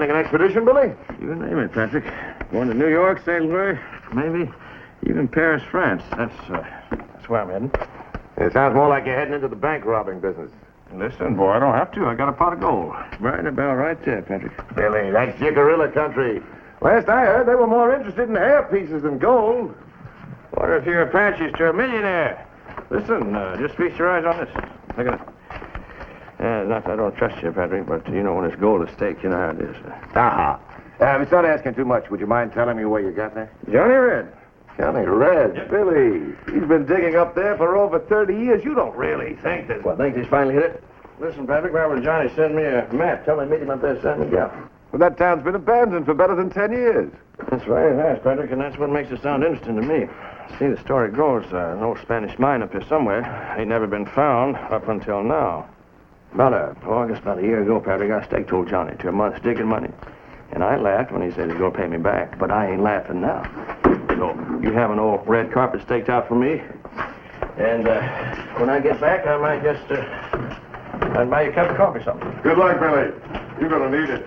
planning an expedition, Billy? You name it, Patrick. Going to New York, St. Louis, maybe even Paris, France. That's where I'm heading. It sounds more like you're heading into the bank robbing business. Listen, boy, I don't have to. I got a pot of gold. Right about right there, Patrick. Billy, that's Jickarilla country. Last I heard, they were more interested in hair pieces than gold. What if your Apaches to a millionaire? Listen, just feast your eyes on this. Look at it. Not that I don't trust you, Patrick, but you know when it's gold at stake, you know how it is. If it's not asking too much, would you mind telling me where you got that? Johnny Red. Johnny Red? Yep. Billy, he's been digging up there for over 30 years. You don't really think that... Well, I think he's finally hit it. Listen, Patrick, why would Johnny send me a map? Tell me to meet him up there at San Miguel. Well, that town's been abandoned for better than 10 years. That's right, it has, Patrick, and that's what makes it sound interesting to me. See, the story goes, an old Spanish mine up here somewhere ain't never been found up until now. I guess about a year ago, Patrick, I stake told Johnny to a month's digging money. And I laughed when he said he's going to pay me back, but I ain't laughing now. So, you have an old red carpet staked out for me, and when I get back, I might just, I'd buy you a cup of coffee or something. Good luck, Billy. You're going to need it.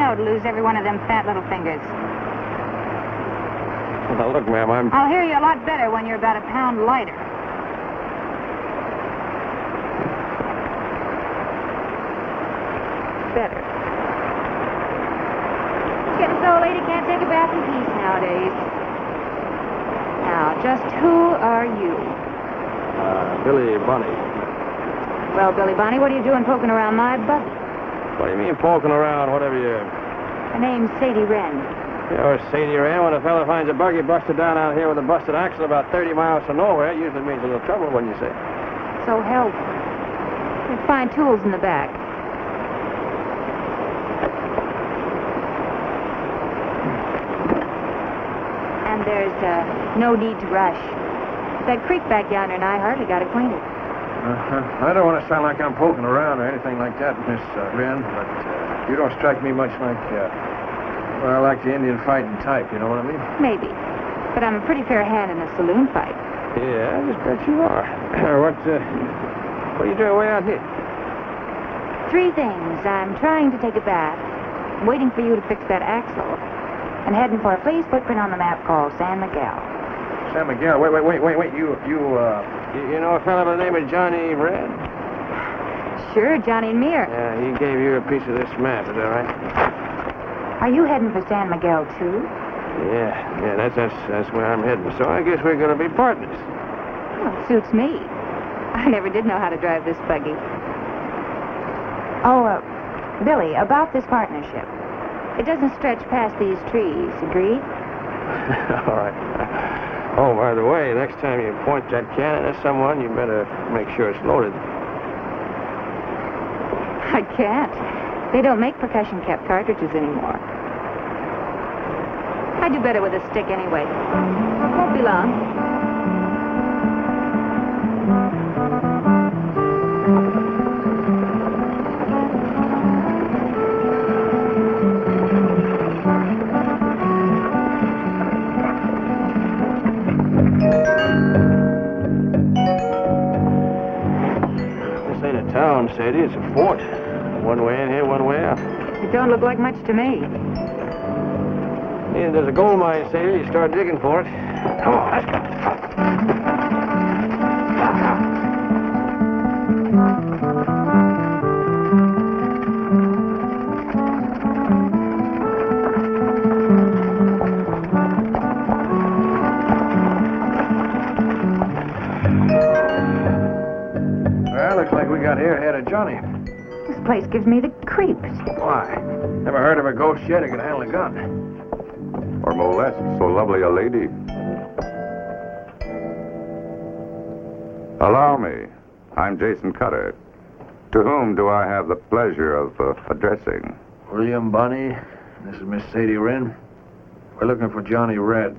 To lose every one of them fat little fingers. Well, now, look, ma'am, I'll hear you a lot better when you're about a pound lighter. Better. It's getting so late, you can't take a bath in peace nowadays. Now, just who are you? Billy Bunny. Well, Billy Bunny, what are you doing poking around my buggy? What do you mean poking around, whatever you... Her name's Sadie Wren. You're Sadie Wren. When a fella finds a buggy busted down out here with a busted axle about 30 miles from nowhere, it usually means a little trouble, wouldn't you say? So help. There's fine tools in the back. And there's no need to rush. That creek back yonder and I hardly got acquainted. I don't want to sound like I'm poking around or anything like that, Miss Wren, but you don't strike me much like, like the Indian fighting type, you know what I mean? Maybe. But I'm a pretty fair hand in a saloon fight. Yeah, I just bet you are. What are you doing way out here? 3 things. I'm trying to take a bath. I'm waiting for you to fix that axle. And heading for a place footprint on the map called San Miguel. San Miguel? Wait. You know a fellow by the name of Johnny Red? Sure, Johnny and me are... Yeah, he gave you a piece of this map, is that right? Are you heading for San Miguel, too? Yeah, that's where I'm heading. So I guess we're going to be partners. Well, it suits me. I never did know how to drive this buggy. Oh, Billy, about this partnership. It doesn't stretch past these trees, agreed? All right. Oh, by the way, next time you point that cannon at someone, you better make sure it's loaded. I can't. They don't make percussion-capped cartridges anymore. I do better with a stick anyway. Won't be long. This ain't a town, Sadie. It's a fort. One way in here, one way out. It don't look like much to me. Yeah, there's a gold mine, Sadie. You start digging for it. Come on, let's go. Well, looks like we got here ahead of Johnny. This place gives me the creeps. Why? Never heard of a ghost yet who can handle a gun. Or molest so lovely a lady. Allow me. I'm Jason Cutter. To whom do I have the pleasure of addressing? William Bunny. This is Miss Sadie Wren. We're looking for Johnny Red.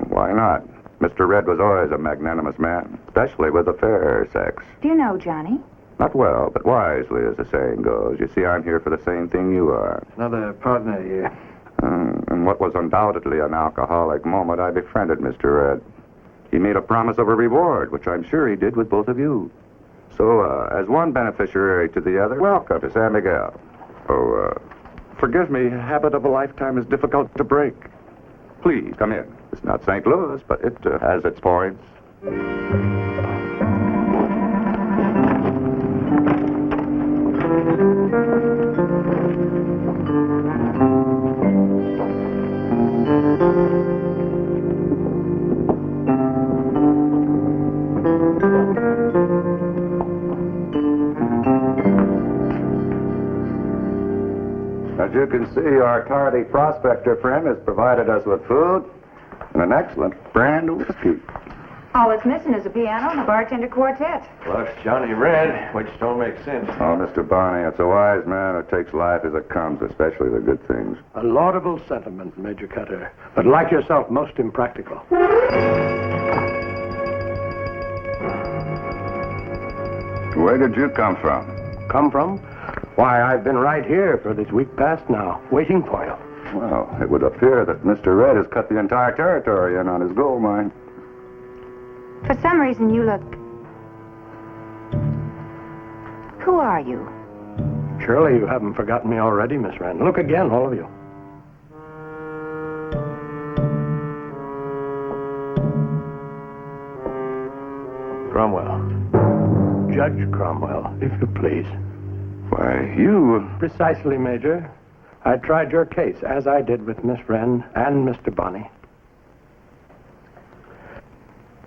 Why not? Mr. Red was always a magnanimous man, especially with the fair sex. Do you know Johnny? Not well, but wisely, as the saying goes. You see, I'm here for the same thing you are. Another partner here. In what was undoubtedly an alcoholic moment, I befriended Mr. Red. He made a promise of a reward, which I'm sure he did with both of you. So, as one beneficiary to the other, welcome to San Miguel. Oh, forgive me, habit of a lifetime is difficult to break. Please, come in. It's not St. Louis, but it has its points. As you can see, our tardy prospector friend has provided us with food and an excellent brand of whiskey. All it's missing is a piano and a bartender quartet. Plus Johnny Red, which don't make sense. Oh, Mr. Barney, it's a wise man who takes life as it comes, especially the good things. A laudable sentiment, Major Cutter, but like yourself, most impractical. Where did you come from? Come from? Why, I've been right here for this week past now, waiting for you. Well, it would appear that Mr. Red has cut the entire territory in on his gold mine. For some reason, you look... Who are you? Surely you haven't forgotten me already, Miss Wren. Look again, all of you. Cromwell. Judge Cromwell, if you please. Why, you... Precisely, Major. I tried your case, as I did with Miss Wren and Mr. Bonney.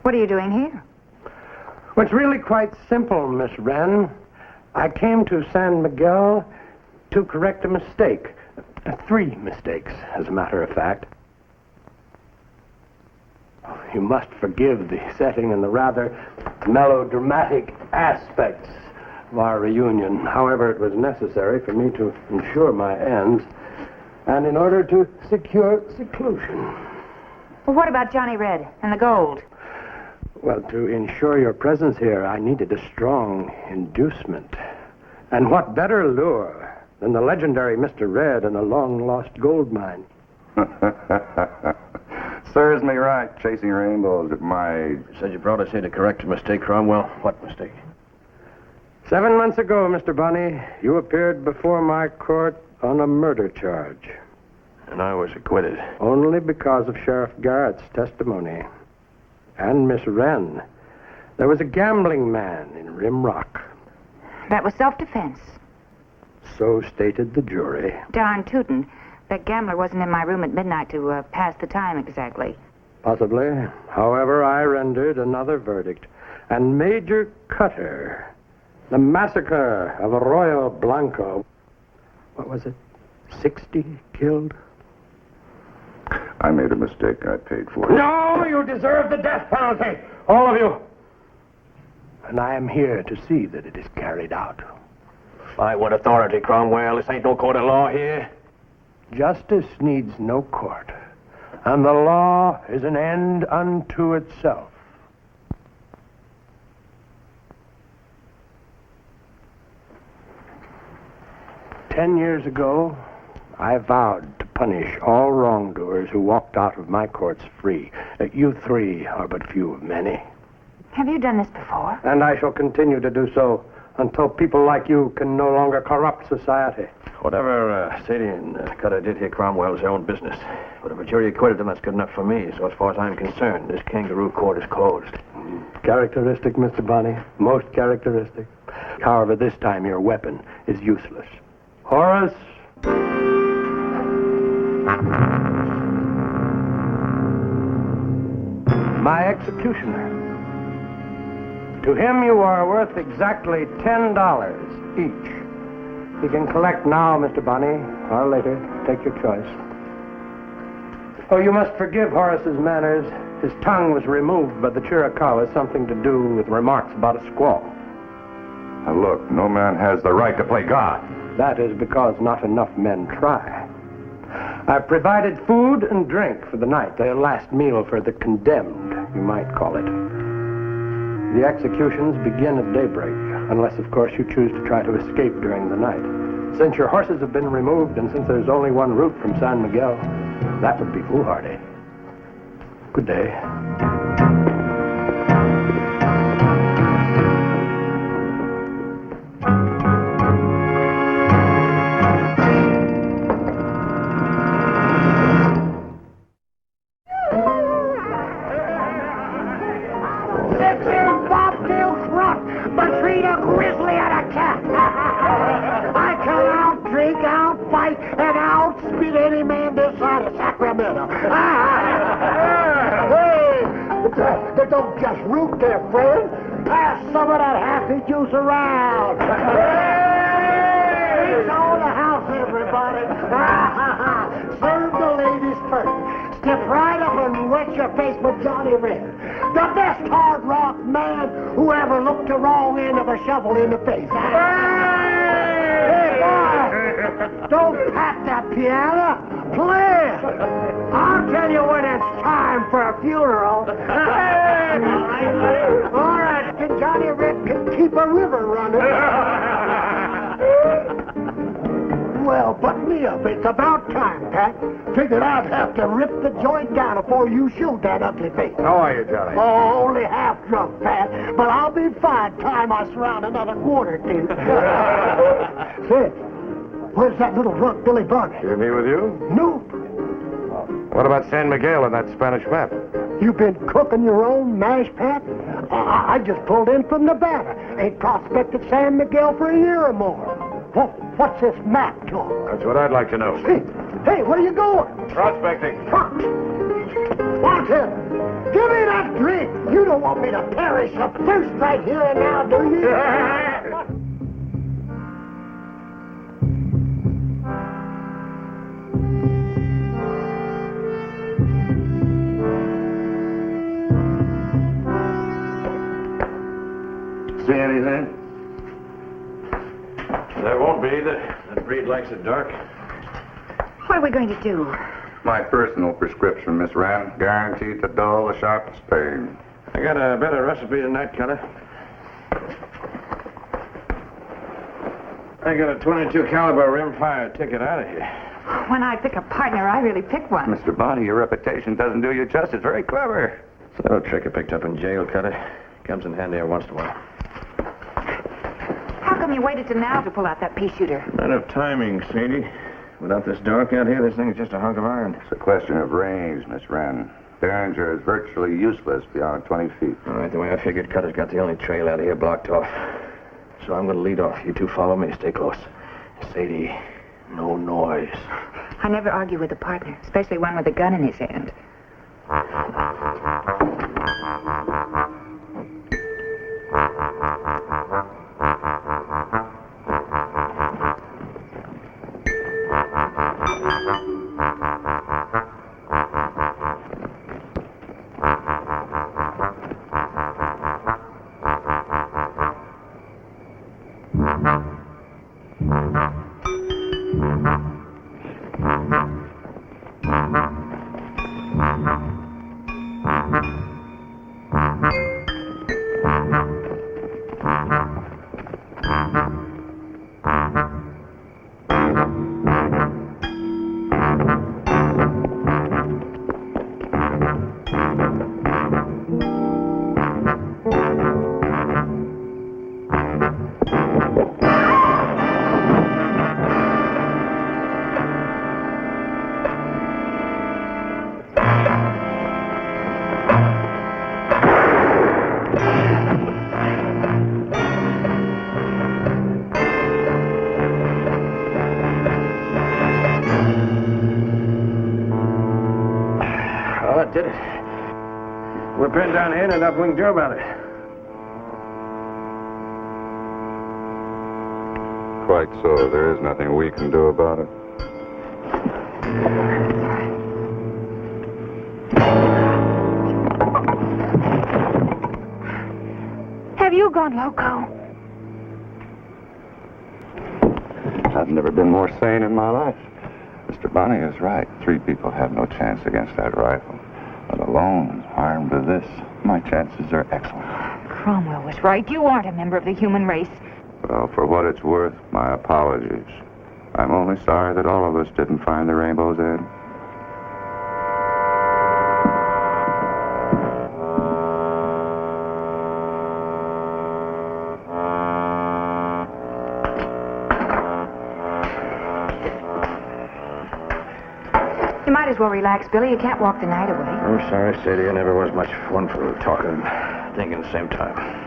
What are you doing here? Well, it's really quite simple, Miss Wren. I came to San Miguel to correct a mistake. 3 mistakes, as a matter of fact. You must forgive the setting and the rather melodramatic aspects of our reunion. However, it was necessary for me to ensure my ends, and in order to secure seclusion. Well, what about Johnny Red and the gold? Well, to ensure your presence here, I needed a strong inducement. And what better lure than the legendary Mr. Red and a long-lost gold mine? Serves me right, chasing rainbows at my age. You said you brought us here to correct a mistake, Cromwell. What mistake? 7 months ago, Mr. Bonney, you appeared before my court on a murder charge. And I was acquitted. Only because of Sheriff Garrett's testimony. And Miss Wren. There was a gambling man in Rim Rock. That was self-defense. So stated the jury. Darn tootin'. That gambler wasn't in my room at midnight to pass the time exactly. Possibly. However, I rendered another verdict. And Major Cutter, the massacre of Arroyo Blanco, what was it, 60 killed? I made a mistake. I paid for it. No, you deserve the death penalty, all of you. And I am here to see that it is carried out. By what authority, Cromwell? This ain't no court of law here. Justice needs no court, and the law is an end unto itself. "10 years ago, I vowed to punish all wrongdoers who walked out of my courts free. You three are but few of many. Have you done this before? And I shall continue to do so until people like you can no longer corrupt society. Whatever Sadie and Cutter did here, Cromwell, is their own business. But if a jury acquitted them, that's good enough for me. So as far as I'm concerned, this kangaroo court is closed. Characteristic, Mr. Bonney. Most characteristic. However, this time your weapon is useless. Horace! My executioner. To him you are worth exactly $10 each. You can collect now, Mr. Bonney, or later. Take your choice. Oh, you must forgive Horace's manners. His tongue was removed by the Chiricahua, something to do with remarks about a squaw. Now look, no man has the right to play God. That is because not enough men try. I've provided food and drink for the night, the last meal for the condemned, you might call it. The executions begin at daybreak, unless, of course, you choose to try to escape during the night. Since your horses have been removed, and since there's only one route from San Miguel, that would be foolhardy. Good day. Hey, don't just root there, friend. Pass some of that happy juice around. Hey! Reach on the house, everybody. Serve the ladies first. Step right up and wet your face with Johnny Red. The best hard rock man who ever looked the wrong end of a shovel in the face. Hey, boy, don't pat that piano. Play it. I'll tell you when it's time for a funeral. All right, Johnny Red can keep a river running. Well, butt me up. It's about time, Pat. Figured I'd have to rip the joint down before you shoot that ugly face. How are you, Johnny? Oh, only half drunk, Pat. But I'll be fine time I surround another quarter, kid. Say, where's that little drunk Billy Barney? Is he with you? Nope. What about San Miguel and that Spanish map? You been cooking your own mash, Pat? I just pulled in from Nevada. Ain't prospected San Miguel for a year or more. What's this map talk? That's what I'd like to know. Hey, where are you going? Prospecting. Watch it. Give me that drink. You don't want me to perish of thirst right here and now, do you? See anything? There won't be. That breed likes it dark. What are we going to do? My personal prescription, Miss Wren. Guaranteed to dull the sharpest pain. I got a better recipe than that, Cutter. I got a .22 caliber rimfire ticket out of here. When I pick a partner, I really pick one. Mr. Bonney, your reputation doesn't do you justice. Very clever. It's a little trick I picked up in jail, Cutter. Comes in handy every once in a while. How come you waited till now to pull out that pea shooter? Matter of timing, Sadie. Without this dark out here, this thing is just a hunk of iron. It's a question of range, Miss Wren. Derringer is virtually useless beyond 20 feet. All right, the way I figured, Cutter's got the only trail out of here blocked off. So I'm going to lead off. You two follow me. Stay close. Sadie, no noise. I never argue with a partner, especially one with a gun in his hand. Well, that did it. We're pinned down here and nothing we can do about it. Quite so. There is nothing we can do about it. Have you gone loco? I've never been more sane in my life. Mr. Bonney is right. 3 people have no chance against that rifle. But alone, armed with this, my chances are excellent. Cromwell was right. You aren't a member of the human race. Well, for what it's worth, my apologies. I'm only sorry that all of us didn't find the rainbow's end. You might as well relax, Billy. You can't walk the night away. I'm sorry, Sadie. It never was much fun for talking and thinking at the same time.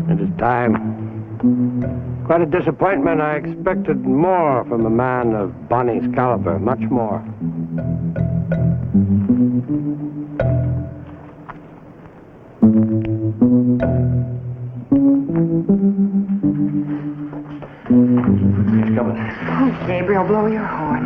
It is time. Quite a disappointment. I expected more from a man of Bonnie's caliber, much more. He's coming. Oh, Gabriel, blow your horn.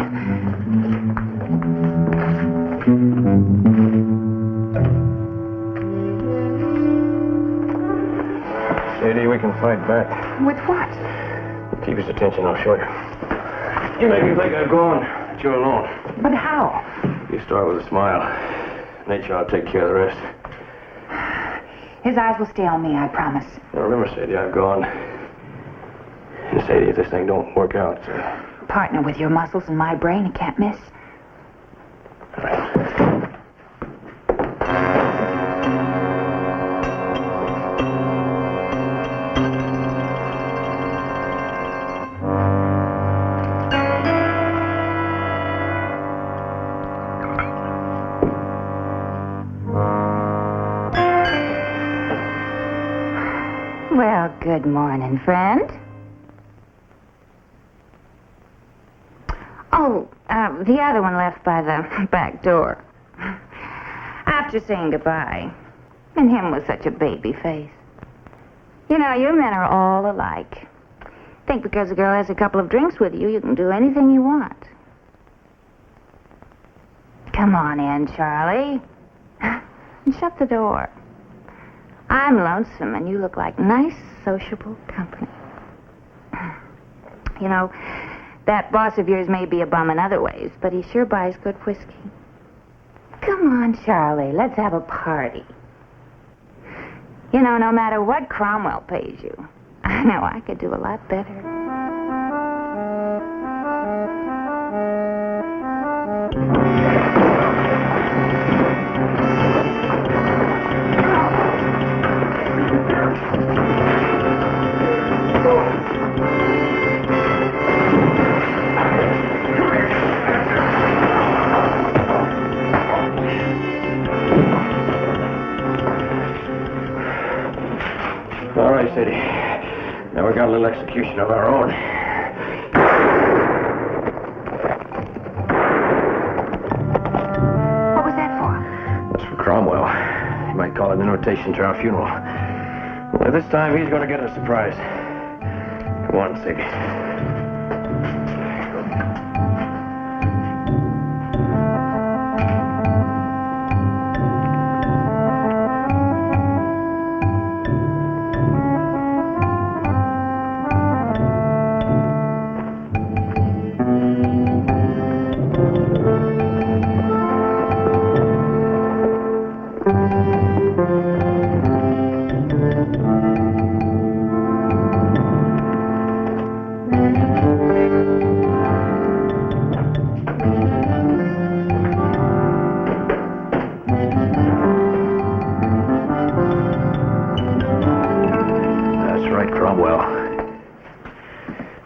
Sadie, we can fight back. With what? Keep his attention, I'll show you. You make me think I'm gone, but you're alone. But how? You start with a smile. Nature, I'll take care of the rest. His eyes will stay on me, I promise. Now remember, Sadie, I've gone. And Sadie, if this thing don't work out, Partner with your muscles and my brain, it can't miss. all right. Well, good morning, friend. Oh, the other one left by the back door. After saying goodbye. And him with such a baby face. You know, you men are all alike. Think because a girl has a couple of drinks with you, you can do anything you want. Come on in, Charlie. And shut the door. I'm lonesome, and you look like nice, sociable company. You know, that boss of yours may be a bum in other ways, but he sure buys good whiskey. Come on, Charlie, let's have a party. You know, no matter what Cromwell pays you, I know I could do a lot better. a little execution of our own. What was that for? That's for Cromwell. You might call it an invitation to our funeral. Well, this time he's going to get a surprise. Come on, Sadie.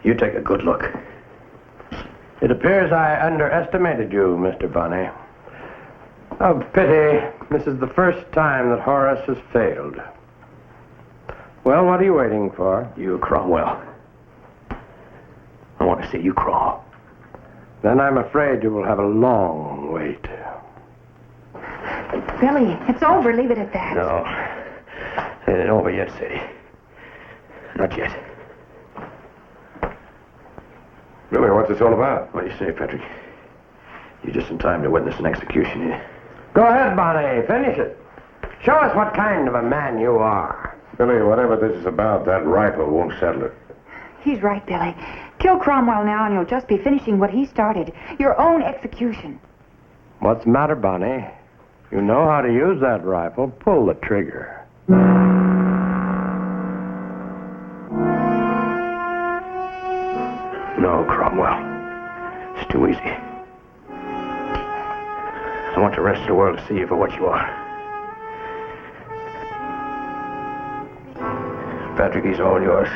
You take a good look. It appears I underestimated you, Mr. Bunny. Oh, pity. This is the first time that Horace has failed. Well, what are you waiting for? You, Cromwell. I want to see you crawl. Then I'm afraid you will have a long wait. Billy, it's over. Leave it at that. No. It ain't over yet, Sadie. Not yet. Billy, what's this all about? What do you say, Patrick? You're just in time to witness an execution here. Go ahead, Bonnie. Finish it. Show us what kind of a man you are. Billy, whatever this is about, that rifle won't settle it. He's right, Billy. Kill Cromwell now and you'll just be finishing what he started. Your own execution. What's the matter, Bonnie? You know how to use that rifle. Pull the trigger. No, Cromwell. It's too easy. I want the rest of the world to see you for what you are. Patrick, he's all yours.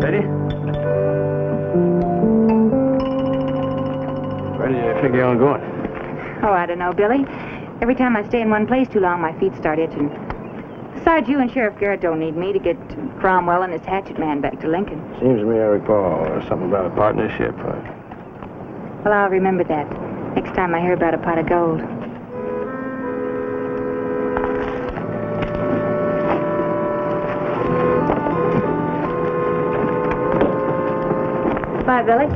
Ready? Where do you figure on going? Oh, I don't know, Billy. Every time I stay in one place too long, my feet start itching. Besides, you and Sheriff Garrett don't need me to get Cromwell and his hatchet man back to Lincoln. Seems to me I recall something about a partnership. Well, I'll remember that next time I hear about a pot of gold. Bye, Billy.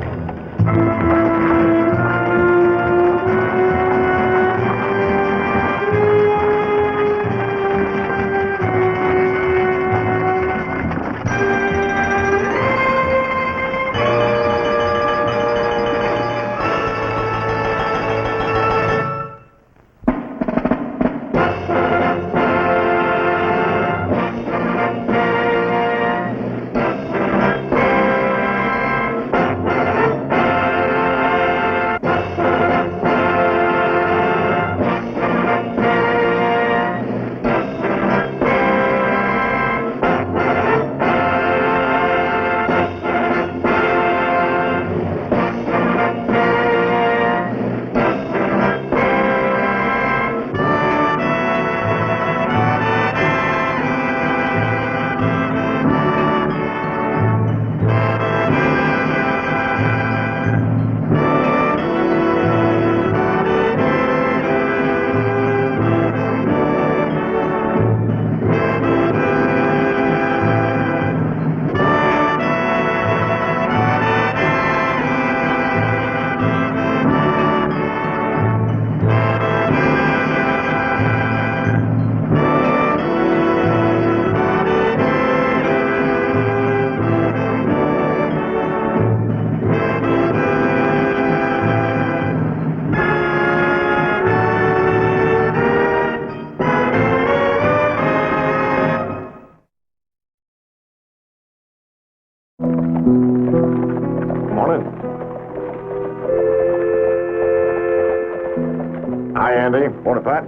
Hi, Andy. Morning, Pat.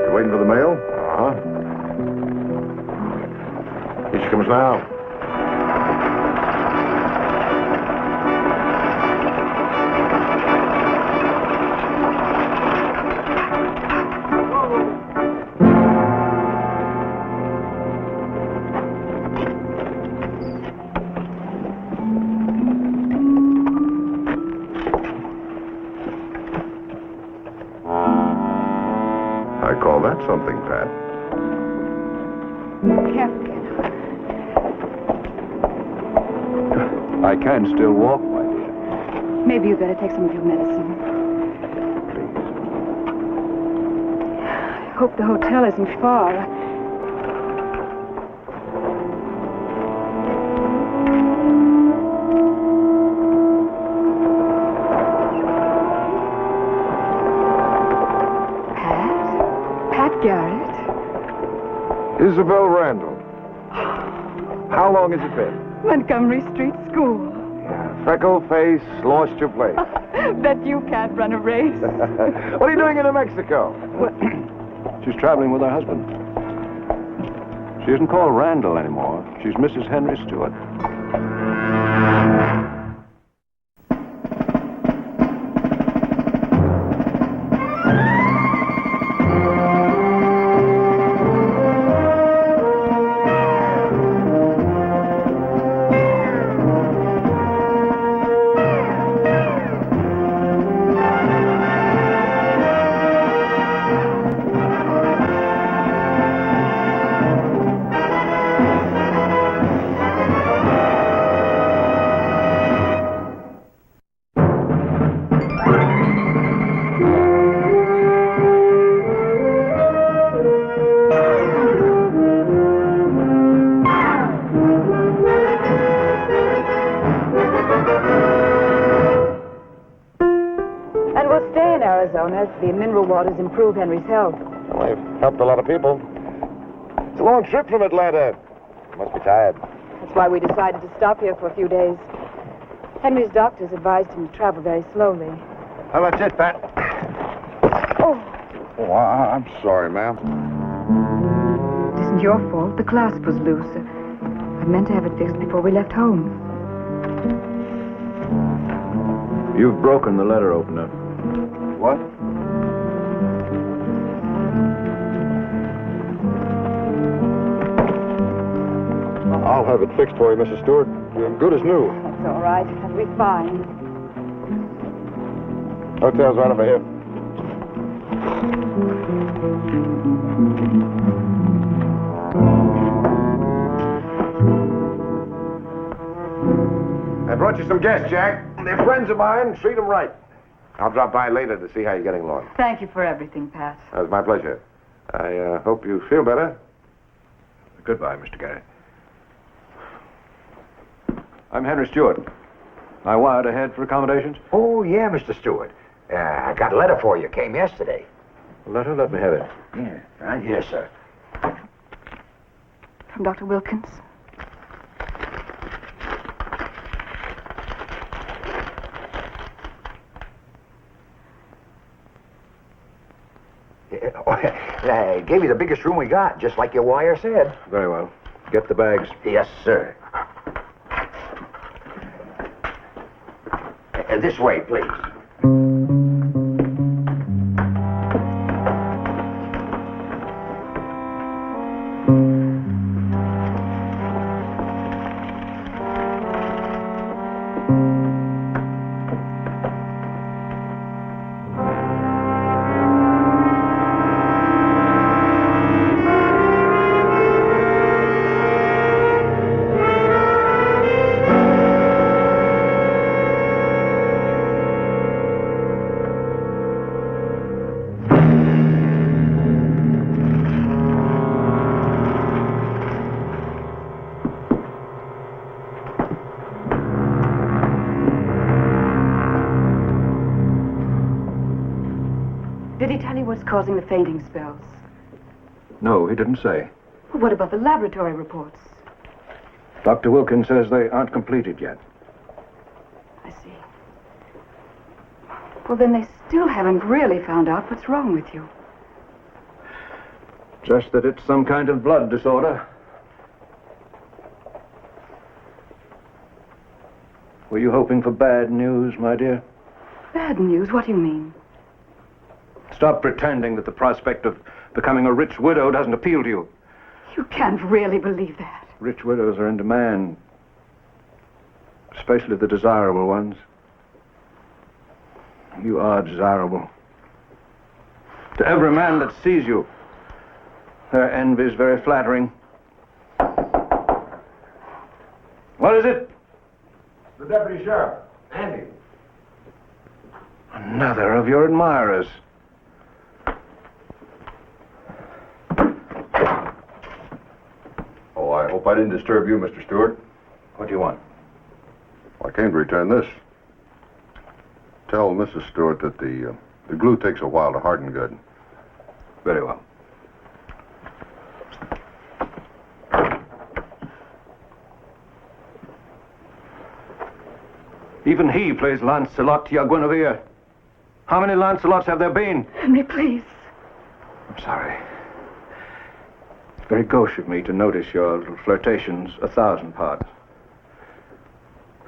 You waiting for the mail? Uh-huh. Here she comes now. call that something, Pat. Captain. I can still walk, my dear. Maybe you better take some of your medicine. I hope the hotel isn't far. Pat Garrett? Isabel Randall. How long has it been? Montgomery Street School. Freckle face, lost your place. Bet you can't run a race. What are you doing in New Mexico? She's traveling with her husband. She isn't called Randall anymore. She's Mrs. Henry Stewart. As the mineral waters improve Henry's health. Well, they've helped a lot of people. It's a long trip from Atlanta. You must be tired. That's why we decided to stop here for a few days. Henry's doctors advised him to travel very slowly. How about it, Pat? Oh. Oh, I'm sorry, ma'am. It isn't your fault. The clasp was loose. I meant to have it fixed before we left home. You've broken the letter opener. What? I'll have it fixed for you, Mrs. Stewart. Good as new. That's all right. That'll be fine. Hotel's right over here. I brought you some guests, Jack. They're friends of mine. Treat them right. I'll drop by later to see how you're getting along. Thank you for everything, Pat. That was my pleasure. I hope you feel better. Goodbye, Mr. Garrett. I'm Henry Stewart. I wired ahead for accommodations. Oh, yeah, Mr. Stewart. I got a letter for you. Came yesterday. A letter? Let me have it. Yeah, right here, sir. From Dr. Wilkins. I gave you the biggest room we got, just like your wire said. Very well. Get the bags. Yes, sir. This way, please. Did he tell you what's causing the fainting spells? No, he didn't say. Well, what about the laboratory reports? Dr. Wilkins says they aren't completed yet. I see. Well, then they still haven't really found out what's wrong with you. Just that it's some kind of blood disorder. Were you hoping for bad news, my dear? Bad news? What do you mean? Stop pretending that the prospect of becoming a rich widow doesn't appeal to you. You can't really believe that. Rich widows are in demand, especially the desirable ones. You are desirable. To every man that sees you, her envy is very flattering. What is it? The deputy sheriff, Andy. Another of your admirers. Oh, I hope I didn't disturb you, Mr. Stewart. What do you want? I came to return this. Tell Mrs. Stewart that the glue takes a while to harden good. Very well. Even he plays Lancelot to your Guinevere. How many Lancelots have there been? Henry, please. I'm sorry. It's very gauche of me to notice your little flirtations 1,000 parts.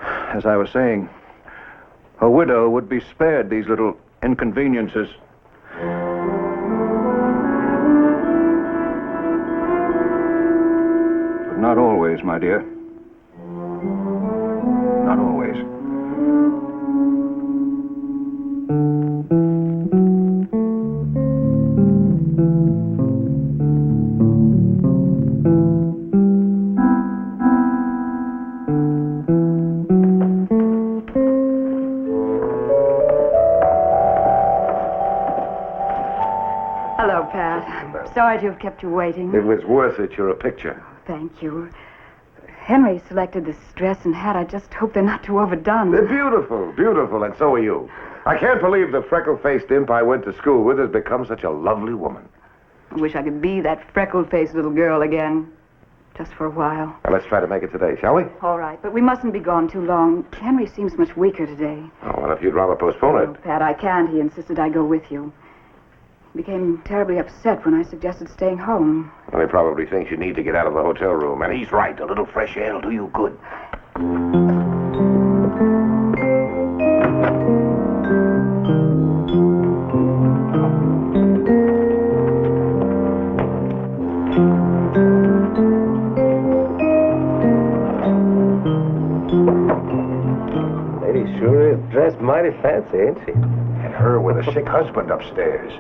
As I was saying, a widow would be spared these little inconveniences. But not always, my dear. Not always. Hello, Pat. Sorry to have kept you waiting. It was worth it. You're a picture. Thank you. Henry selected this dress and hat. I just hope they're not too overdone. They're beautiful, beautiful, and so are you. I can't believe the freckle-faced imp I went to school with has become such a lovely woman. I wish I could be that freckled-faced little girl again. Just for a while. Well, let's try to make it today, shall we? All right, but we mustn't be gone too long. Henry seems much weaker today. Oh, well, if you'd rather postpone Oh, it. Pat, I can't. He insisted I go with you. He became terribly upset when I suggested staying home. Well, he probably thinks you need to get out of the hotel room, and he's right. A little fresh air will do you good. Lady sure is dressed mighty fancy, ain't she? And her with a sick husband upstairs.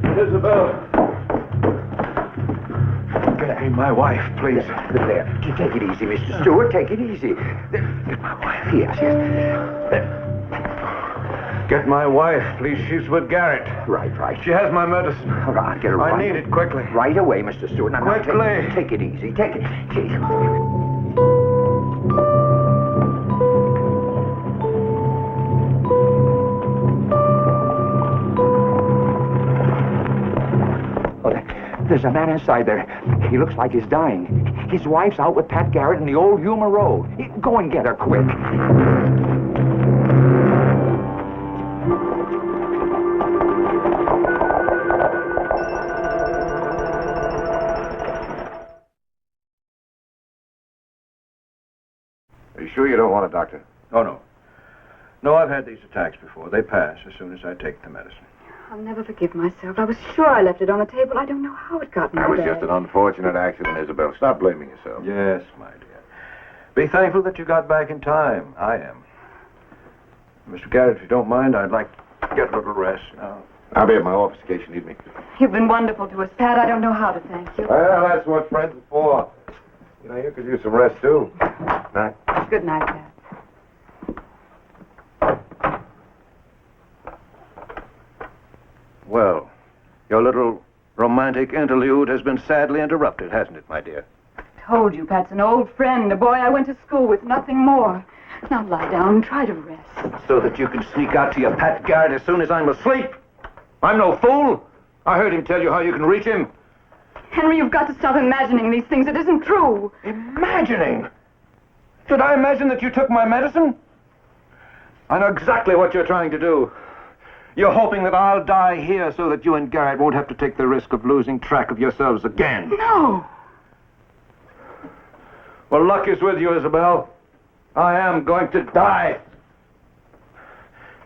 Isabel. Get me my wife, please. There. Take it easy, Mr. Stewart. Take it easy. Get my wife. Yes, yes. Get my wife, please. She's with Garrett. Right, right. She has my medicine. All right, get her right. I need it quickly. Right away, Mr. Stewart. Now, Quickly. Take it easy. Take it. There's a man inside there. He looks like he's dying. His wife's out with Pat Garrett in the old Humor Road. Go and get her quick. Are you sure you don't want a doctor? Oh, no. No, I've had these attacks before. They pass as soon as I take the medicine. I'll never forgive myself. I was sure I left it on the table. I don't know how it got in my That was bag. just an unfortunate accident, Isabel. Stop blaming yourself. Yes, my dear. Be thankful that you got back in time. I am. Mr. Garrett, if you don't mind, I'd like to get a little rest now. I'll be at my office in case you need me. You've been wonderful to us, Pat. I don't know how to thank you. Well, that's what friends are for. You know, you could use some rest, too. Night. Good night, Pat. Well, your little romantic interlude has been sadly interrupted, hasn't it, my dear? Told you, Pat's an old friend, a boy I went to school with, nothing more. Now lie down and try to rest. So that you can sneak out to your Pat Garrett as soon as I'm asleep. I'm no fool. I heard him tell you how you can reach him. Henry, you've got to stop imagining these things. It isn't true. Imagining? Did I imagine that you took my medicine? I know exactly what you're trying to do. You're hoping that I'll die here so that you and Garrett won't have to take the risk of losing track of yourselves again. No. Well, luck is with you, Isabel. I am going to die.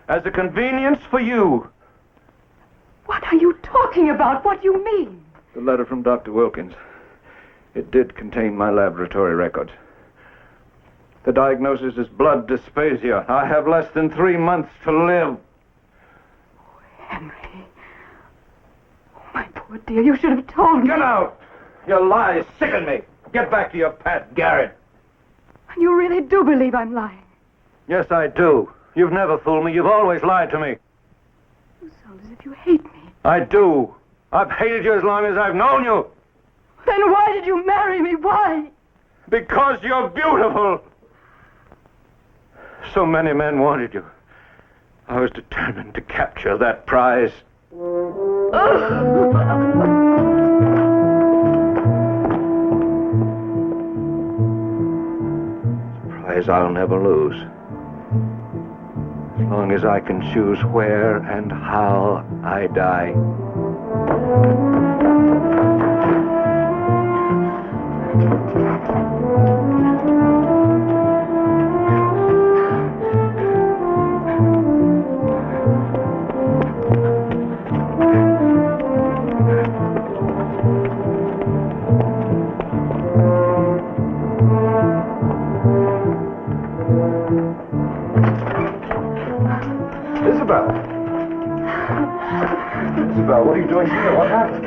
As a convenience for you. What are you talking about? What do you mean? The letter from Dr. Wilkins. It did contain my laboratory records. The diagnosis is blood dysphasia. I have less than 3 months to live. Oh, Henry. Oh, my poor dear, you should have told me. Get out! Your lies sicken me. Get back to your Pat Garrett. And you really do believe I'm lying? Yes, I do. You've never fooled me. You've always lied to me. You sound as if you hate me. I do. I've hated you as long as I've known you. Then why did you marry me? Why? Because you're beautiful. So many men wanted you. I was determined to capture that prize. Prize I'll never lose. As long as I can choose where and how I die. Isabel, what are you doing here? What happened?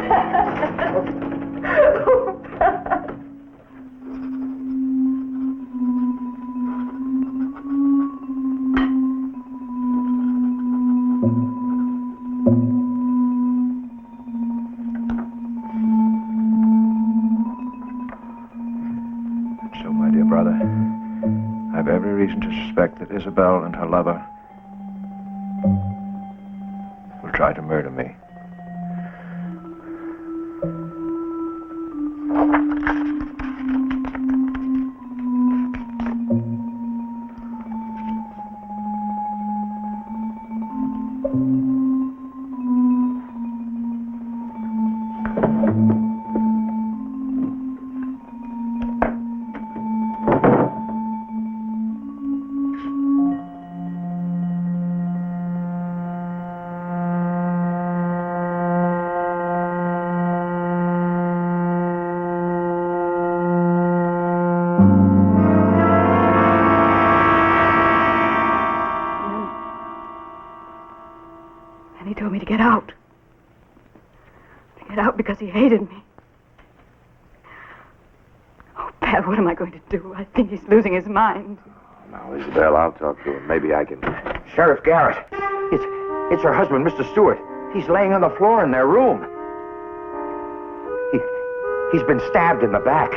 So, my dear brother, I've every reason to suspect that Isabel and her lover will try to murder me. And he told me to get out. To get out because he hated me. Oh, Pat, what am I going to do? I think he's losing his mind. Now, Isabel, I'll talk to him. Maybe I can... Sheriff Garrett. It's her husband, Mr. Stewart. He's laying on the floor in their room. He's been stabbed in the back.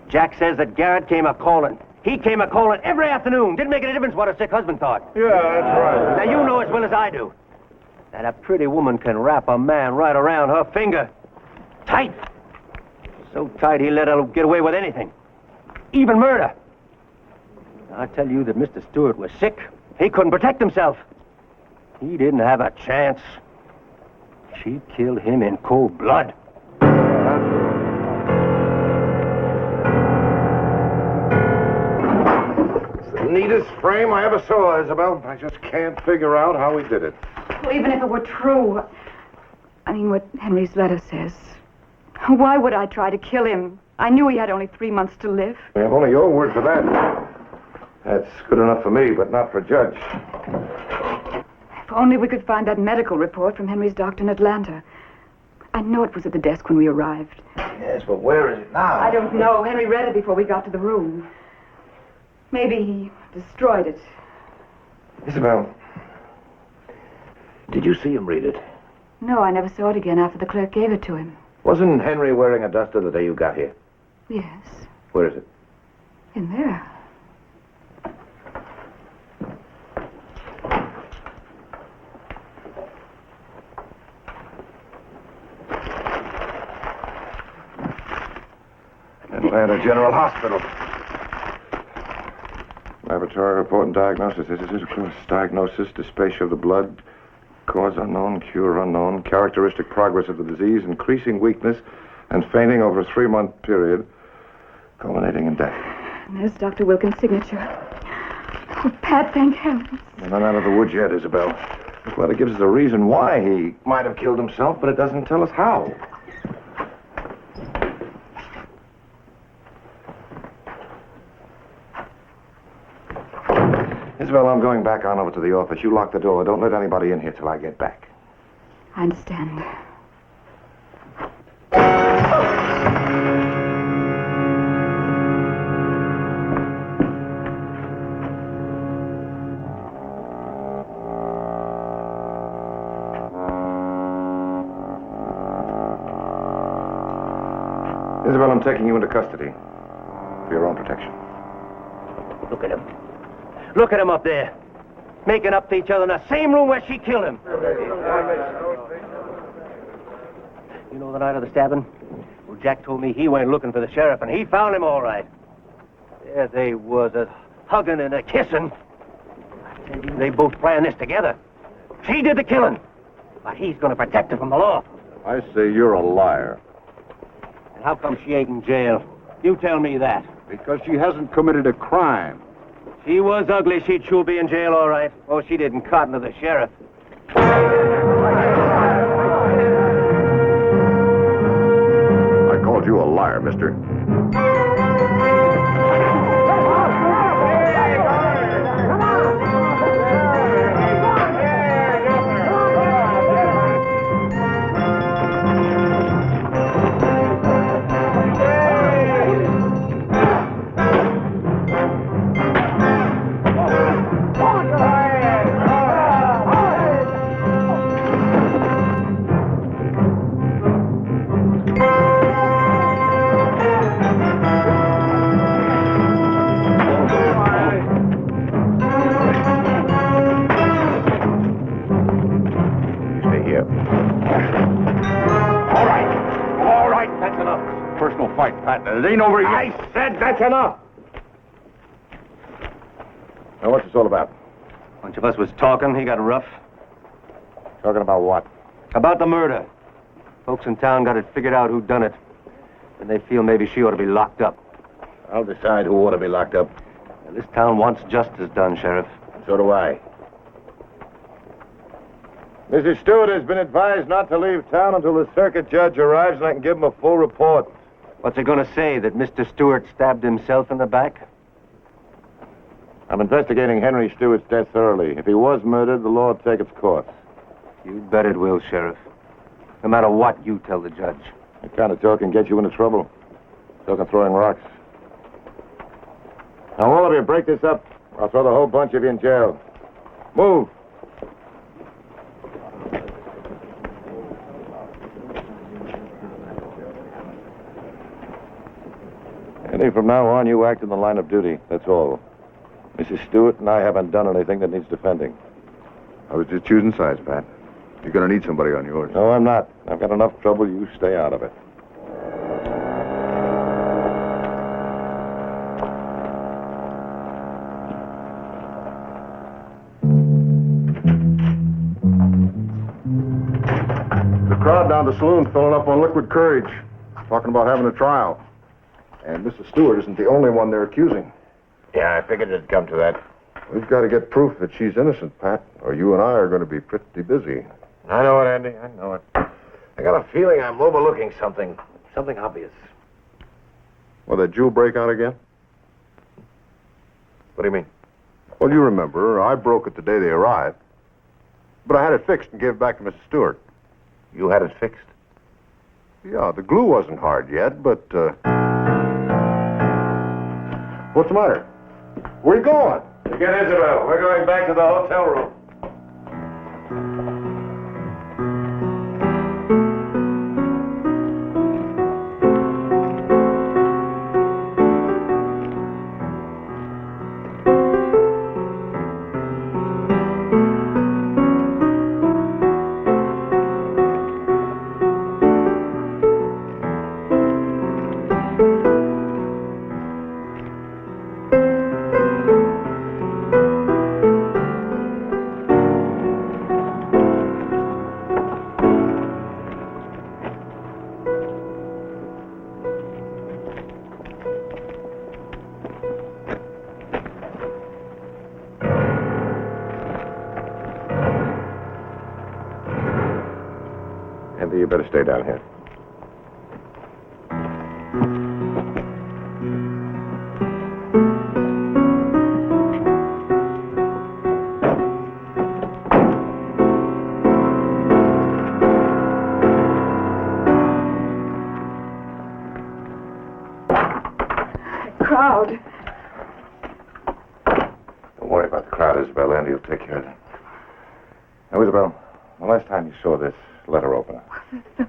Jack says that Garrett came a-calling. He came a-calling every afternoon. Didn't make any difference what a sick husband thought. Yeah, that's right. Now, you know as well as I do that a pretty woman can wrap a man right around her finger. Tight. So tight he let her get away with anything. Even murder. I tell you that Mr. Stewart was sick. He couldn't protect himself. He didn't have a chance. She killed him in cold blood. It's the neatest frame I ever saw, Isabel. I just can't figure out how he did it. Well, even if it were true, I mean, what Henry's letter says, why would I try to kill him? I knew he had only 3 months to live. I have only your word for that. That's good enough for me, but not for Judge. If only we could find that medical report from Henry's doctor in Atlanta. I know it was at the desk when we arrived. Yes, but where is it now? I don't know. Henry read it before we got to the room. Maybe he destroyed it. Isabel, did you see him read it? No, I never saw it again after the clerk gave it to him. Wasn't Henry wearing a duster the day you got here? Yes. Where is it? In there. Atlanta General Hospital. Laboratory report and diagnosis. This is, of course, diagnosis, dysphagia of the blood, cause unknown, cure unknown, characteristic progress of the disease, increasing weakness, and fainting over a 3-month period, culminating in death. And there's Dr. Wilkins' signature. Oh, Pat, thank heavens. We're not out of the woods yet, Isabel. Well, it gives us a reason why he might have killed himself, but it doesn't tell us how. Isabel, I'm going back on over to the office. You lock the door. Don't let anybody in here till I get back. I understand. Isabel, I'm taking you into custody for your own protection. Look at him. Look at him up there. Making up to each other in the same room where she killed him. You know the night of the stabbing? Well, Jack told me he went looking for the sheriff, and he found him all right. There they was, hugging and kissing. I tell you, they both planned this together. She did the killing, but he's going to protect her from the law. I say you're a liar. And how come she ain't in jail? You tell me that. Because she hasn't committed a crime. She was ugly. She'd sure be in jail, all right. Oh, she didn't cotton to the sheriff. I called you a liar, mister. It ain't over yet. I said that's enough. Now, what's this all about? A bunch of us was talking. He got rough. Talking about what? About the murder. Folks in town got it figured out who done it. And they feel maybe she ought to be locked up. I'll decide who ought to be locked up. And this town wants justice done, Sheriff. So do I. Mrs. Stewart has been advised not to leave town until the circuit judge arrives and I can give him a full report. What's it going to say, that Mr. Stewart stabbed himself in the back? I'm investigating Henry Stewart's death thoroughly. If he was murdered, the law will take its course. You bet it will, Sheriff. No matter what you tell the judge. That kind of talk can get you into trouble. So can throwing rocks. Now, all of you, break this up. I'll throw the whole bunch of you in jail. Move. Andy, from now on, you act in the line of duty. That's all. Mrs. Stewart and I haven't done anything that needs defending. I was just choosing sides, Pat. You're going to need somebody on yours. No, I'm not. I've got enough trouble. You stay out of it. The crowd down the saloon filling up on liquid courage, talking about having a trial. And Mrs. Stewart isn't the only one they're accusing. Yeah, I figured it'd come to that. We've got to get proof that she's innocent, Pat, or you and I are going to be pretty busy. I know it, Andy. I know it. I got a feeling I'm overlooking something. Something obvious. Well, that jewel breakout again? What do you mean? Well, you remember, I broke it the day they arrived. But I had it fixed and gave it back to Mrs. Stewart. You had it fixed? Yeah, the glue wasn't hard yet, but, What's the matter? Where are you going? You get Isabel. We're going back to the hotel room. Andy, you better stay down here. Crowd. Don't worry about the crowd, Isabel. Andy will take care of that. Now, Isabel, the last time you saw this letter opener.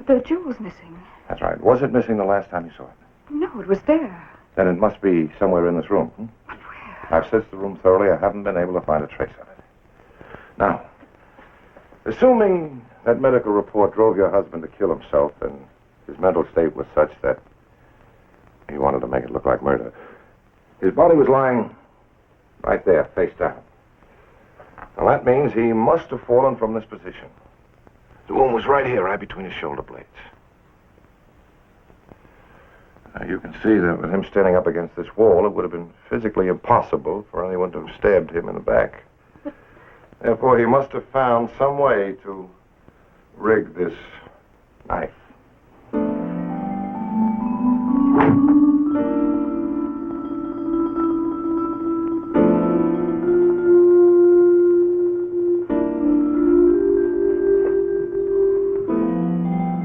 The jewel's missing. That's right. Was it missing the last time you saw it? No, it was there. Then it must be somewhere in this room. But where? I've searched the room thoroughly. I haven't been able to find a trace of it. Now, assuming that medical report drove your husband to kill himself and his mental state was such that he wanted to make it look like murder, his body was lying right there, face down. Well, that means he must have fallen from this position. The wound was right here, right between his shoulder blades. Now, you can see that with him standing up against this wall, it would have been physically impossible for anyone to have stabbed him in the back. Therefore, he must have found some way to rig this knife.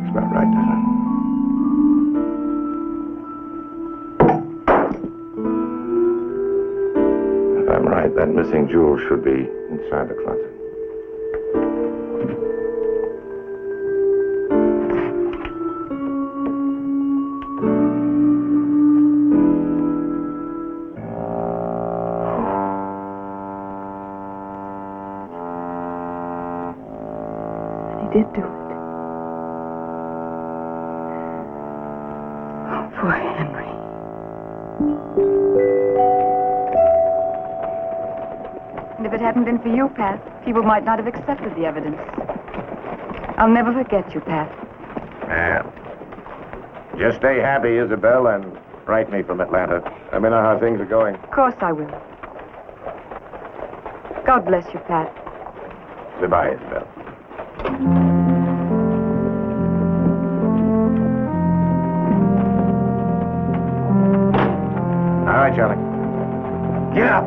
It's about right, doesn't it? If I'm right, that missing jewel should be inside the closet. He did do it. Oh, poor Henry. And if it hadn't been for you, Pat, people might not have accepted the evidence. I'll never forget you, Pat. Yeah. Just stay happy, Isabel, and write me from Atlanta. Let me know how things are going. Of course I will. God bless you, Pat. Goodbye, Isabel. All right, Charlie. Get up!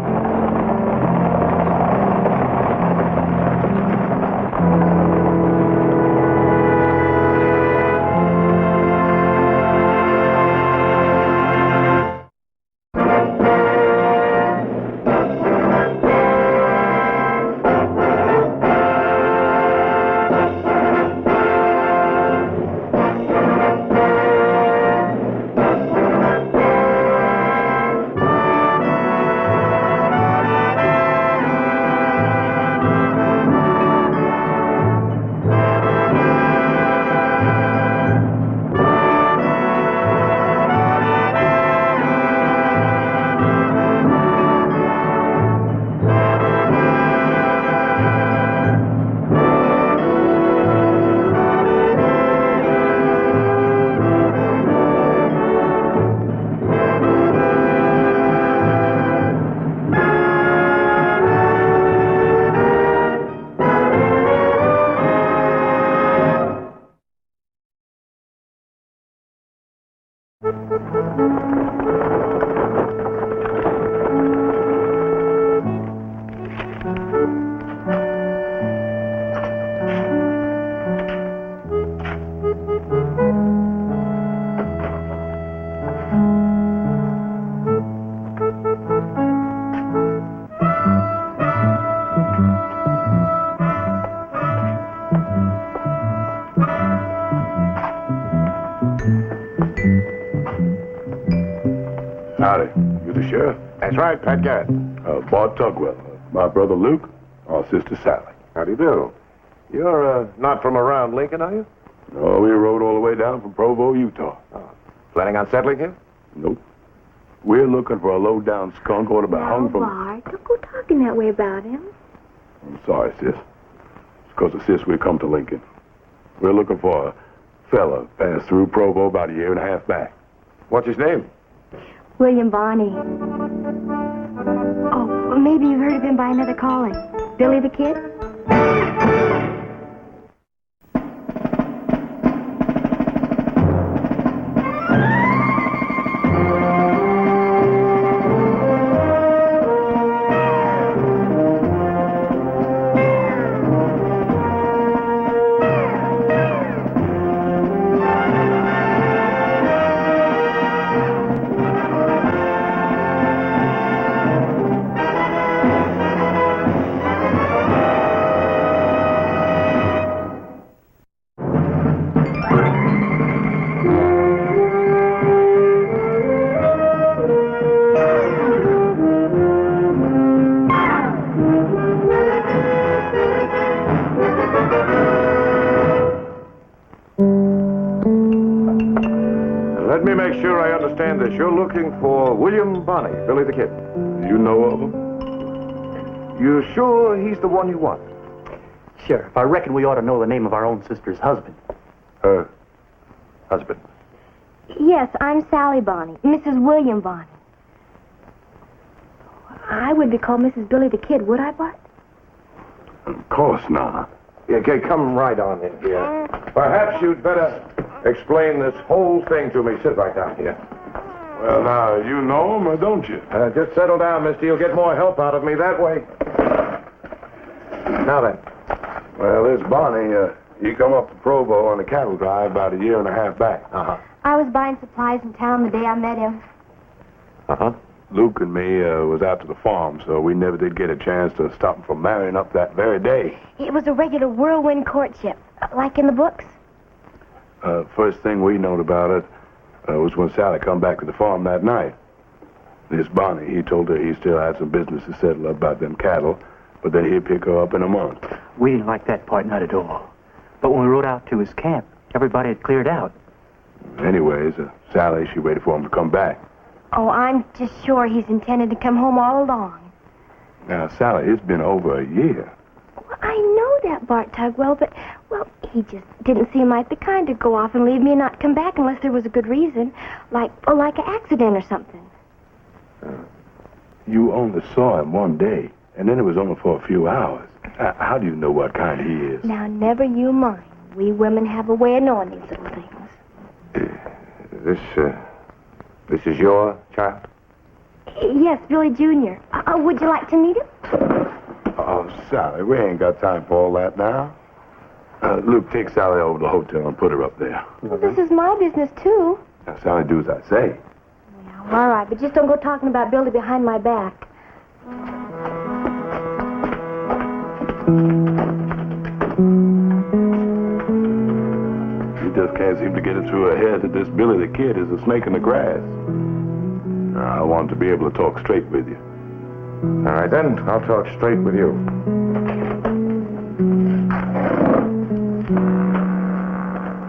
Howdy. You the sheriff? That's right, Pat Garrett. Bart Tugwell. My brother Luke, our sister Sally. How do you do? You're not from around Lincoln, are you? No, we rode all the way down from Provo, Utah. Planning on settling here? Nope. We're looking for a low-down skunk ought to be hung from... Bart, don't go talking that way about him. I'm sorry, sis. It's because of sis we come to Lincoln. We're looking for a fella passed through Provo about a year and a half back. What's his name? William Bonney. Oh, well, maybe you've heard of him by another calling. Billy the Kid? understand this. You're looking for William Bonney, Billy the Kid. You know of him? You sure he's the one you want? Sheriff, I reckon we ought to know the name of our own sister's husband. Her husband. Yes, I'm Sally Bonney, Mrs. William Bonney. I would be called Mrs. Billy the Kid, would I, Bart? Of course not. Yeah, okay, come right on in here. Perhaps you'd better explain this whole thing to me. Sit right down here. Well, now, you know him, or don't you? Just settle down, mister. You'll get more help out of me that way. Now then. Well, this Bonnie, he come up to Provo on a cattle drive about a year and a half back. Uh-huh. I was buying supplies in town the day I met him. Uh-huh. Luke and me was out to the farm, so we never did get a chance to stop him from marrying up that very day. It was a regular whirlwind courtship, like in the books. First thing we knowed about it was when Sally come back to the farm that night. This Bonnie, he told her he still had some business to settle up about them cattle, but that he'd pick her up in a month. We didn't like that part, not at all. But when we rode out to his camp, everybody had cleared out. Anyways, Sally, she waited for him to come back. Oh, I'm just sure he's intended to come home all along. Now, Sally, it's been over a year. Well, I know that, Bart Tugwell, but, well, he just didn't seem like the kind to go off and leave me and not come back unless there was a good reason, like an accident or something. You only saw him one day, and then it was only for a few hours. How do you know what kind he is? Now, never you mind. We women have a way of knowing these little things. This is your child? Yes, Billy Jr. Would you like to meet him? Oh, Sally, we ain't got time for all that now. Luke, take Sally over to the hotel and put her up there. Well, this is my business, too. Now, Sally, do as I say. Yeah, all right, but just don't go talking about Billy behind my back. She just can't seem to get it through her head that this Billy the Kid is a snake in the grass. I want to be able to talk straight with you. All right, then. I'll talk straight with you.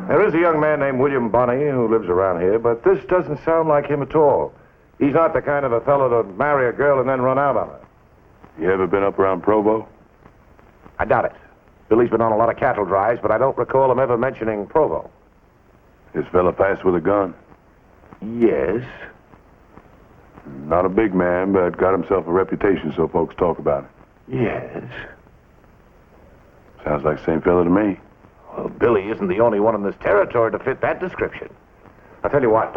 There is a young man named William Bonney who lives around here, but this doesn't sound like him at all. He's not the kind of a fellow to marry a girl and then run out on her. You ever been up around Provo? I doubt it. Billy's been on a lot of cattle drives, but I don't recall him ever mentioning Provo. This fella passed with a gun? Yes. Not a big man, but got himself a reputation, so folks talk about it. Yes. Sounds like the same fella to me. Well, Billy isn't the only one in this territory to fit that description. I'll tell you what.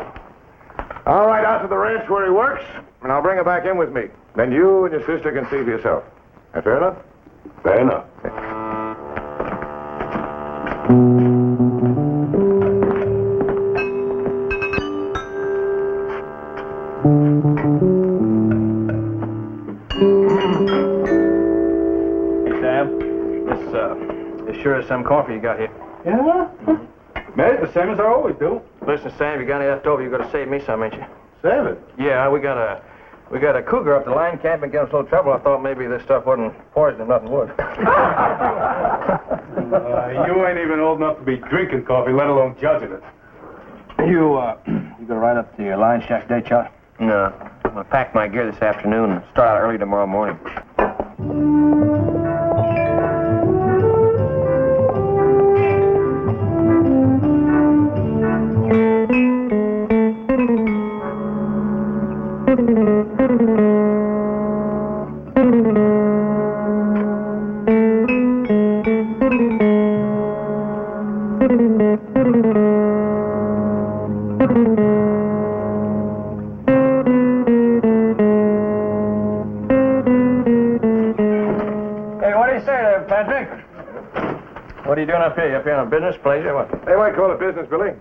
I'll ride out to the ranch where he works, and I'll bring her back in with me. Then you and your sister can see for yourself. That fair enough? Fair enough. Hey, Sam. This sure is some coffee you got here. Yeah? Made it the same as I always do. Listen, Sam, if you got any left over, you got to save me some, ain't you? Save it. Yeah, we got a cougar up the line camp and get us a little trouble. I thought maybe this stuff wasn't poison and nothing would. You ain't even old enough to be drinking coffee, let alone judging it. You gonna ride up to your line shack today, Charlie? No. I'm gonna pack my gear this afternoon and start out early tomorrow morning. What are you doing up here? You up here on a business pleasure? What? They might call it business, Billy.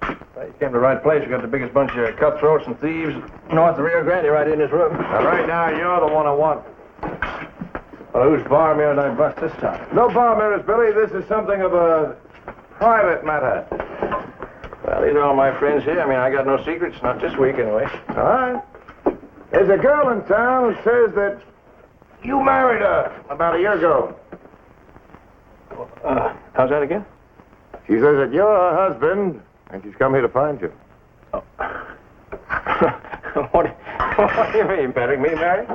Well, you came to the right place. We got the biggest bunch of cutthroats and thieves north of the Rio Grande right in this room. Now, right now, you're the one I want. Well, whose bar mirror did I bust this time? No bar mirrors, Billy. This is something of a private matter. Well, these are all my friends here. I mean, I got no secrets. Not this week, anyway. All right. There's a girl in town who says that you married her about a year ago. How's that again? She says that you're her husband, and she's come here to find you. Oh. What do you mean, Patrick? Me married?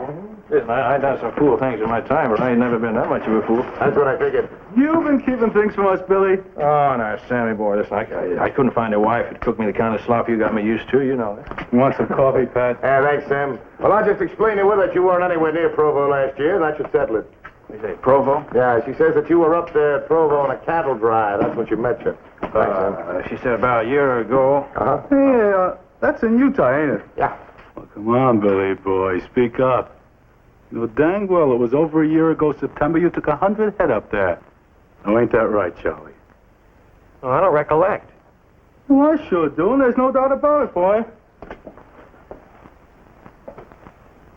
Listen, I done some fool things in my time, but I ain't never been that much of a fool. That's what I figured. You've been keeping things from us, Billy. Oh, now, Sammy, boy, listen, I couldn't find a wife who'd cook me the kind of slop you got me used to, you know that. You want some coffee, Pat? Yeah, thanks, Sam. Well, I'll just explain to her that you weren't anywhere near Provo last year, and that should settle it. You say Provo? Yeah, she says that you were up there at Provo on a cattle drive. That's what you met you. Thanks, Sam. She said about a year ago. Uh-huh. Hey, that's in Utah, ain't it? Yeah. Well, come on, Billy boy, speak up. You know dang well it was over a year ago September you took 100 head up there. Now, ain't that right, Charlie? Oh, I don't recollect. Well, I sure do, and there's no doubt about it, boy.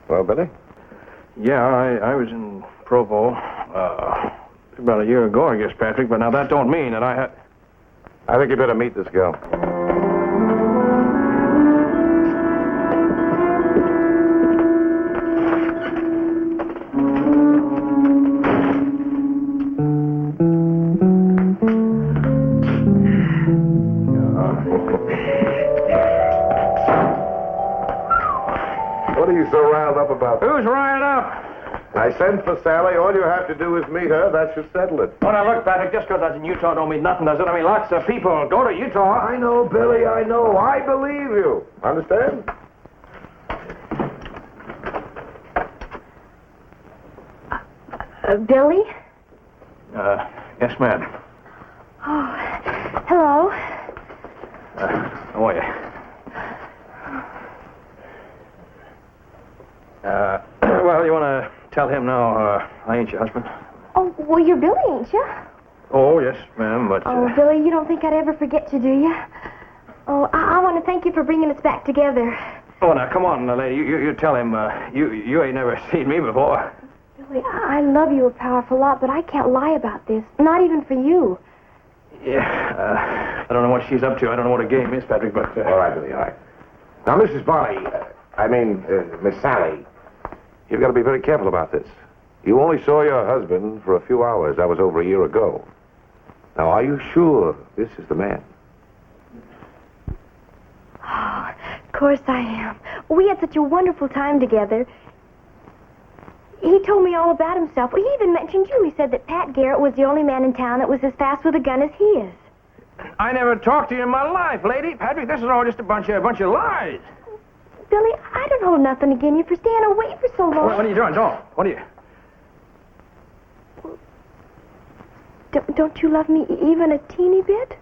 Well, Billy? Yeah, I was in Provo about a year ago, I guess, Patrick, but now that don't mean that I had... I think you better meet this girl. What are you so riled up about? Who's riled up? I sent for Sally. All you have to do is meet her. That should settle it. Oh, now, look, Patrick, just because that's in Utah don't mean nothing, does it? I mean, lots of people go to Utah. I know, Billy, I know. I believe you. Understand? Billy? Yes, ma'am. Oh, hello. How are you? Well, you want to tell him now I ain't your husband? Oh, well, you're Billy, ain't you? Oh, yes, ma'am, but... Oh, Billy, you don't think I'd ever forget you, do you? Oh, I want to thank you for bringing us back together. Oh, now, come on, lady. You tell him you ain't never seen me before. Billy, I love you a powerful lot, but I can't lie about this. Not even for you. Yeah, I don't know what she's up to. I don't know what a game is, Patrick, but... All right, Billy, all right. Now, Mrs. Bonnie, Miss Sally, you've got to be very careful about this. You only saw your husband for a few hours. That was over a year ago. Now, are you sure this is the man? Oh, of course I am. We had such a wonderful time together. He told me all about himself. He even mentioned you. He said that Pat Garrett was the only man in town that was as fast with a gun as he is. I never talked to you in my life, lady. Patrick, this is all just a bunch of lies. Billy, I don't hold nothing against you for staying away for so long. What are you doing? What are you... Don't you love me even a teeny bit?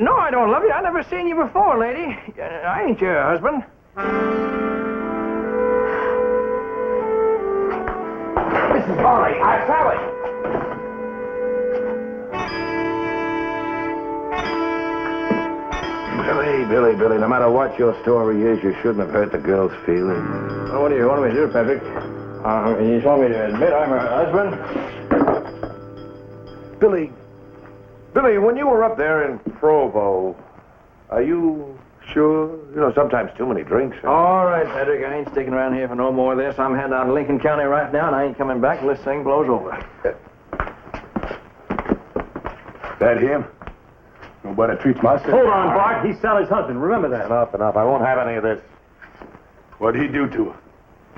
No, I don't love you. I never seen you before, lady. I ain't your husband. Mrs. Bonnie, Sally. Billy, no matter what your story is, you shouldn't have hurt the girl's feelings. Well, what do you want me to do, Patrick? You want me to admit I'm her husband? Billy, when you were up there in Provo, are you sure? You know, sometimes too many drinks. All right, Patrick, I ain't sticking around here for no more of this. I'm heading out to Lincoln County right now, and I ain't coming back unless this thing blows over. That him? Nobody treats my sister. Hold on, Bart. He's Sally's husband. Remember that. Enough. I won't have any of this. What'd he do to her?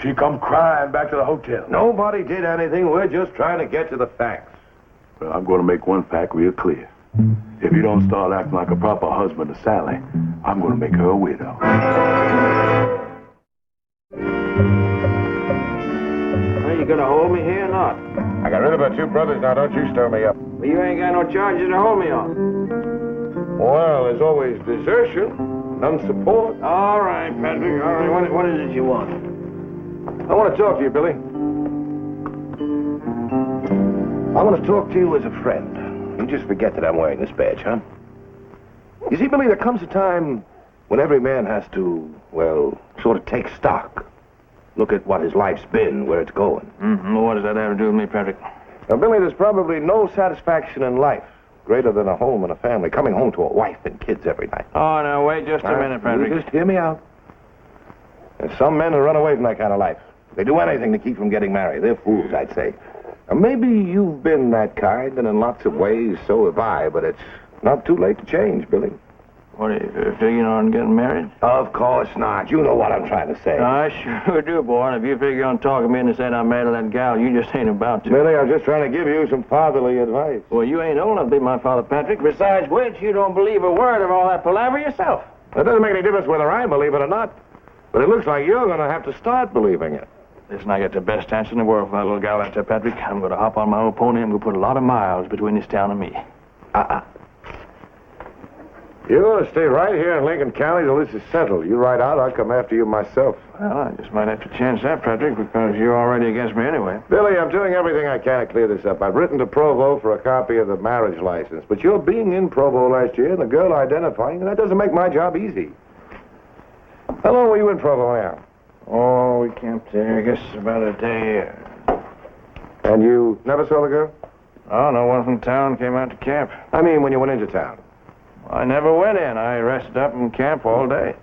She come crying back to the hotel. Nobody did anything. We're just trying to get to the facts. Well, I'm going to make one fact real clear. If you don't start acting like a proper husband to Sally, I'm going to make her a widow. Are you going to hold me here or not? I got rid of her two brothers. Now, don't you stir me up. Well, you ain't got no charges to hold me on. Well, there's always desertion, none support. All right, Patrick. All right. What is it you want? I want to talk to you, Billy. I want to talk to you as a friend. You just forget that I'm wearing this badge, huh? You see, Billy, there comes a time when every man has to, well, sort of take stock. Look at what his life's been, where it's going. Mm-hmm. Well, what does that have to do with me, Patrick? Now, Billy, there's probably no satisfaction in life greater than a home and a family, coming home to a wife and kids every night. Oh, now, wait just a minute, Patrick. You just hear me out. There's some men who run away from that kind of life. They do anything to keep from getting married. They're fools, I'd say. Now, maybe you've been that kind, and in lots of ways, so have I, but it's not too late to change, Billy. What are you figuring on getting married? Of course not. You know what I'm trying to say. I sure do, boy. And if you figure on talking me into saying I'm married to that gal, you just ain't about to. Billy, I'm just trying to give you some fatherly advice. Well, you ain't old enough to be my father, Patrick. Besides which, you don't believe a word of all that palaver yourself. It doesn't make any difference whether I believe it or not. But it looks like you're going to have to start believing it. Listen, I got the best chance in the world for that little gal out there, Patrick. I'm going to hop on my old pony and I'm going to put a lot of miles between this town and me. You're going to stay right here in Lincoln County till this is settled. You ride out, I'll come after you myself. Well, I just might have to chance that, Patrick, because you're already against me anyway. Billy, I'm doing everything I can to clear this up. I've written to Provo for a copy of the marriage license. But you're being in Provo last year and the girl identifying, and that doesn't make my job easy. How long were you in Provo now? Oh, we camped there, I guess, about a day. And you never saw the girl? Oh, no one from town came out to camp. I mean, when you went into town. I never went in. I rested up in camp all day.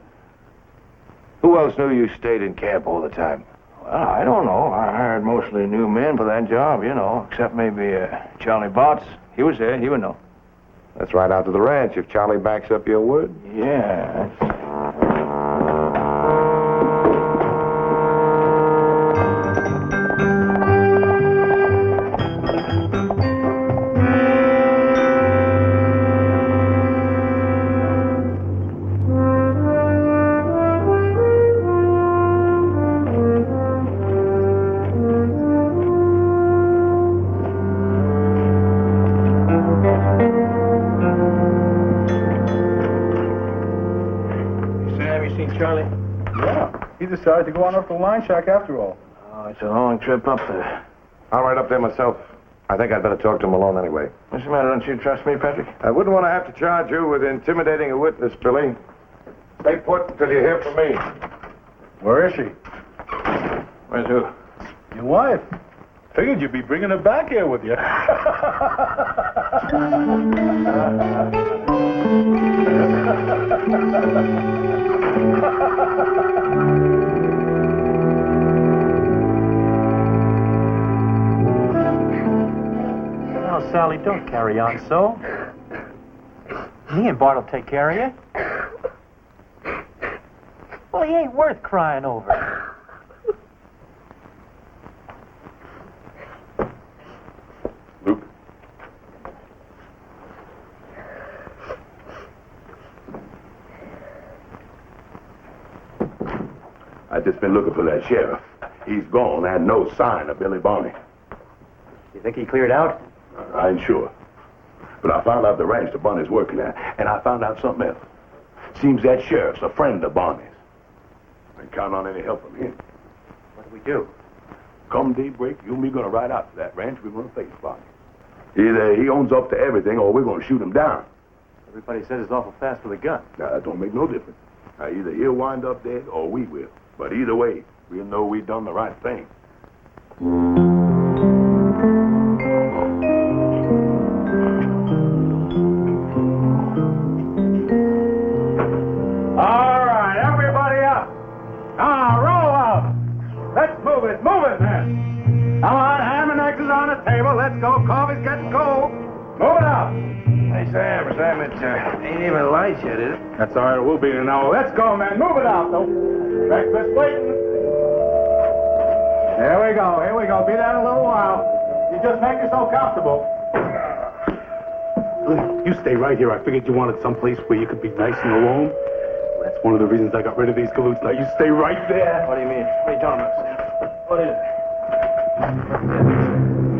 Who else knew you stayed in camp all the time? Well, I don't know. I hired mostly new men for that job, you know, except maybe Charlie Botts. He was there. He would know. That's right out to the ranch if Charlie backs up your word. Yeah. Charlie? Yeah. He decided to go on up to the line shack after all. Oh, it's a long trip up there. I'll ride up there myself. I think I'd better talk to him alone anyway. What's the matter? Don't you trust me, Patrick? I wouldn't want to have to charge you with intimidating a witness, Billy. Stay put until you hear from me. Where is she? Where's who? Your wife. Figured you'd be bringing her back here with you. No, Sally, don't carry on so. Me and Bart will take care of you. Well, he ain't worth crying over. Luke. I've just been looking for that sheriff. He's gone and no sign of Billy Barney. You think he cleared out? I ain't sure. But I found out the ranch the Barney's working at, and I found out something else. Seems that sheriff's a friend of Barney's. Ain't count on any help from him. What do we do? Come daybreak, you and me gonna ride out to that ranch. We're gonna face Barney. Either he owns up to everything, or we're gonna shoot him down. Everybody says he's awful fast with a gun. Now, that don't make no difference. Now, either he'll wind up dead, or we will. But either way, we'll know we done the right thing. All right, everybody up. Now, roll out. Let's move it man. Come on, ham and eggs is on the table. Let's go. Coffee's getting cold. Move it out. Hey, Sam, it ain't even light yet, is it? That's all right, we'll be in an hour. Let's go, man. Move it out, though. Breakfast waiting. Here we go. Be there in a little while. You just make yourself comfortable. You stay right here. I figured you wanted someplace where you could be nice and alone. That's one of the reasons I got rid of these galoots. Now you stay right there. What do you mean? What are you talking about, Sam? What is it?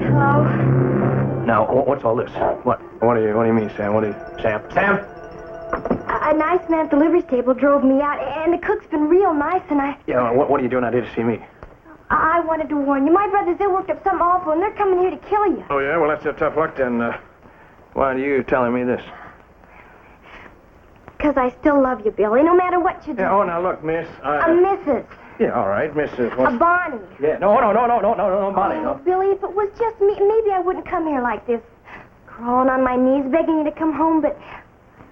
Hello? Now, what's all this? What do you mean, Sam? Sam? A nice man at the livery stable drove me out, and the cook's been real nice, and Yeah, what are you doing out here to see me? I wanted to warn you. My brothers, they worked up something awful, and they're coming here to kill you. Oh, yeah? Well, that's your tough luck, then. Why are you telling me this? Because I still love you, Billy, no matter what you do. Yeah, now, look, miss. A Mrs. Yeah, all right, Mrs. A Bonnie. Yeah, no, Bonnie, Oh, no. Billy, if it was just me, maybe I wouldn't come here like this. Crawling on my knees, begging you to come home, but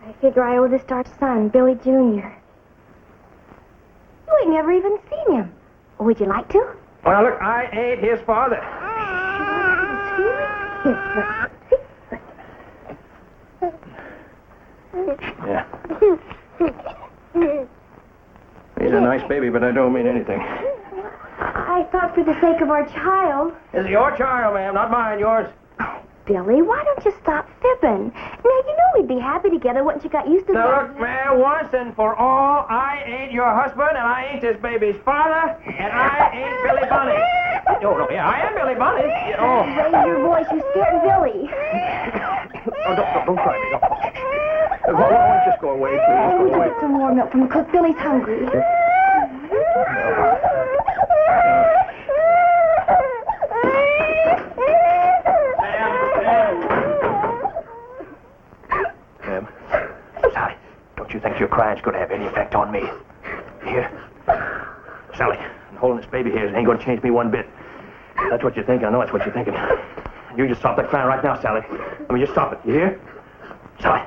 I figure I owe this to our son, Billy Jr. You ain't never even seen him. Would you like to? Well, look, I ain't his father. Here, look. See? Yeah. He's a nice baby, but I don't mean anything. I thought for the sake of our child. It's your child, ma'am, not mine, yours. Billy, why don't you stop fibbing? Now, you know we'd be happy together once you got used to Now, look, ma'am, once and for all, I ain't your husband, and I ain't this baby's father, and I ain't Billy Bunny. Oh, no, yeah, I am Billy Bunny. Oh. Raise your voice, you scared Billy. Oh, don't cry me. Why don't you just go away, please? Just go away. Get some more milk from the cook. Billy's hungry. Ma'am, Sally, don't you think your crying's going to have any effect on me? Here? Sally, holding this baby here ain't going to change me one bit. That's what you think. I know that's what you're thinking. You just stop that crying right now, Sally. I mean, just stop it. You hear? Sally.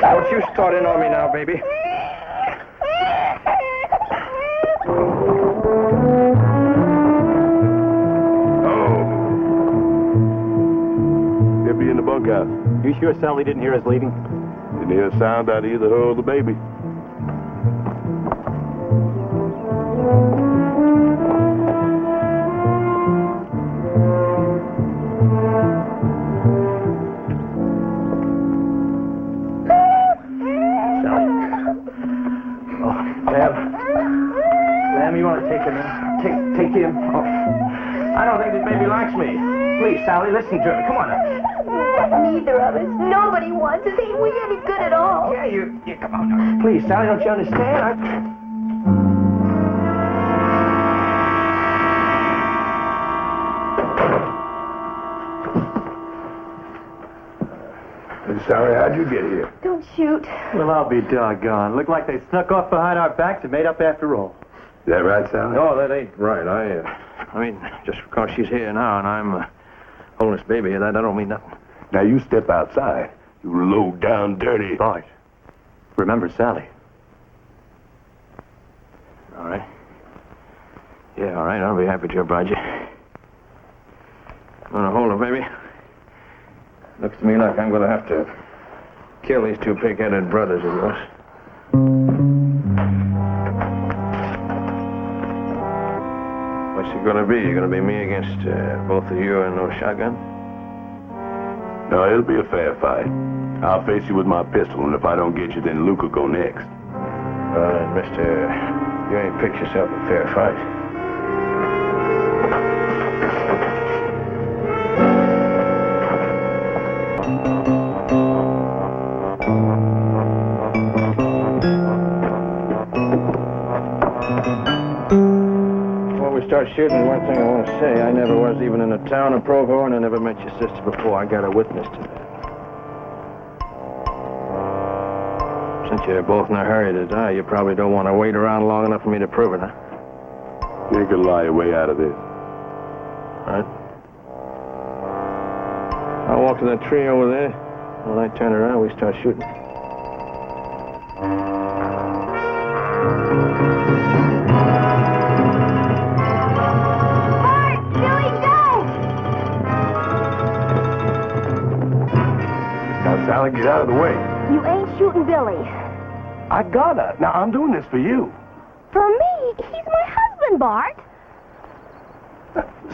Don't you start in on me now, baby. He'll be in the bunkhouse. You sure Sally didn't hear us leaving? Didn't hear a sound out of either her or the baby. Ma'am, you want to take him now? Take him. Oh. I don't think this baby likes me. Please, Sally, listen to me. Come on now. Neither of us. Nobody wants us. Ain't we any good at all? Yeah, come on now. Please, Sally, don't you understand? Sally, how'd you get here? Don't shoot. Well, I'll be doggone. Looked like they snuck off behind our backs and made up after all. Is that right, Sally? No, that ain't right. I mean, just because she's here now and I'm holding this baby, that don't mean nothing. Now, you step outside. You low down, dirty. Bart, remember Sally. All right. Yeah, all right. I'll be happy to oblige you. Want to hold her, baby? Looks to me like I'm going to have to kill these two pig-headed brothers of yours. What's it going to be? You going to be me against both of you and no shotgun? No, it'll be a fair fight. I'll face you with my pistol, and if I don't get you, then Luke will go next. Well, then, mister, you ain't picked yourself a fair fight. Start shooting, one thing I want to say, I never was even in the town of Provo, and I never met your sister before. I got a witness to that. Since you're both in a hurry to die, you probably don't want to wait around long enough for me to prove it, huh? You can lie your way out of this. All right. I'll walk to that tree over there. When I turn around, we start shooting. Sally, get out of the way. You ain't shooting Billy. I gotta. Now, I'm doing this for you. For me? He's my husband, Bart.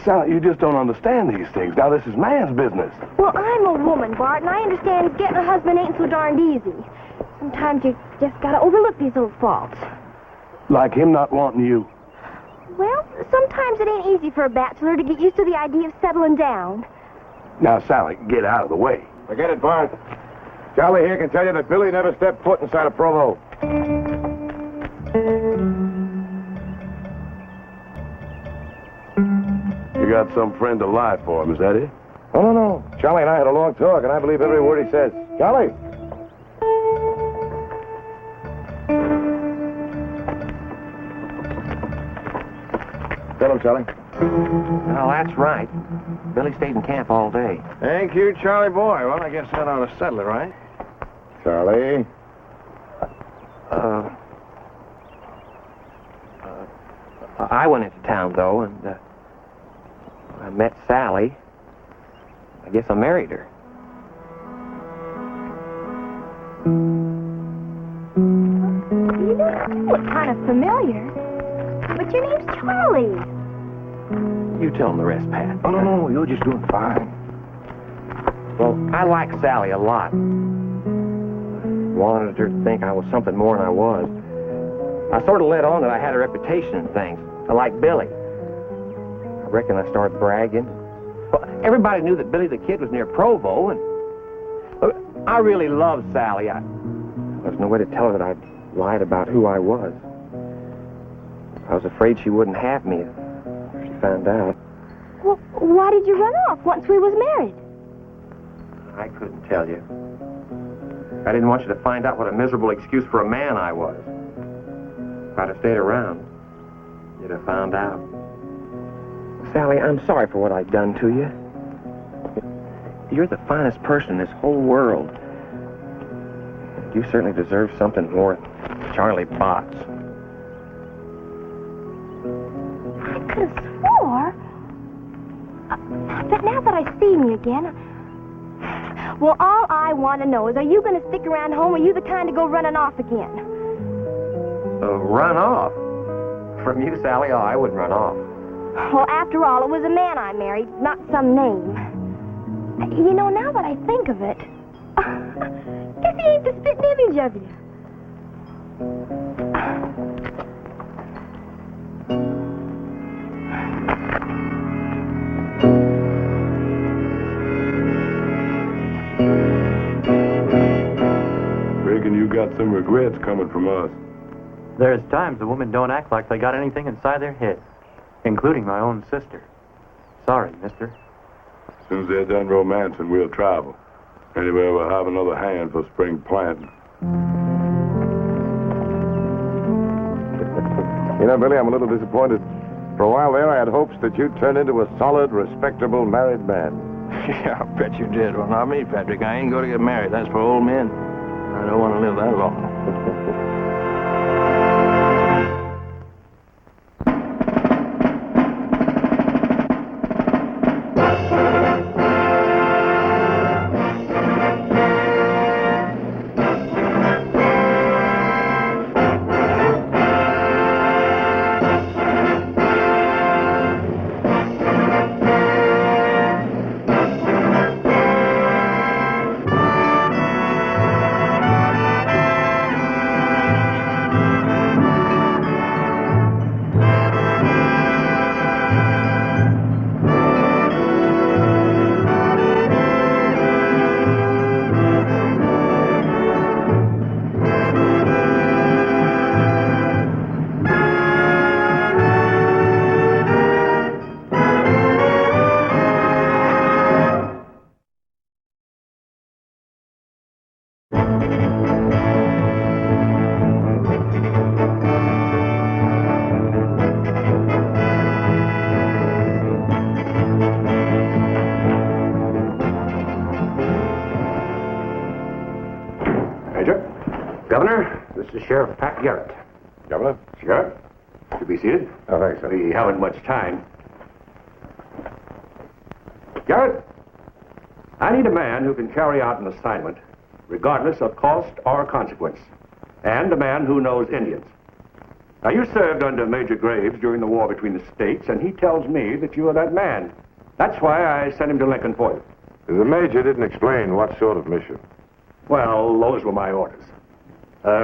Sally, you just don't understand these things. Now, this is man's business. Well, I'm a woman, Bart, and I understand getting a husband ain't so darned easy. Sometimes you just gotta overlook these little faults. Like him not wanting you. Well, sometimes it ain't easy for a bachelor to get used to the idea of settling down. Now, Sally, get out of the way. Forget it, Bart. Charlie here can tell you that Billy never stepped foot inside of Provo. You got some friend to lie for him, is that it? Oh, no. Charlie and I had a long talk, and I believe every word he says. Charlie? Tell him, Charlie. Well, that's right. Billy stayed in camp all day. Thank you, Charlie boy. Well, I guess that ought to settle it, right? Charlie? I went into town, though, and I met Sally. I guess I married her. kind of familiar. But your name's Charlie. You tell him the rest, Pat. Oh, no, you're just doing fine. Well, I like Sally a lot. Wanted her to think I was something more than I was. I sort of let on that I had a reputation and things. I like Billy. I reckon I started bragging. Well, everybody knew that Billy the Kid was near Provo, and I really loved Sally. There's no way to tell her that I'd lied about who I was. I was afraid she wouldn't have me if she found out. Well, why did you run off once we was married? I couldn't tell you. I didn't want you to find out what a miserable excuse for a man I was. If I'd have stayed around, you'd have found out. Sally, I'm sorry for what I've done to you. You're the finest person in this whole world. You certainly deserve something more than Charlie Botts. I could have swore. But now that I've seen you again, well, all I want to know is, are you going to stick around home, or are you the kind to go running off again? Run off? From you, Sally? Oh, I wouldn't run off. Well, after all, it was a man I married, not some name. You know, now that I think of it, guess he ain't the spitting image of you. Reckon you got some regrets coming from us. There's times a woman don't act like they got anything inside their head, including my own sister. Sorry, mister. As soon as they're done romancing, we'll travel. Anyway, we'll have another hand for spring planting. You know, Billy, I'm a little disappointed. For a while there, I had hopes that you'd turn into a solid, respectable married man. Yeah, I bet you did. Well, not me, Patrick. I ain't going to get married. That's for old men. I don't want to live that long. Governor, this is Sheriff Pat Garrett. Governor? Sheriff, you be seated. Oh, thanks, sir. We haven't much time. Garrett, I need a man who can carry out an assignment, regardless of cost or consequence, and a man who knows Indians. Now, you served under Major Graves during the war between the states, and he tells me that you are that man. That's why I sent him to Lincoln for you. The major didn't explain what sort of mission. Well, those were my orders.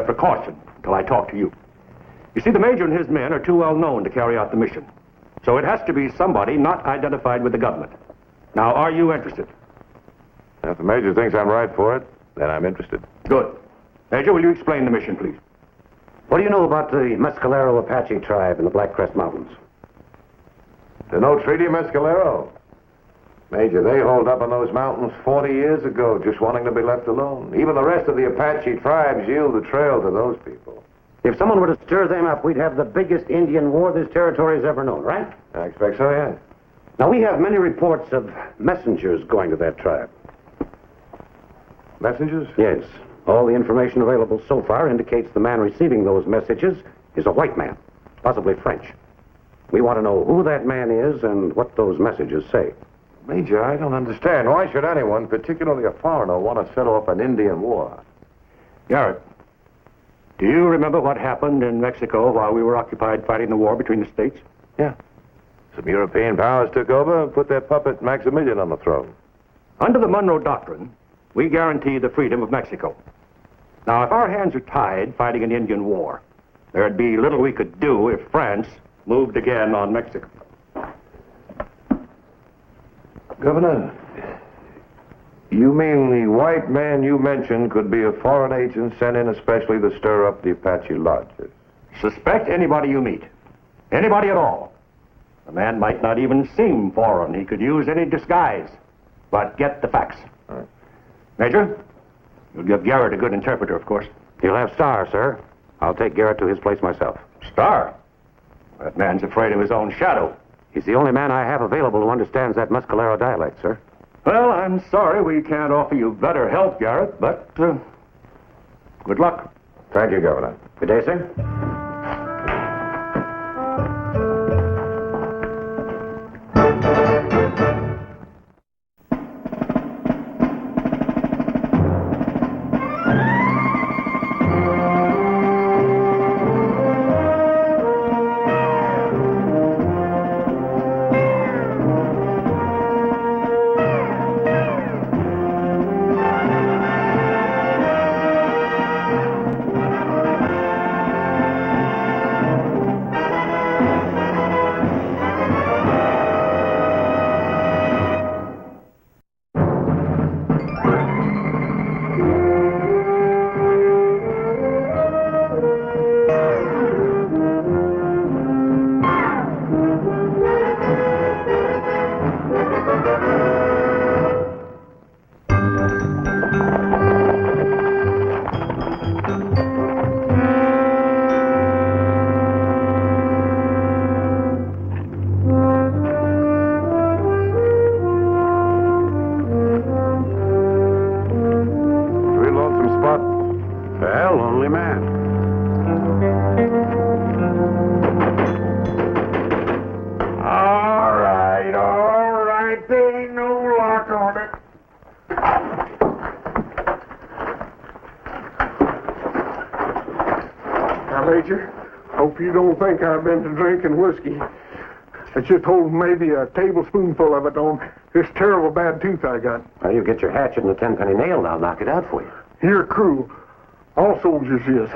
Precaution until I talk to you. You see, the major and his men are too well known to carry out the mission. So it has to be somebody not identified with the government. Now, are you interested? If the major thinks I'm right for it, then I'm interested. Good. Major, will you explain the mission, please? What do you know about the Mescalero Apache tribe in the Black Crest Mountains? The no treaty, Mescalero. Major, they holed up in those mountains 40 years ago, just wanting to be left alone. Even the rest of the Apache tribes yield the trail to those people. If someone were to stir them up, we'd have the biggest Indian war this territory's ever known, right? I expect so, yes. Now, we have many reports of messengers going to that tribe. Messengers? Yes. All the information available so far indicates the man receiving those messages is a white man, possibly French. We want to know who that man is and what those messages say. Major, I don't understand. Why should anyone, particularly a foreigner, want to set off an Indian war? Garrett, Do you remember what happened in Mexico while we were occupied fighting the war between the states? Yeah. Some European powers took over and put their puppet Maximilian on the throne. Under the Monroe Doctrine, we guarantee the freedom of Mexico. Now, if our hands are tied fighting an Indian war, there'd be little we could do if France moved again on Mexico. Governor, you mean the white man you mentioned could be a foreign agent sent in especially to stir up the Apache lodges? Suspect anybody you meet. Anybody at all. The man might not even seem foreign. He could use any disguise. But get the facts. Right. Major, you'll give Garrett a good interpreter, of course. You'll have Star, sir. I'll take Garrett to his place myself. Star? That man's afraid of his own shadow. He's the only man I have available who understands that Mescalero dialect, sir. Well, I'm sorry we can't offer you better help, Garrett, but good luck. Thank you, Governor. Good day, sir. Major. Hope you don't think I've been to drinking whiskey. I just hold maybe a tablespoonful of it on this terrible bad tooth I got. Well, you get your hatchet and a 10-penny nail, and I'll knock it out for you. You're cruel. All soldiers is.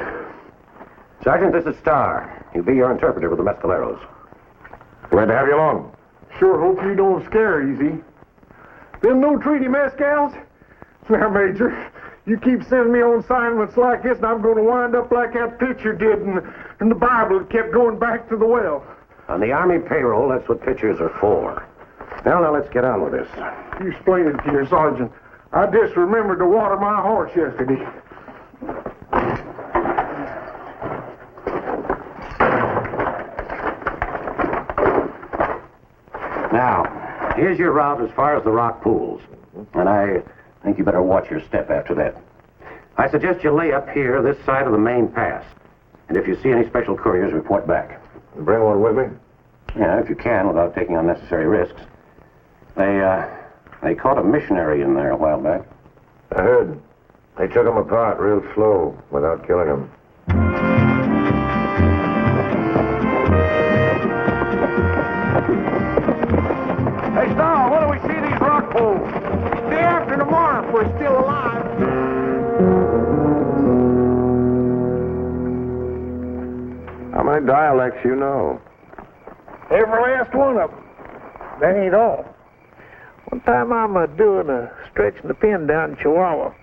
Sergeant, this is Star. He'll be your interpreter with the Mescaleros. Glad to have you along. Sure hope you don't scare easy. Them no treaty mescals? Now, Major, you keep sending me on assignments like this, and I'm going to wind up like that picture did in the Bible that kept going back to the well. On the Army payroll, that's what pictures are for. Now, let's get on with this. You explain it to your sergeant. I just remembered to water my horse yesterday. Now, here's your route as far as the rock pools. And I think you better watch your step after that. I suggest you lay up here, this side of the main pass. And if you see any special couriers, report back. Bring one with me? Yeah, if you can, without taking unnecessary risks. They caught a missionary in there a while back. I heard. They took him apart real slow, without killing him. Hey, Star, when do we see these rock pools? Day after tomorrow, if we're still alive. How many dialects you know? Every last one of them. That ain't all. One time I'm stretching the pen down in Chihuahua.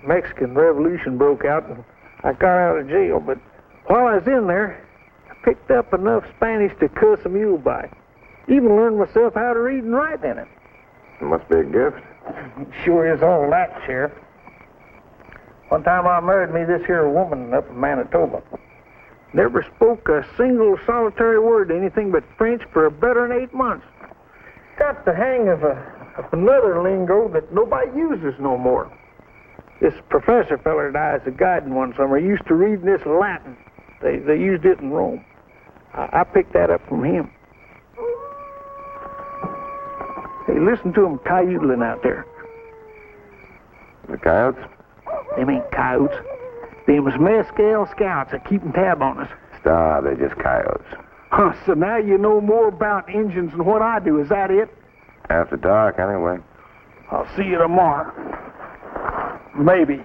Mexican Revolution broke out and I got out of jail, but while I was in there, I picked up enough Spanish to cuss a mule by. Even learned myself how to read and write in it. It must be a gift. It sure is all that, Sheriff. One time I married me this here woman up in Manitoba. Never spoke a single solitary word anything but French for better than 8 months. Got the hang of another lingo that nobody uses no more. This professor feller that I was a guiding one summer used to read this Latin. They used it in Rome. I picked that up from him. Hey, listen to them coyoteling out there. The coyotes? Them ain't coyotes. Them was Mescal scouts that keeping tab on us. Nah, they're just coyotes. Huh, so now you know more about Injuns than what I do. Is that it? After dark, anyway. I'll see you tomorrow. Maybe.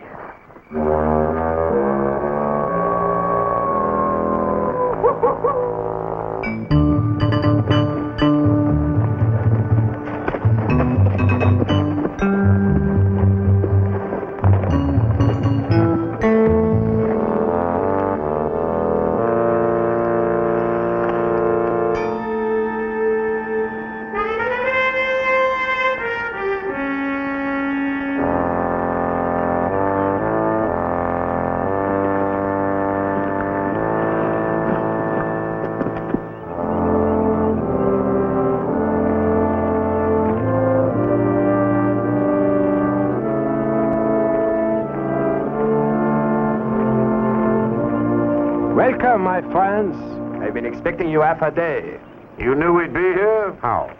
Welcome, my friends. I've been expecting you half a day. You knew we'd be here? How?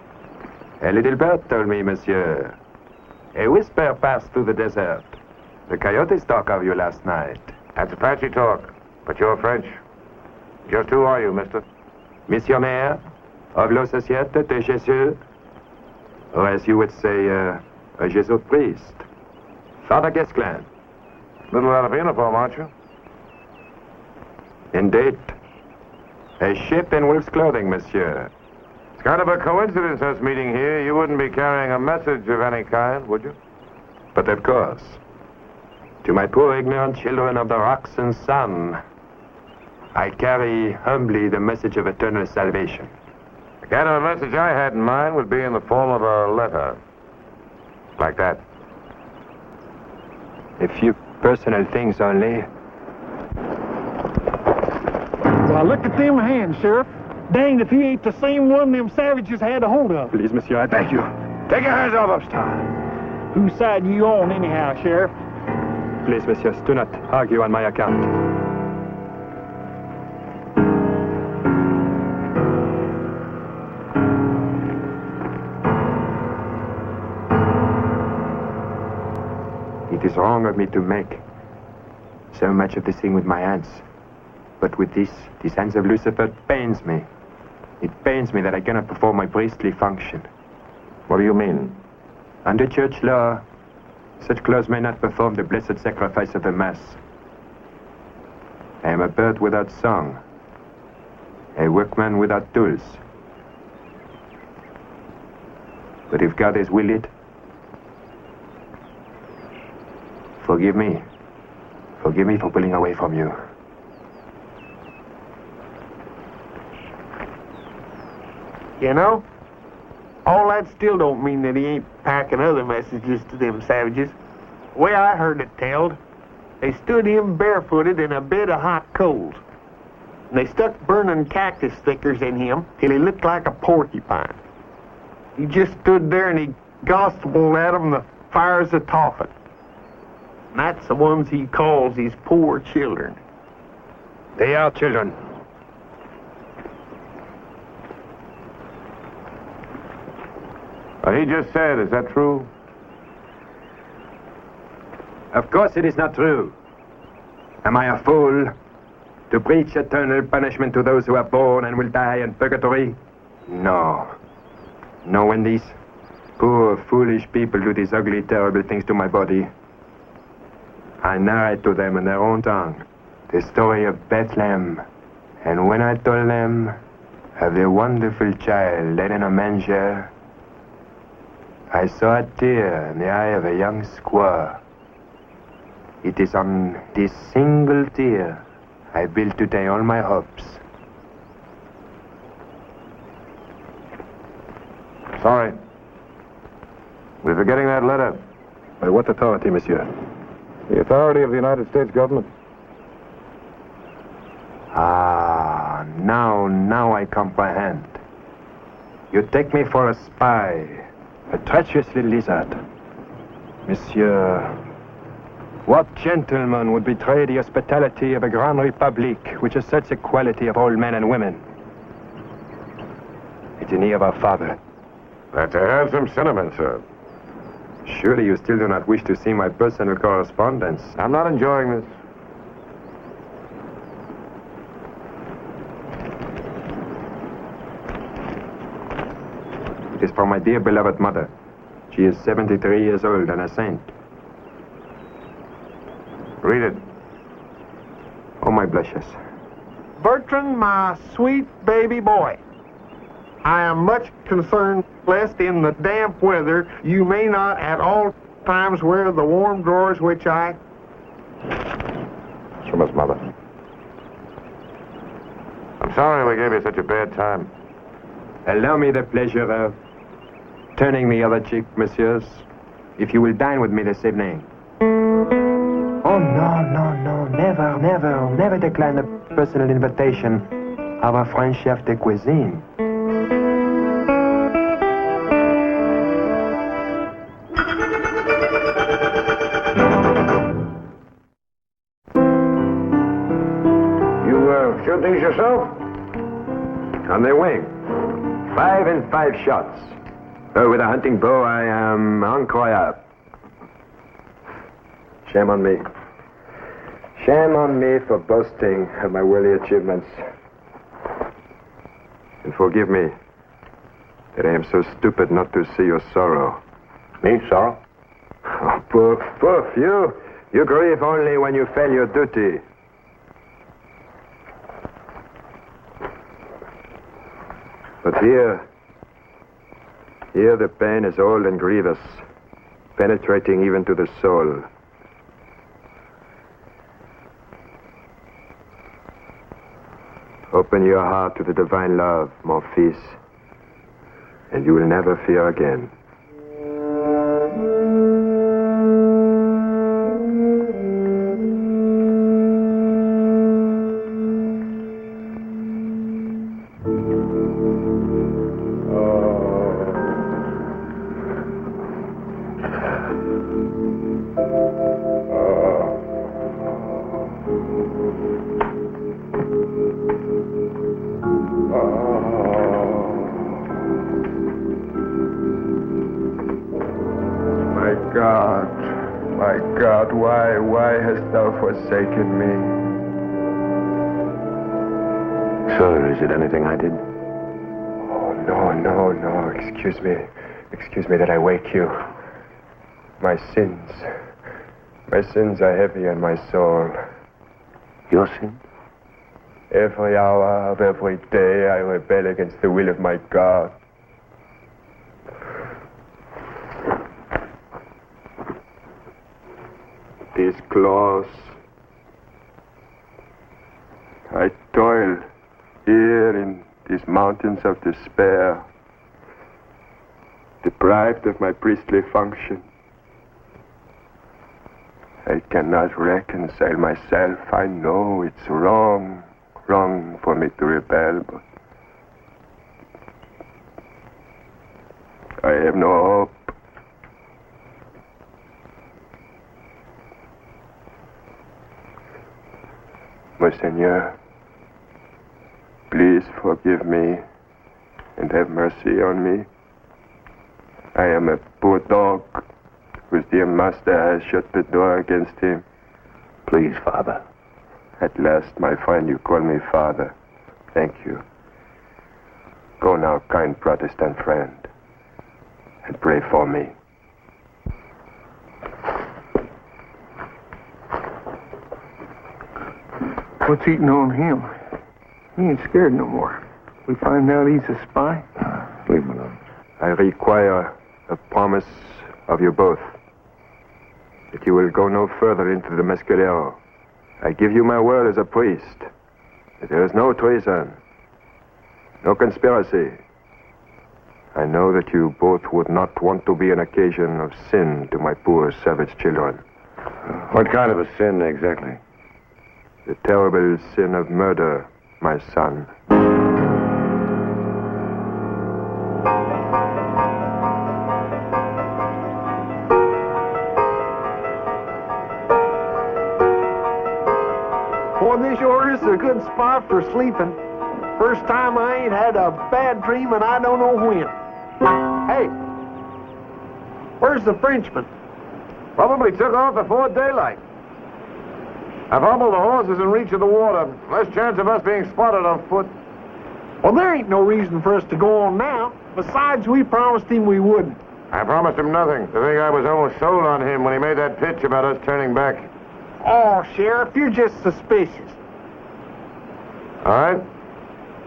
A little bird told me, monsieur. A whisper passed through the desert. The coyotes talked of you last night. That's Apache talk, but you're French. Just who are you, mister? Monsieur Maire, of la Société de Jésus, or as you would say, a Jesuit priest. Father Gasclin. Little out of uniform, aren't you? Indeed. A ship in wolf's clothing, monsieur. It's kind of a coincidence us meeting here. You wouldn't be carrying a message of any kind, would you? But of course. To my poor ignorant children of the rocks and sun, I carry humbly the message of eternal salvation. The kind of a message I had in mind would be in the form of a letter. Like that. A few personal things only. Well, look at them hands, Sheriff. Danged if he ain't the same one them savages had a hold of. Please, monsieur, I beg you. Take your hands off us, Tom. Whose side you on, anyhow, Sheriff? Please, monsieur, do not argue on my account. It is wrong of me to make so much of this thing with my hands. But with these hands of Lucifer pains me. It pains me that I cannot perform my priestly function. What do you mean? Under church law, such clothes may not perform the blessed sacrifice of the Mass. I am a bird without song, a workman without tools. But if God has willed it, forgive me. Forgive me for pulling away from you. You know, all that still don't mean that he ain't packing other messages to them savages. The way I heard it telled, they stood him barefooted in a bed of hot coals. And they stuck burning cactus stickers in him till he looked like a porcupine. He just stood there and he gospeled at them the fires of Tophet. And that's the ones he calls his poor children. They are children. What he just said, is that true? Of course it is not true. Am I a fool to preach eternal punishment to those who are born and will die in purgatory? No. No, when these poor, foolish people do these ugly, terrible things to my body, I narrate to them in their own tongue the story of Bethlehem. And when I told them of the wonderful child laid in a manger, I saw a tear in the eye of a young squaw. It is on this single tear I build today all my hopes. Sorry. We're forgetting that letter. By what authority, monsieur? The authority of the United States government. Ah, now I comprehend. You take me for a spy, a treacherous little lizard. Monsieur, what gentleman would betray the hospitality of a grand republic which asserts equality of all men and women? It's in the of our father. That's a handsome sentiment, sir. Surely you still do not wish to see my personal correspondence. I'm not enjoying this. It is for my dear beloved mother. She is 73 years old and a saint. Read it. Oh, my blushes. Bertrand, my sweet baby boy, I am much concerned lest in the damp weather you may not at all times wear the warm drawers which I... It's from his mother. I'm sorry we gave you such a bad time. Allow me the pleasure of turning the other cheek, messieurs, if you will dine with me this evening. Oh, no, never decline the personal invitation of a French chef de cuisine. You shoot these yourself? On the wing. 5 and 5 shots. Oh, with a hunting bow, I am incroyable. Shame on me. Shame on me for boasting of my worldly achievements. And forgive me that I am so stupid not to see your sorrow. Me, sorrow? Oh, poof, you. You grieve only when you fail your duty. But here the pain is old and grievous, penetrating even to the soul. Open your heart to the divine love, mon fils, and you will never fear again. My God, why hast thou forsaken me? Sir, is it anything I did? Oh, no. Excuse me that I wake you. My sins are heavy on my soul. Your sins? Every hour of every day I rebel against the will of my God. These claws. I toil here in these mountains of despair, deprived of my priestly function. I cannot reconcile myself. I know it's wrong for me to rebel, but I have no hope. Monseigneur, please forgive me and have mercy on me. I am a poor dog whose dear master has shut the door against him. Please, Father. At last, my friend, you call me Father. Thank you. Go now, kind Protestant friend, and pray for me. What's eating on him? He ain't scared no more. We find out he's a spy? Leave him alone. I require a promise of you both that you will go no further into the Mescalero. I give you my word as a priest that there is no treason, no conspiracy. I know that you both would not want to be an occasion of sin to my poor savage children. What kind of a sin exactly? The terrible sin of murder, my son. Boy, this sure is a good spot for sleeping. First time I ain't had a bad dream and I don't know when. Hey, where's the Frenchman? Probably took off before daylight. I've hobbled the horses in reach of the water. Less chance of us being spotted on foot. Well, there ain't no reason for us to go on now. Besides, we promised him we wouldn't. I promised him nothing. The thing I was almost sold on him when he made that pitch about us turning back. Oh, Sheriff, you're just suspicious. All right?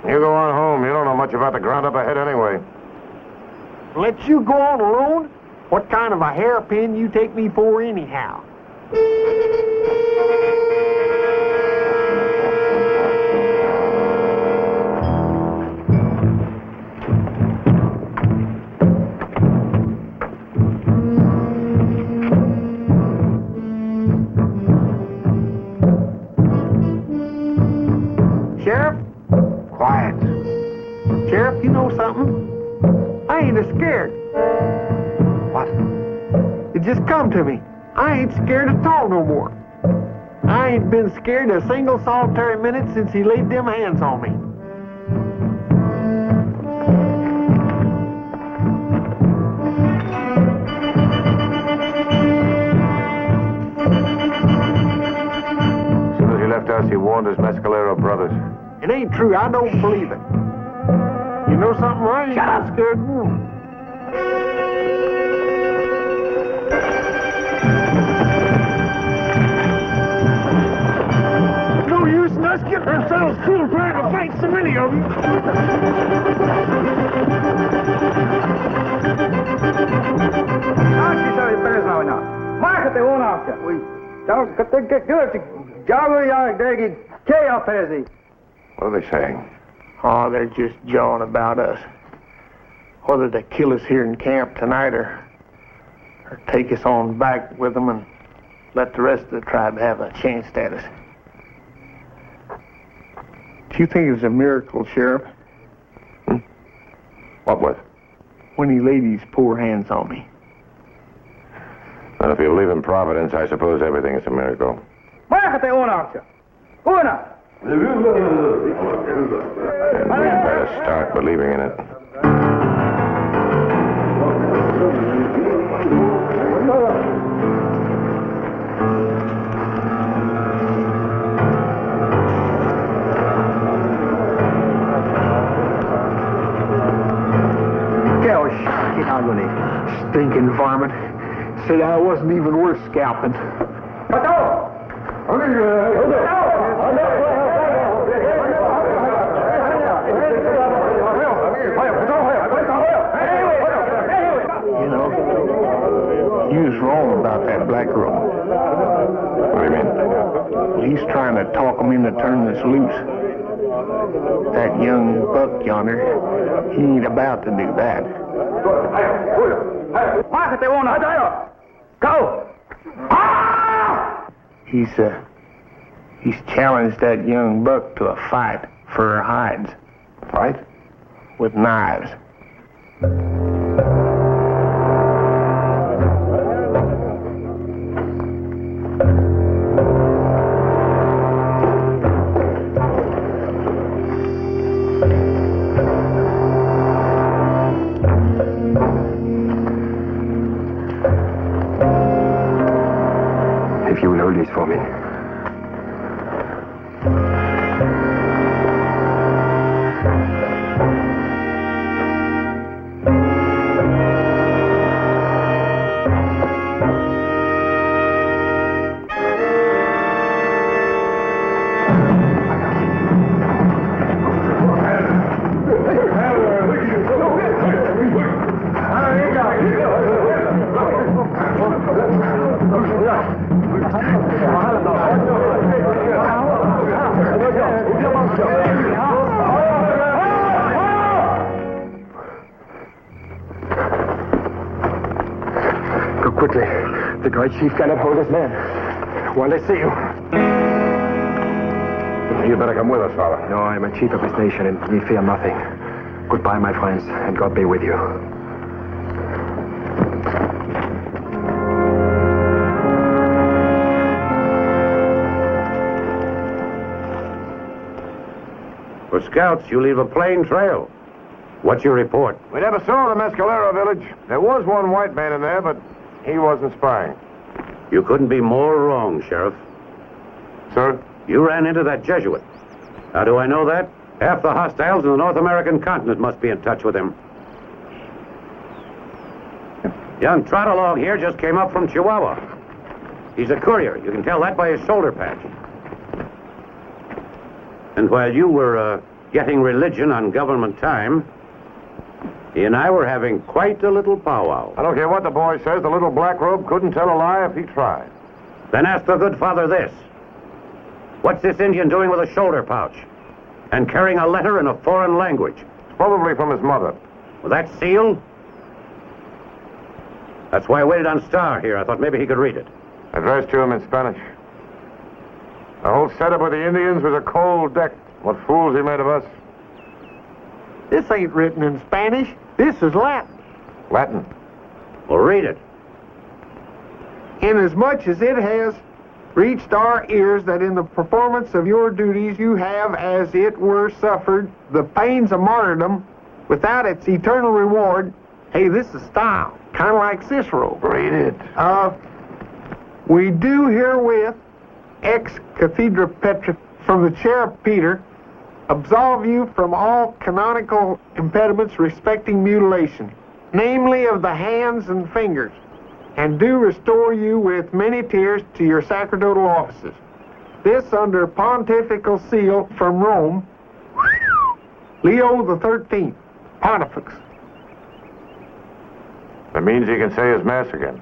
You go on home. You don't know much about the ground up ahead anyway. Let you go on alone? What kind of a hairpin you take me for anyhow? Sheriff? Quiet. Sheriff, you know something? I ain't scared. What? It just come to me. I ain't scared at all no more. I ain't been scared a single solitary minute since he laid them hands on me. As soon as he left us, he warned his Mescalero brothers. It ain't true. I don't believe it. You know something? I ain't Shut up. scared. No use in us getting ourselves killed trying to fight so many of them. What are they saying? Oh, they're just jawing about us. Whether they kill us here in camp tonight or take us on back with them and let the rest of the tribe have a chance at us. Do you think it's a miracle, Sheriff? What was? When he laid his poor hands on me. And if you believe in Providence, I suppose everything is a miracle. And we better start believing in it. Stinking varmint. Said I wasn't even worth scalping. You know, you was wrong about that black room. What do you mean? Well, he's trying to talk him into turning us loose. That young buck yonder, he ain't about to do that. Go! He's challenged that young buck to a fight for her hides. Fight? With knives. If you will hold this for me. Go quickly. The great chief cannot hold his men. While they see you. You better come with us, father. No, I am a chief of this nation, and we fear nothing. Goodbye, my friends, and God be with you. For scouts, you leave a plain trail. What's your report? We never saw the Mescalero village. There was one white man in there, but he wasn't spying. You couldn't be more wrong, Sheriff. Sir? You ran into that Jesuit. How do I know that? Half the hostiles in the North American continent must be in touch with him. Young Trot-along here just came up from Chihuahua. He's a courier. You can tell that by his shoulder patch. And while you were getting religion on government time, he and I were having quite a little powwow. I don't care what the boy says, the little black robe couldn't tell a lie if he tried. Then ask the good father this. What's this Indian doing with a shoulder pouch? And carrying a letter in a foreign language? It's probably from his mother. With that seal? That's why I waited on Star here. I thought maybe he could read it. Addressed to him in Spanish. The whole setup with the Indians was a cold deck. What fools he made of us. This ain't written in Spanish. This is Latin. Latin? Well, read it. Inasmuch as it has reached our ears that in the performance of your duties you have, as it were, suffered the pains of martyrdom without its eternal reward. Hey, this is style. Kind of like Cicero. Read it. We do herewith, ex cathedra Petra, from the chair of Peter, absolve you from all canonical impediments respecting mutilation, namely of the hands and fingers, and do restore you with many tears to your sacerdotal offices. This under pontifical seal from Rome, Leo the 13th, Pontifex. That means he can say his mass again.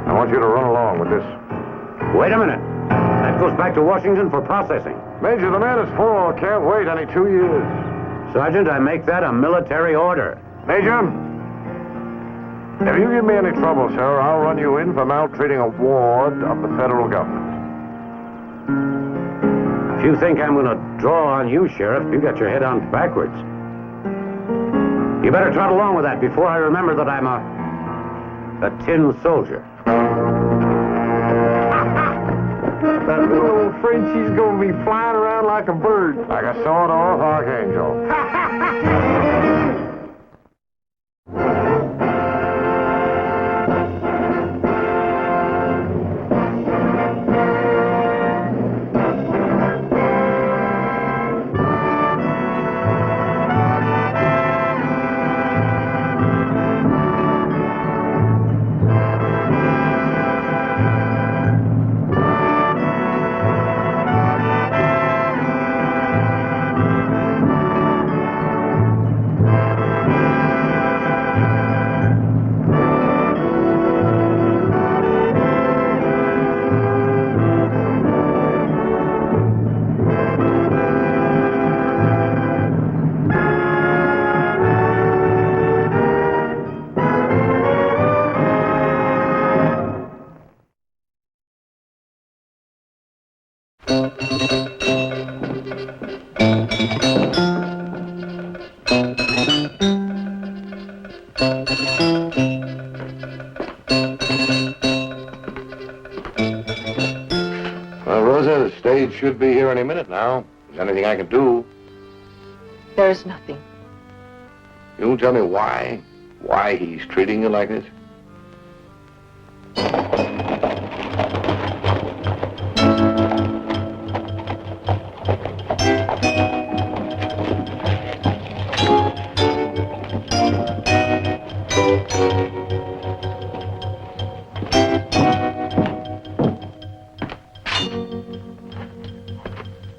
I want you to run along with this. Wait a minute. That goes back to Washington for processing. Major, the man is full. Can't wait any 2 years. Sergeant, I make that a military order. Major, if you give me any trouble, sir, I'll run you in for maltreating a ward of the federal government. If you think I'm going to draw on you, Sheriff, you got your head on backwards. You better trot along with that before I remember that I'm a tin soldier. That little old Frenchie's gonna be flying around like a bird. Like a sawed-off archangel. Well, Rosa, the stage should be here any minute now. If there's anything I can do. There is nothing. You won't tell me why? Why he's treating you like this?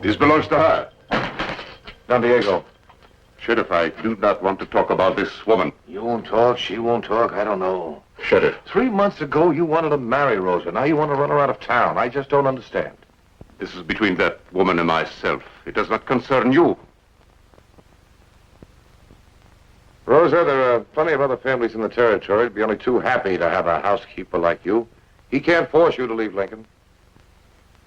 This belongs to her. Don Diego. Sheriff, I do not want to talk about this woman. You won't talk, she won't talk, I don't know. Sheriff. 3 months ago, you wanted to marry Rosa. Now you want to run her out of town. I just don't understand. This is between that woman and myself. It does not concern you. Rosa, there are plenty of other families in the territory who'd be only too happy to have a housekeeper like you. He can't force you to leave Lincoln.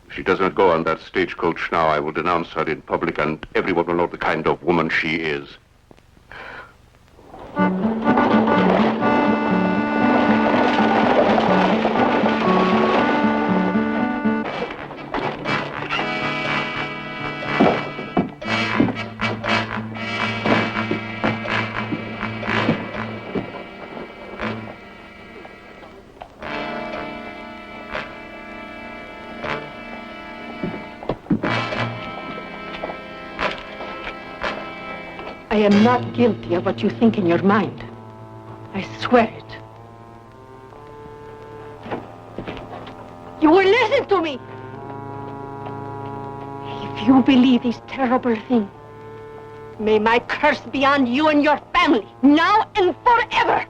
If she does not go on that stagecoach now, I will denounce her in public, and everyone will know the kind of woman she is. I am not guilty of what you think in your mind. I swear it. You will listen to me. If you believe this terrible thing, may my curse be on you and your family, now and forever.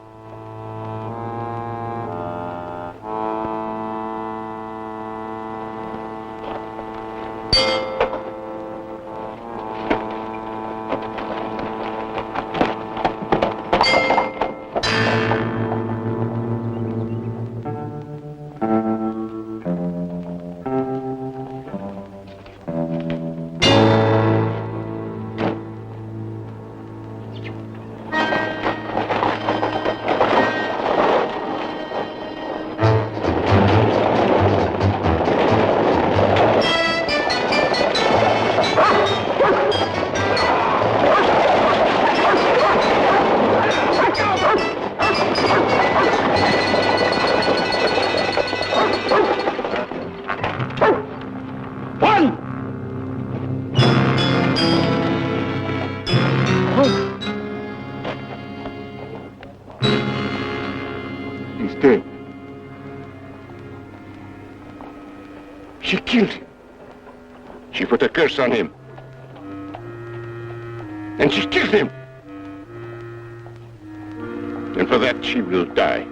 He's dead. She killed him. She put a curse on him. And she killed him. And for that she will die.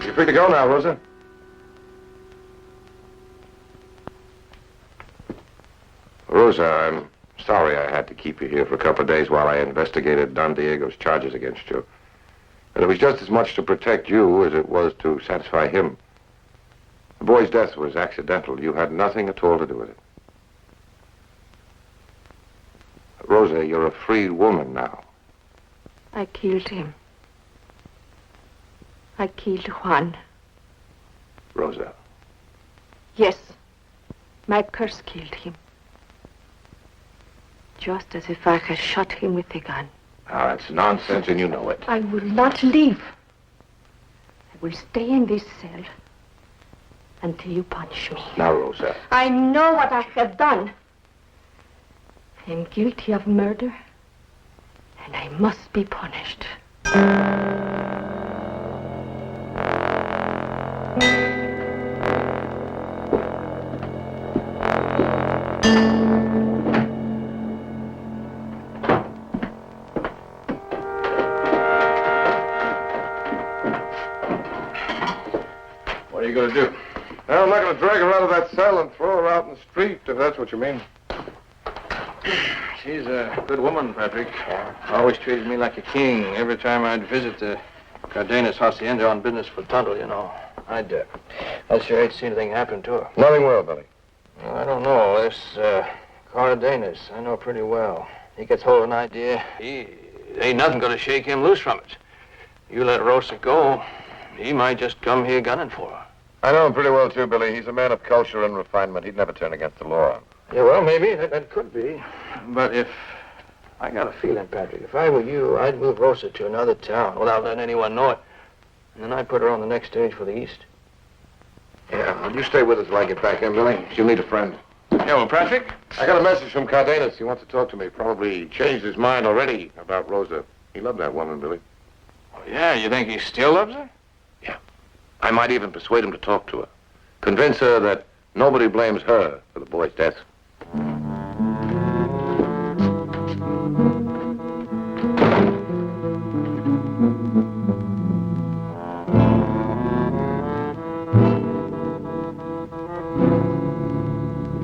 You're free to go now, Rosa. Rosa, I'm sorry I had to keep you here for a couple of days while I investigated Don Diego's charges against you. And it was just as much to protect you as it was to satisfy him. The boy's death was accidental. You had nothing at all to do with it. Rosa, you're a free woman now. I killed him. I killed Juan. Rosa. Yes, my curse killed him. Just as if I had shot him with a gun. Now, that's nonsense, and you know it. I will not leave. I will stay in this cell until you punish me. Now, Rosa. I know what I have done. I am guilty of murder, and I must be punished. What are you going to do? Well, I'm not going to drag her out of that cell and throw her out in the street, if that's what you mean. She's a good woman, Patrick. Always treated me like a king every time I'd visit the Cardenas Hacienda on business for Tonto, you know. I'd sure hate to see anything happen to her. Nothing will, Billy. Well, I don't know. This Cardenas, I know pretty well. He gets hold of an idea, ain't nothing going to shake him loose from it. You let Rosa go, he might just come here gunning for her. I know him pretty well, too, Billy. He's a man of culture and refinement. He'd never turn against the law. Yeah, well, maybe. That could be. But I got a feeling, Patrick, if I were you, I'd move Rosa to another town without letting anyone know it. And then I'd put her on the next stage for the East. Yeah, well, you stay with us till I get back in, Billy. She'll need a friend. Yeah, well, Patrick? I got a message from Cardenas. He wants to talk to me. Probably changed his mind already about Rosa. He loved that woman, Billy. Oh, yeah? You think he still loves her? Yeah. I might even persuade him to talk to her. Convince her that nobody blames her for the boy's death.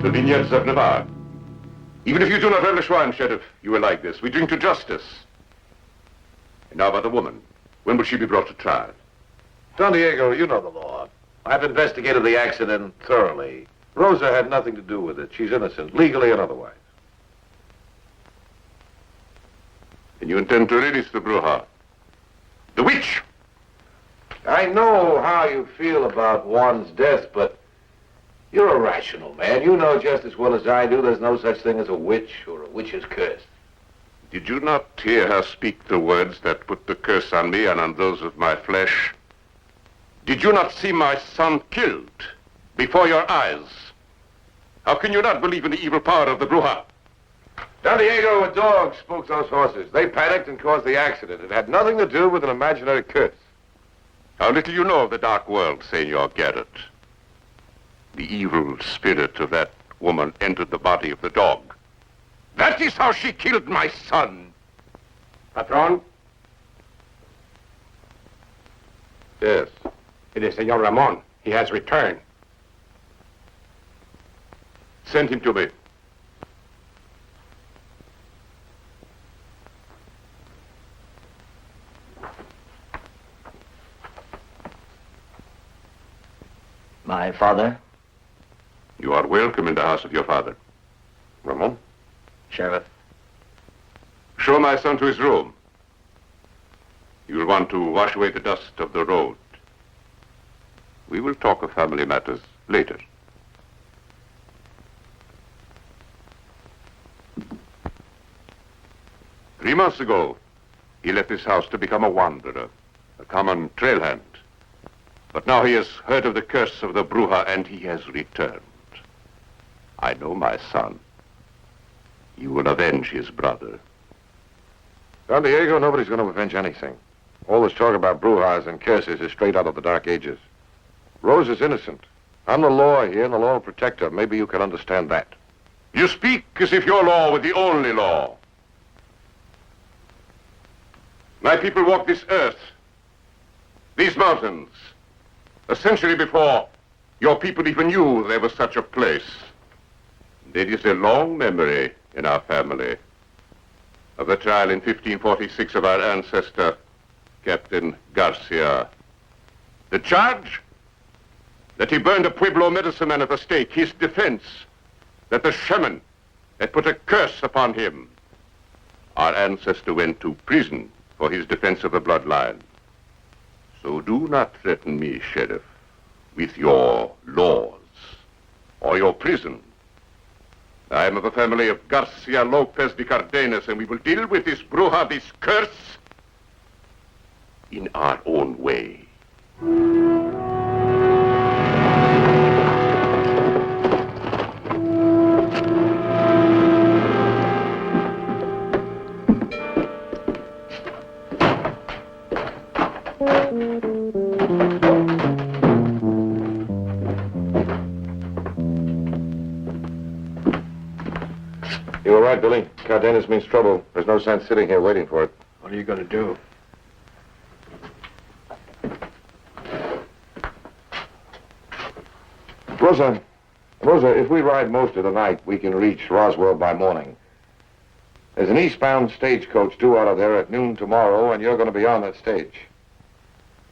The vineyards of Navarre. Even if you do not relish wine, Sheriff, you will like this. We drink to justice. And now about the woman. When will she be brought to trial? Don Diego, you know the law. I've investigated the accident thoroughly. Rosa had nothing to do with it. She's innocent, legally and otherwise. And you intend to release the Bruja? The witch! I know how you feel about one's death, but you're a rational man. You know just as well as I do there's no such thing as a witch or a witch's curse. Did you not hear her speak the words that put the curse on me and on those of my flesh? Did you not see my son killed before your eyes? How can you not believe in the evil power of the Bruja? Don Diego, a dog spooked those horses. They panicked and caused the accident. It had nothing to do with an imaginary curse. How little you know of the dark world, Senor Garrett. The evil spirit of that woman entered the body of the dog. That is how she killed my son. Patron? Yes. It is Senor Ramon. He has returned. Send him to me. My father? You are welcome in the house of your father. Ramon? Sheriff. Show my son to his room. You will want to wash away the dust of the road. We will talk of family matters later. Three months ago, he left his house to become a wanderer, a common trailhand. But now he has heard of the curse of the Bruja and he has returned. I know my son. You will avenge his brother. Don Diego, nobody's going to avenge anything. All this talk about Brujas and curses is straight out of the Dark Ages. Rose is innocent. I'm the law here, and the law will protect her. Maybe you can understand that. You speak as if your law were the only law. My people walked this earth, these mountains, a century before your people even knew there was such a place. There is a long memory in our family of the trial in 1546 of our ancestor, Captain Garcia. The charge? That he burned a Pueblo medicine man at the stake. His defense, that the shaman had put a curse upon him. Our ancestor went to prison for his defense of the bloodline. So do not threaten me, Sheriff, with your laws or your prison. I am of the family of Garcia Lopez de Cardenas, and we will deal with this Bruja, this curse, in our own way. You were right, Billy. Cardenas means trouble. There's no sense sitting here waiting for it. What are you going to do? Rosa, if we ride most of the night, we can reach Roswell by morning. There's an eastbound stagecoach due out of there at noon tomorrow, and you're going to be on that stage.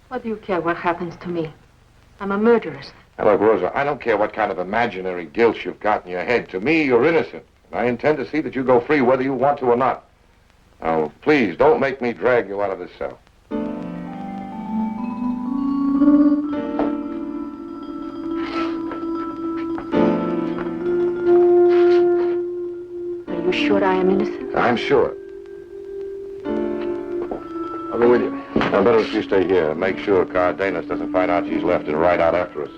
What do you care what happens to me? I'm a murderess. Now, look, Rosa, I don't care what kind of imaginary guilt you've got in your head. To me, you're innocent. And I intend to see that you go free whether you want to or not. Now, please, don't make me drag you out of this cell. Are you sure I am innocent? I'm sure. I'll go with you. Now, better if you stay here. Make sure Cardenas doesn't find out she's left and ride out after us.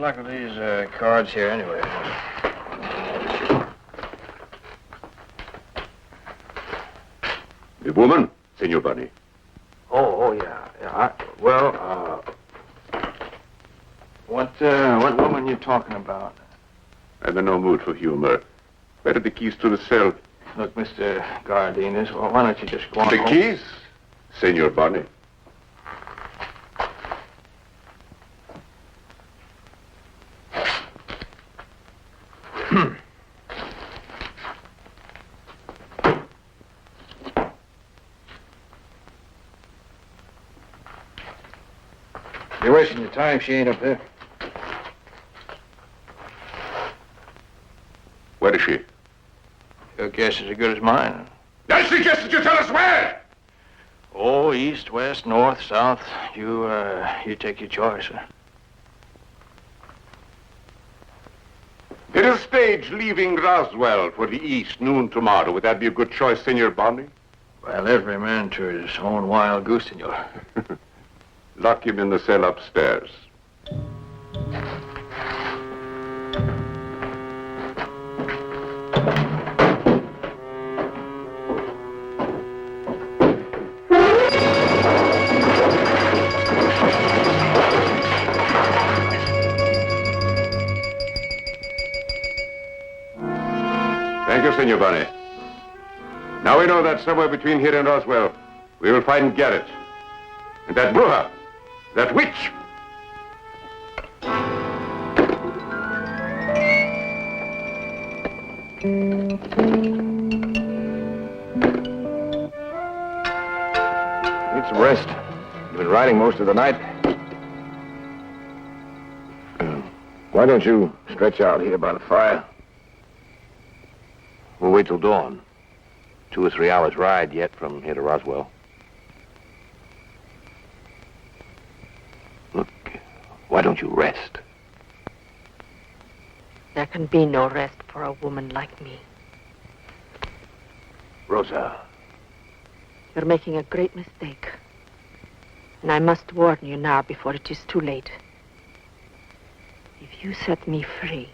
luck with these cards here anyway? The woman, Senor Bunny. Oh, yeah. What woman you talking about? I'm in no mood for humor. Where are the keys to the cell? Look, Mr. Gardinas, well, why don't you just go on The home? keys, Senor Bunny. You're wasting your time. She ain't up there. Where is she? Your guess is as good as mine. I suggest that you tell us where! Oh, east, west, north, south. You take your choice, sir. There is a stage leaving Roswell for the east noon tomorrow. Would that be a good choice, Senor Bunny? Well, every man to his own wild goose, senor. Lock him in the cell upstairs. Thank you, Senor Bunny. Now we know that somewhere between here and Roswell, we will find Garrett. And that bruja, that witch. Need some rest. You've been riding most of the night. Why don't you stretch out here by the fire? We'll wait till dawn. 2 or 3 hours ride yet from here to Roswell. Look, why don't you rest? There can be no rest for a woman like me. Rosa. You're making a great mistake. And I must warn you now before it is too late. If you set me free,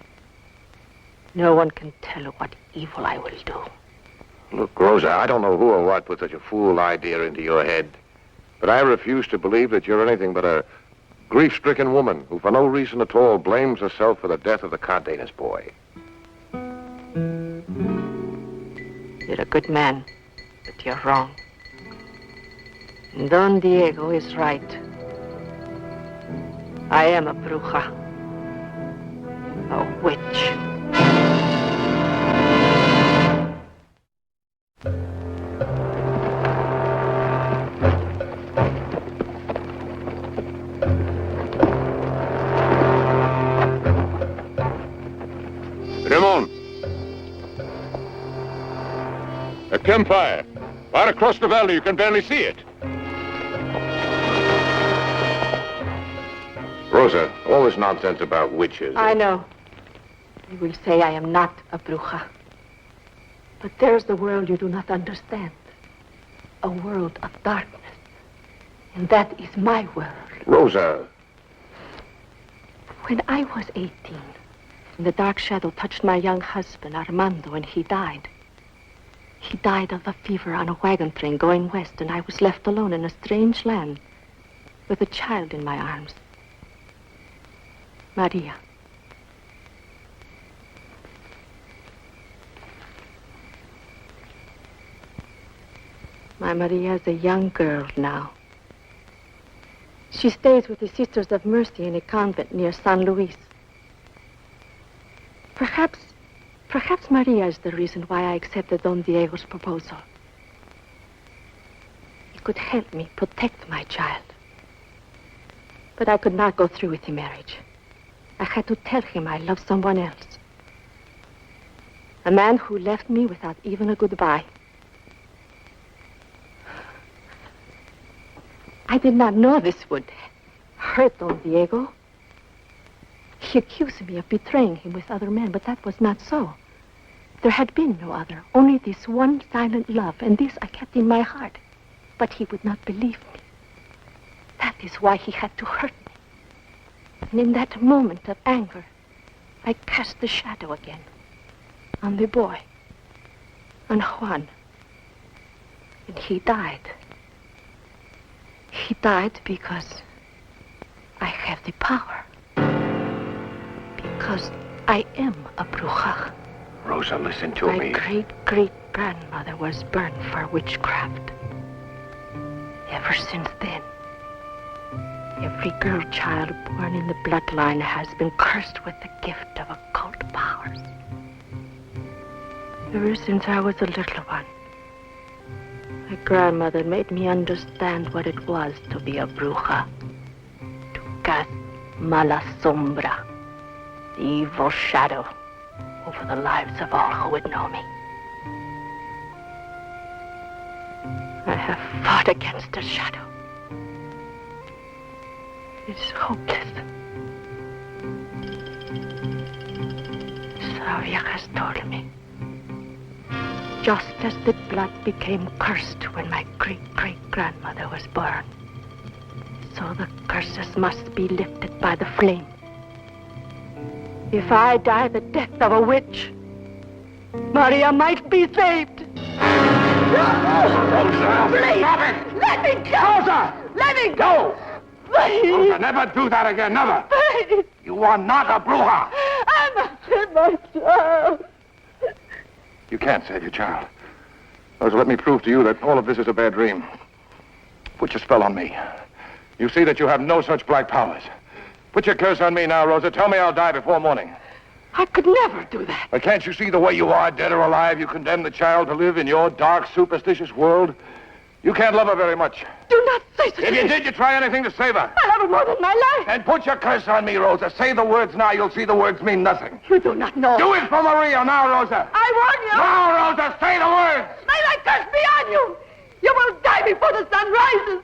no one can tell what evil I will do. Look, Rosa, I don't know who or what put such a fool idea into your head, but I refuse to believe that you're anything but a grief-stricken woman who, for no reason at all, blames herself for the death of the Cardenas boy. You're a good man, but you're wrong. And Don Diego is right. I am a bruja. A witch. Ramon. A campfire. Right across the valley, you can barely see it. Rosa, all this nonsense about witches. I know. You will say I am not a bruja. But there's the world you do not understand. A world of darkness. And that is my world. Rosa. When I was 18, and the dark shadow touched my young husband, Armando, and he died. He died of a fever on a wagon train going west, and I was left alone in a strange land with a child in my arms. Maria. My Maria is a young girl now. She stays with the Sisters of Mercy in a convent near San Luis. Perhaps Maria is the reason why I accepted Don Diego's proposal. It could help me protect my child. But I could not go through with the marriage. I had to tell him I loved someone else. A man who left me without even a goodbye. I did not know this would hurt Don Diego. He accused me of betraying him with other men, but that was not so. There had been no other, only this one silent love, and this I kept in my heart. But he would not believe me. That is why he had to hurt me. And in that moment of anger, I cast the shadow again on the boy, on Juan. And he died. He died because I have the power. Because I am a bruja. Rosa, listen to My me. great-great-grandmother was burned for witchcraft. Ever since then, every girl child born in the bloodline has been cursed with the gift of occult powers. Ever since I was a little one, my grandmother made me understand what it was to be a bruja. To cast mala sombra, the evil shadow, over the lives of all who would know me. I have fought against the shadow. It's hopeless. Savia has told me. Just as the blood became cursed when my great-great-grandmother was born, so the curses must be lifted by the flame. If I die the death of a witch, Maria might be saved. Rosa! Please! Stop it! Let me go! Rosa! Let me go! Please! Rosa, never do that again, never! Please! You are not a bruja! I must hit myself. You can't save your child. Rosa, let me prove to you that all of this is a bad dream. Put your spell on me. You see that you have no such black powers. Put your curse on me now, Rosa. Tell me I'll die before morning. I could never do that. But can't you see the way you are, dead or alive? You condemn the child to live in your dark, superstitious world. You can't love her very much. Do not say such a If you thing. did, you'd try anything to save her. I love her more than my life. Then put your curse on me, Rosa. Say the words now. You'll see the words mean nothing. You do not know. Do it for Maria now, Rosa. I warn you. Now, Rosa, say the words. May my curse be on you. You will die before the sun rises.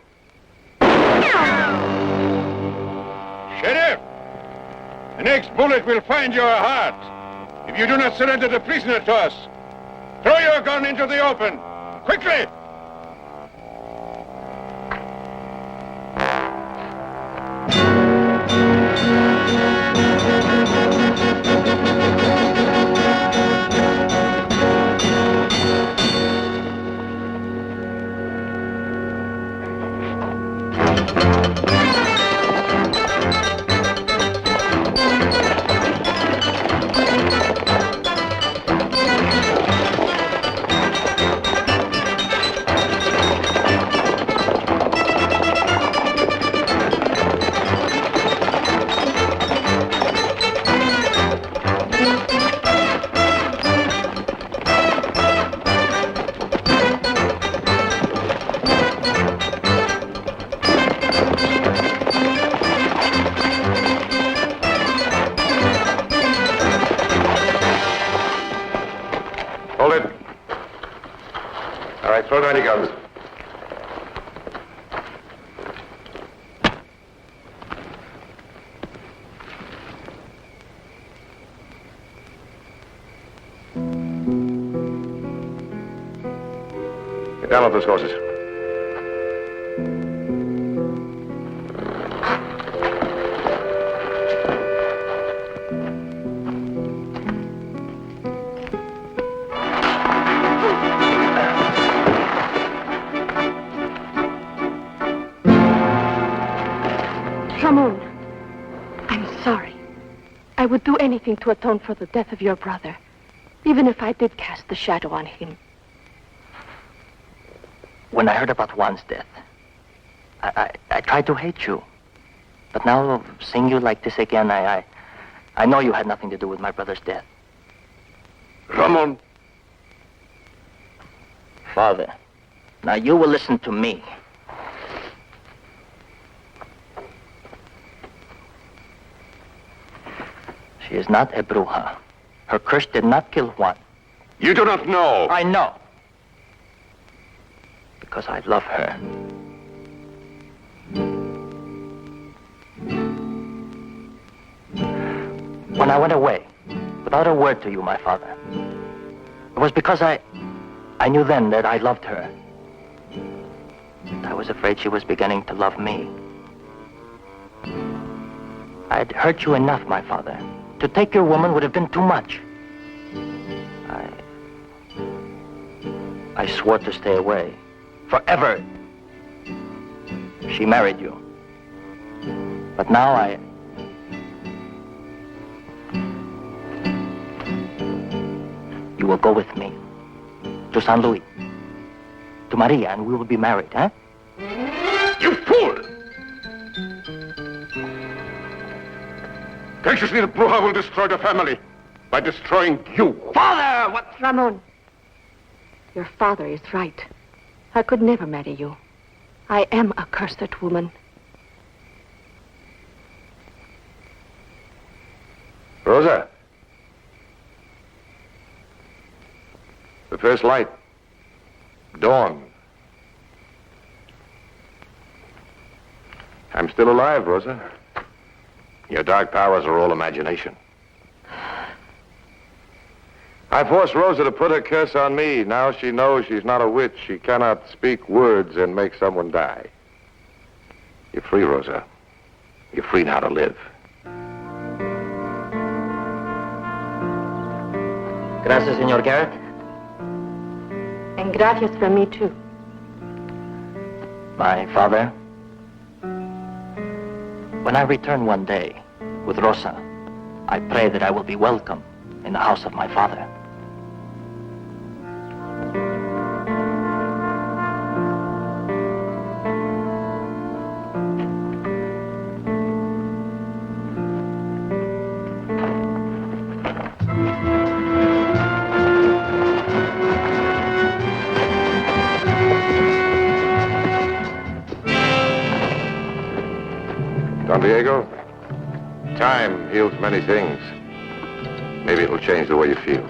Sheriff, the next bullet will find your heart if you do not surrender the prisoner to us. Throw your gun into the open. Quickly! Hold it. All right, throw down your guns. Get down off those horses. Ramon, I'm sorry. I would do anything to atone for the death of your brother, even if I did cast the shadow on him. When I heard about Juan's death, I tried to hate you. But now, seeing you like this again, I know you had nothing to do with my brother's death. Ramon. Father, now you will listen to me. She is not a bruja. Her curse did not kill Juan. You do not know. I know. Because I love her. When I went away, without a word to you, my father, it was because I knew then that I loved her. I was afraid she was beginning to love me. I'd hurt you enough, my father. To take your woman would have been too much. I swore to stay away. Forever. She married you. But now you will go with me to San Luis, to Maria, and we will be married, huh? You fool! Graciously, the Bruja will destroy the family by destroying you. Father! What? Ramon, your father is right. I could never marry you. I am a cursed woman. Rosa. The first light. Dawn. I'm still alive, Rosa. Your dark powers are all imagination. I forced Rosa to put her curse on me. Now she knows she's not a witch. She cannot speak words and make someone die. You're free, Rosa. You're free now to live. Gracias, Señor Garrett. And gracias from me, too. My father, when I return one day with Rosa, I pray that I will be welcome in the house of my father. Don Diego, time heals many things. Maybe it'll change the way you feel.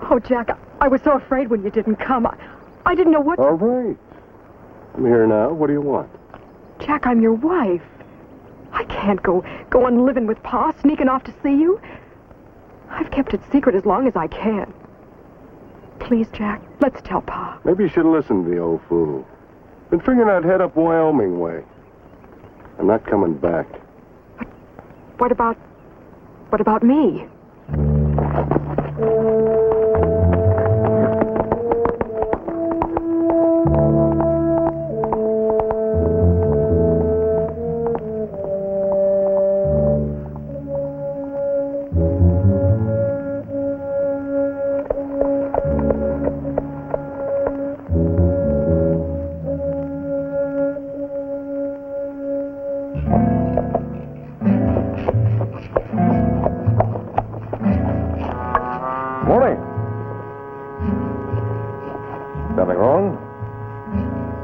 Oh, Jack, I was so afraid when you didn't come. I didn't know what... All right. I'm here now. What do you want? Jack, I'm your wife. I can't go on living with Pa, sneaking off to see you. I've kept it secret as long as I can. Please, Jack, let's tell Pa. Maybe you should listen to the old fool. Been figuring I'd head up Wyoming way. I'm not coming back. What about me? Morning. Something wrong?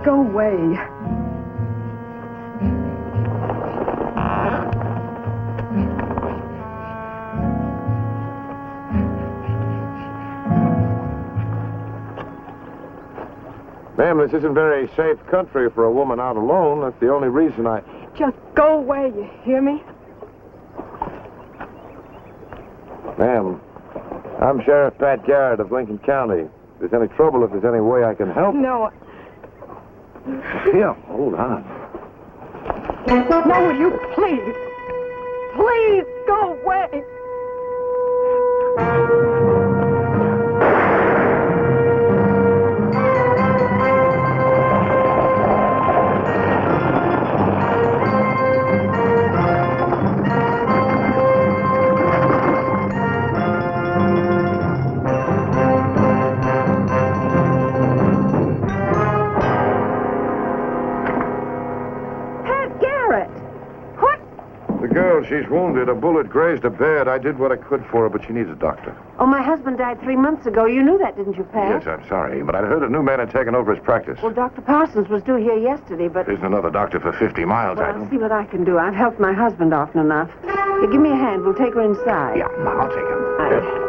Go away. Ma'am, this isn't very safe country for a woman out alone. That's the only reason I... Just go away, you hear me? Ma'am, I'm Sheriff Pat Garrett of Lincoln County. If there's any trouble, if there's any way I can help... No. Yeah, hold on. No, will you please? Please go away. She's wounded. A bullet grazed her bed. I did what I could for her, but she needs a doctor. Oh, my husband died 3 months ago. You knew that, didn't you, Pat? Yes, I'm sorry, but I'd heard a new man had taken over his practice. Well, Dr. Parsons was due here yesterday, but... There isn't another doctor for 50 miles. Well, I'll see what I can do. I've helped my husband often enough. Here, give me a hand. We'll take her inside. Yeah, I'll take her. Right.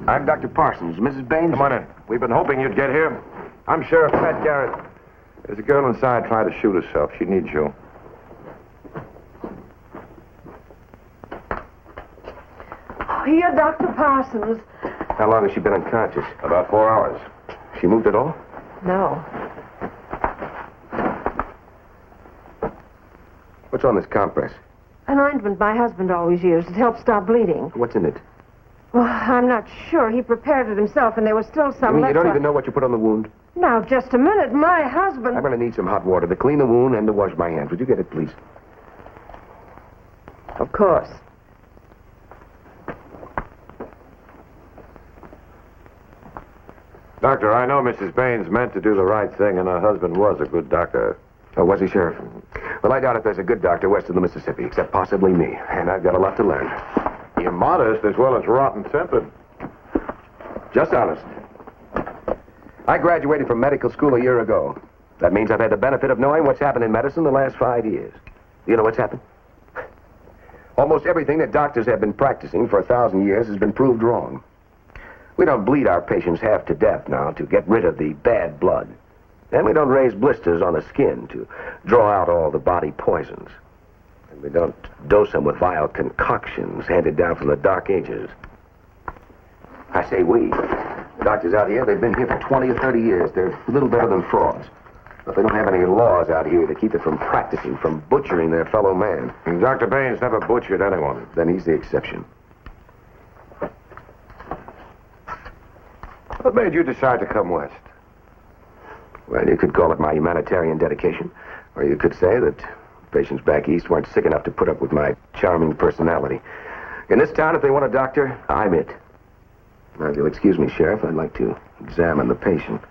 I'm Dr. Parsons. Mrs. Baines? Come on in. We've been hoping you'd get here. I'm Sheriff Pat Garrett. There's a girl inside trying to shoot herself. She needs you. Oh, you're Dr. Parsons. How long has she been unconscious? About 4 hours. She moved at all? No. What's on this compress? An ointment my husband always used. It helps stop bleeding. What's in it? Well, I'm not sure. He prepared it himself, and there was still some You mean left. you don't even know what you put on the wound? Now, just a minute. My husband... I'm going to need some hot water to clean the wound and to wash my hands. Would you get it, please? Of course. Doctor, I know Mrs. Baines meant to do the right thing, and her husband was a good doctor. Oh, was he, Sheriff? Well, I doubt if there's a good doctor west of the Mississippi, except possibly me. And I've got a lot to learn. You're modest as well as rotten-tempered. Just honest. I graduated from medical school a year ago. That means I've had the benefit of knowing what's happened in medicine the last 5 years. You know what's happened? Almost everything that doctors have been practicing for 1,000 years has been proved wrong. We don't bleed our patients half to death now to get rid of the bad blood. And we don't raise blisters on the skin to draw out all the body poisons. And we don't dose them with vile concoctions handed down from the Dark Ages. I say we. The doctors out here, they've been here for 20 or 30 years. They're little better than frauds. But they don't have any laws out here to keep it from practicing, from butchering their fellow man. And Dr. Baines never butchered anyone. Then he's the exception. What made you decide to come west? Well, you could call it my humanitarian dedication. Or you could say that patients back east weren't sick enough to put up with my charming personality. In this town, if they want a doctor, I'm it. Now, if you'll excuse me, Sheriff, I'd like to examine the patient.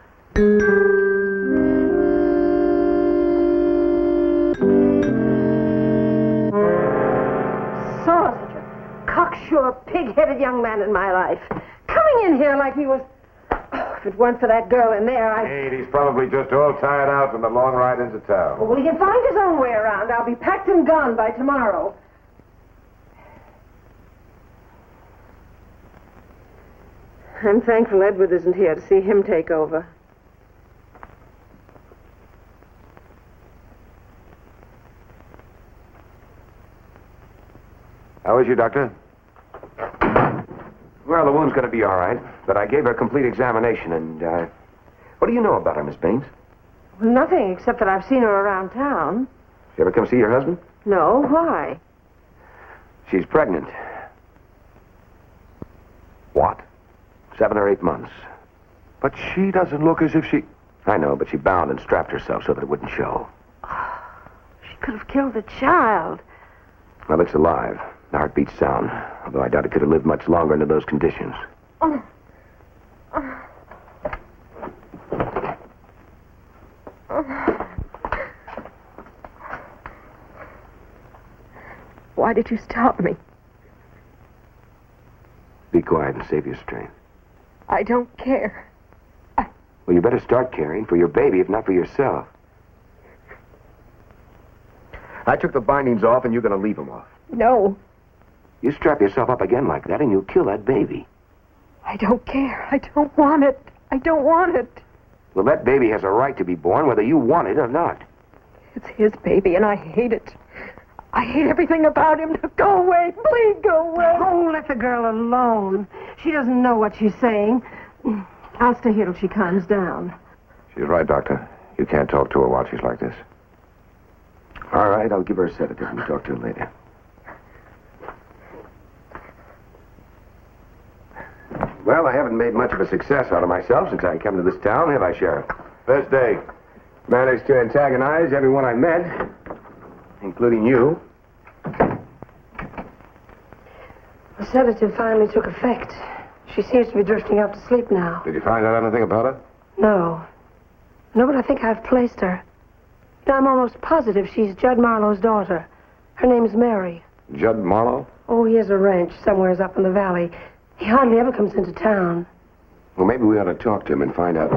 Saw such a cocksure, pig-headed young man in my life. Coming in here like he was... Oh, if it weren't for that girl in there, Hey, he's probably just all tired out from the long ride into town. Well, he can find his own way around. I'll be packed and gone by tomorrow. I'm thankful Edward isn't here to see him take over. How is your doctor? Well, the wound's going to be all right, but I gave her a complete examination, and, what do you know about her, Miss Baines? Well, nothing except that I've seen her around town. She ever come see your husband? No, why? She's pregnant. What? 7 or 8 months. But she doesn't look as if she... I know, but she bound and strapped herself so that it wouldn't show. She could have killed the child. Well, it's alive. The heartbeat's sound, although I doubt it could have lived much longer under those conditions. Why did you stop me? Be quiet and save your strength. I don't care. Well, you better start caring for your baby, if not for yourself. I took the bindings off, and you're going to leave them off. No, You strap yourself up again like that, and you'll kill that baby. I don't care. I don't want it. I don't want it. Well, that baby has a right to be born, whether you want it or not. It's his baby, and I hate it. I hate everything about him. Go away. Please go away. Oh, let the girl alone. She doesn't know what she's saying. I'll stay here till she calms down. She's right, Doctor. You can't talk to her while she's like this. All right, I'll give her a sedative and talk to her later. Well, I haven't made much of a success out of myself since I came to this town, have I, Sheriff? First day. Managed to antagonize everyone I met, including you. The sedative finally took effect. She seems to be drifting off to sleep now. Did you find out anything about her? No. No, but I think I've placed her. I'm almost positive she's Judd Marlowe's daughter. Her name's Mary. Judd Marlowe? Oh, he has a ranch somewheres up in the valley. He hardly ever comes into town. Well, maybe we ought to talk to him and find out.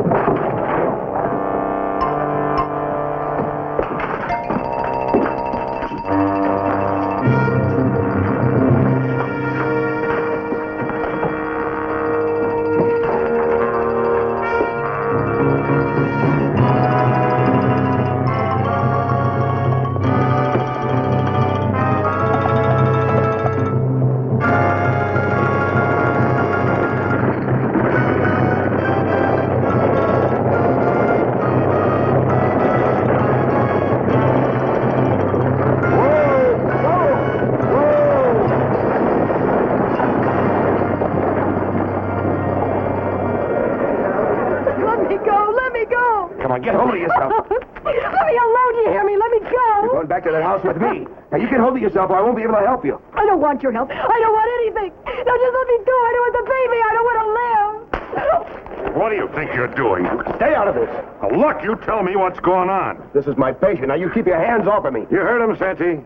Get hold of yourself. Let me alone, you hear me? Let me go. You're going back to that house with me. Now, you get hold of yourself or I won't be able to help you. I don't want your help. I don't want anything. Now, just let me go. I don't want the baby. I don't want to live. What do you think you're doing? Stay out of this. Now, look, you tell me what's going on. This is my patient. Now, you keep your hands off of me. You heard him, Santee.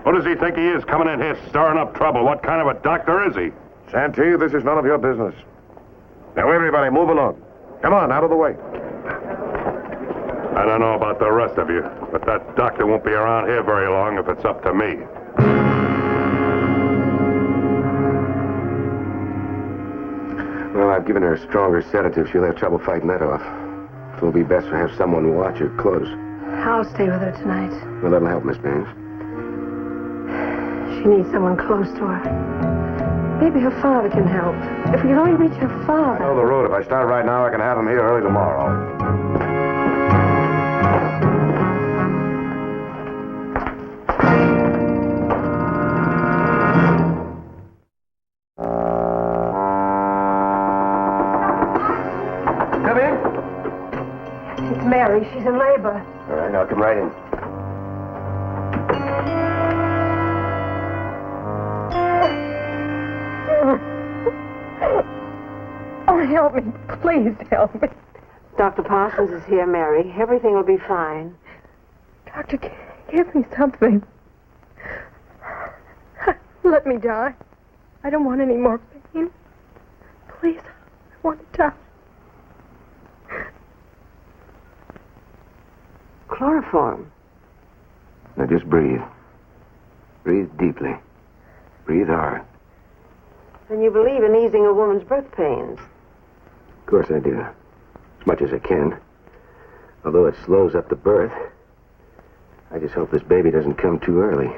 What does he think he is, coming in here stirring up trouble? What kind of a doctor is he? Santee, this is none of your business. Now, everybody, move along. Come on, out of the way. I don't know about the rest of you, but that doctor won't be around here very long if it's up to me. Well, I've given her a stronger sedative. She'll have trouble fighting that off. It'll be best to have someone watch her close. I'll stay with her tonight. Well, that'll help, Miss Baines. She needs someone close to her. Maybe her father can help. If we can only reach her I father. know the road. If I start right now, I can have him here early tomorrow. Come in. It's Mary. She's in labor. All right, I'll come right in. Oh, help me. Please help me. Dr. Parsons is here, Mary. Everything will be fine. Doctor, give me something. Let me die. I don't want any more pain. Please, I want to die. Chloroform. Now just breathe. Breathe deeply. Breathe hard. Then you believe in easing a woman's birth pains. course I do. As much as I can. Although it slows up the birth. I just hope this baby doesn't come too early.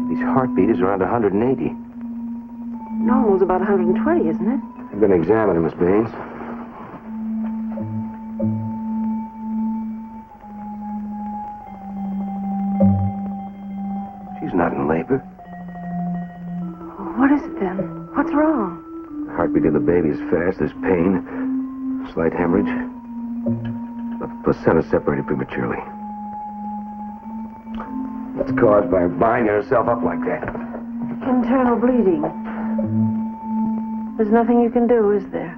His heartbeat is around 180. Normal's about 120, isn't it? I'm going to examine him, Miss Baines. She's not in labor. What is it then? What's wrong? The heartbeat of the baby is fast. There's pain. Slight hemorrhage. The placenta separated prematurely. It's caused by binding herself up like that. Internal bleeding. There's nothing you can do, is there?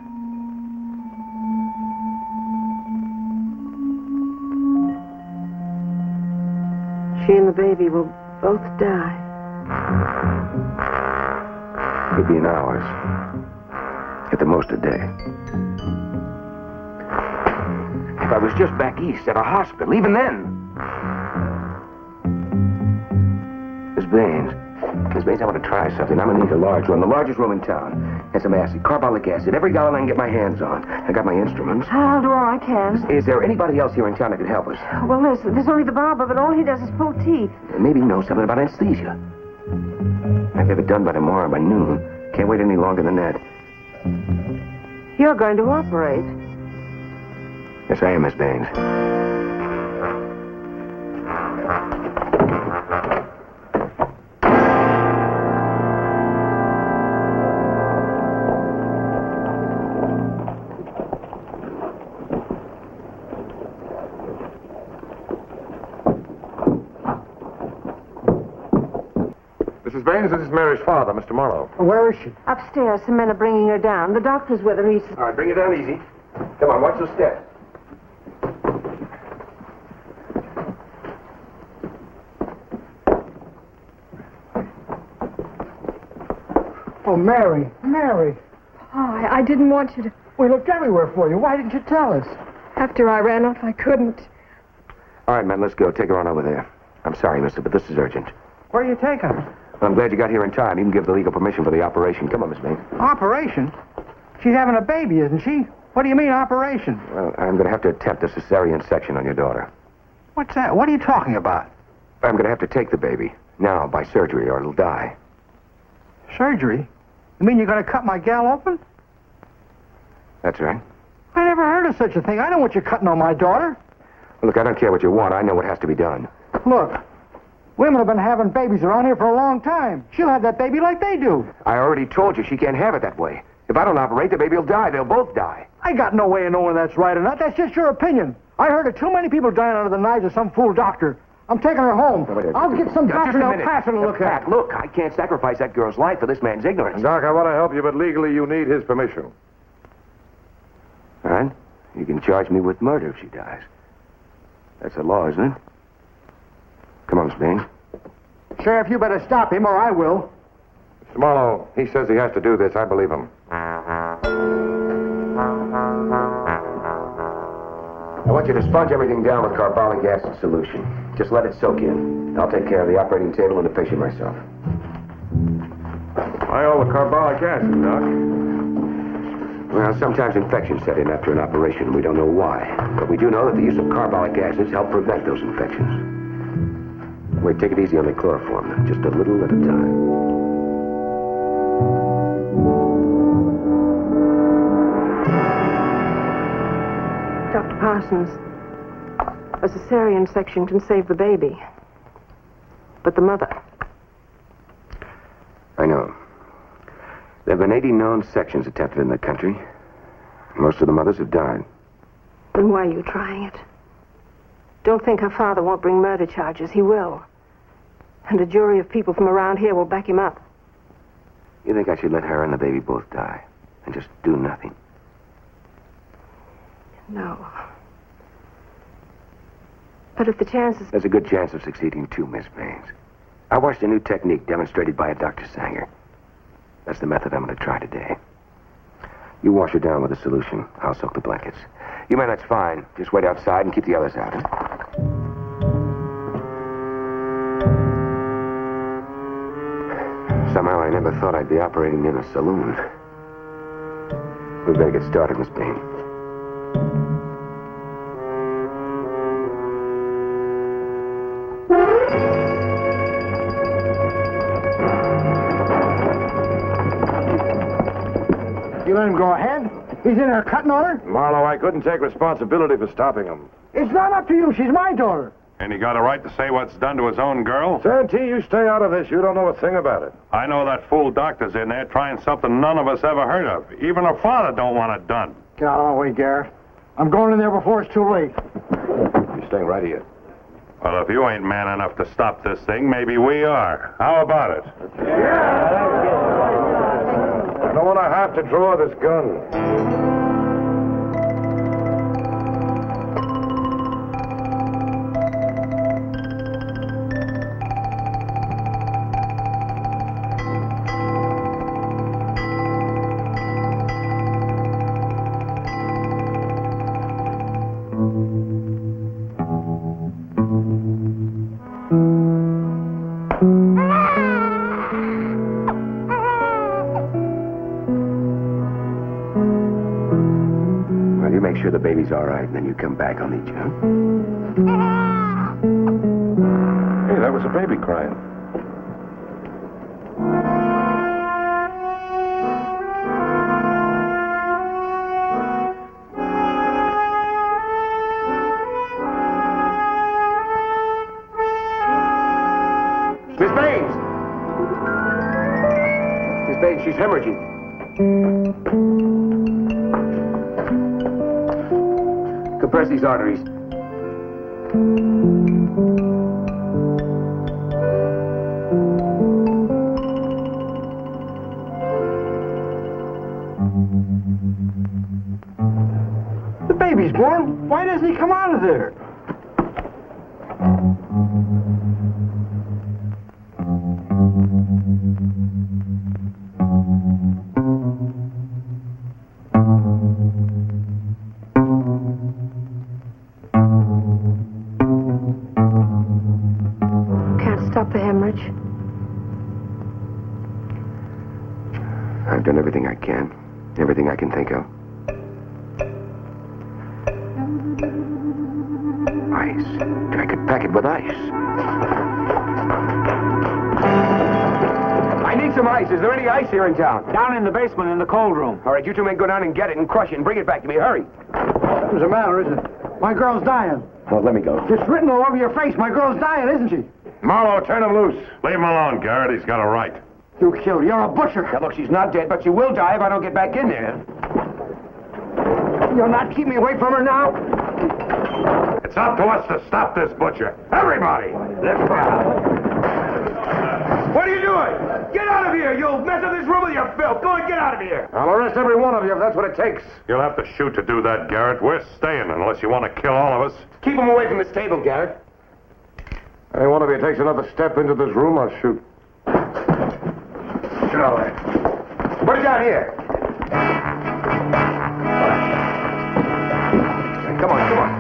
She and the baby will both die. Could be in hours. At the most, a day. If I was just back east at a hospital, even then. Miss Baines, I want to try something. I'm going to need a large room, the largest room in town. And some acid, carbolic acid, every gallon I can get my hands on. I got my instruments. I'll do all I can. Is there anybody else here in town that could help us? Well, there's only the barber, but all he does is pull teeth. Maybe he knows something about anesthesia. I'd have it done by tomorrow, by noon. Can't wait any longer than that. You're going to operate. Yes, I am, Miss Baines. Mrs. Baines, this is Mary's father, Mr. Morrow. Where is she? Upstairs, some men are bringing her down. The doctor's with her. He's... All right, bring it down easy. Come on, watch your step. Oh, Mary. Oh, I didn't want you to... We looked everywhere for you. Why didn't you tell us? After I ran off, I couldn't. All right, men, let's go. Take her on over there. I'm sorry, mister, but this is urgent. Where are you taking her? Well, I'm glad you got here in time. You can give the legal permission for the operation. Come on, Miss Baines. Operation? She's having a baby, isn't she? What do you mean, operation? Well, I'm going to have to attempt a cesarean section on your daughter. What's that? What are you talking about? I'm going to have to take the baby. Now, by surgery, or it'll die. Surgery? You mean you're going to cut my gal open? That's right. I never heard of such a thing. I know what you're cutting on my daughter. Well, look, I don't care what you want. I know what has to be done. Look, women have been having babies around here for a long time. She'll have that baby like they do. I already told you she can't have it that way. If I don't operate, the baby will die. They'll both die. I got no way of knowing that's right or not. That's just your opinion. I heard of too many people dying under the knives of some fool doctor. I'm taking her home. I'll get some doctor in El Paso to look at. Look, I can't sacrifice that girl's life for this man's ignorance. Doc, I want to help you, but legally you need his permission. All right? You can charge me with murder if she dies. That's the law, isn't it? Come on, Miss Baines. Sheriff, you better stop him or I will. Mr. Marlowe, he says he has to do this. I believe him. I want you to sponge everything down with carbolic acid solution. Just let it soak in. I'll take care of the operating table and the patient myself. Why all the carbolic acid, Doc? Well, sometimes infections set in after an operation. We don't know why. But we do know that the use of carbolic acids help prevent those infections. Wait, take it easy on the chloroform. Just a little at a time. Dr. Parsons, a cesarean section can save the baby. But the mother... I know. There have been 80 known sections attempted in the country. Most of the mothers have died. Then why are you trying it? Don't think her father won't bring murder charges. He will. And a jury of people from around here will back him up. You think I should let her and the baby both die and just do nothing? No. But if the chances... There's a good chance of succeeding too, Miss Baines. I watched a new technique demonstrated by a Dr. Sanger. That's the method I'm going to try today. You wash her down with a solution. I'll soak the blankets. You men, that's fine. Just wait outside and keep the others out, huh? Somehow I never thought I'd be operating in a saloon. We better get started, Miss Bain. You let him go ahead? He's in her cutting order? Marlowe, I couldn't take responsibility for stopping him. It's not up to you. She's my daughter. And he got a right to say what's done to his own girl? Santee, you stay out of this. You don't know a thing about it. I know that fool doctor's in there trying something none of us ever heard of. Even her father don't want it done. Get out of my way, Garrett. I'm going in there before it's too late. You're staying right here. Well, if you ain't man enough to stop this thing, maybe we are. How about it? I don't want to have to draw this gun. Well, you make sure the baby's all right, and then you come back. I'll need you, huh? Hey, that was a baby crying. Miss Baines! Miss Baines, she's hemorrhaging. Compress these arteries. The baby's born. Why doesn't he come out of there? Can't stop the hemorrhage. I've done everything I can. Everything I can think of. Ice. I could pack it with ice. I need some ice. Is there any ice here in town? Down in the basement in the cold room. All right, you two men go down and get it and crush it and bring it back to me. Hurry. What's the matter, isn't it? My girl's dying. Well, let me go. It's written all over your face. My girl's dying, isn't she? Marlowe, turn him loose. Leave him alone, Garrett. He's got a right. You killed her. You're a butcher. Now, look, she's not dead, but she will die if I don't get back in there. You'll not keep me away from her now? It's up to us to stop this butcher. Everybody! Let's What are you doing? Get out of here! You'll mess up this room with your filth. Go and get out of here. I'll arrest every one of you if that's what it takes. You'll have to shoot to do that, Garrett. We're staying unless you want to kill all of us. Keep him away from this table, Garrett. Any one of you takes another step into this room, I'll shoot. Get out of there. Put it down here. Come on, come on.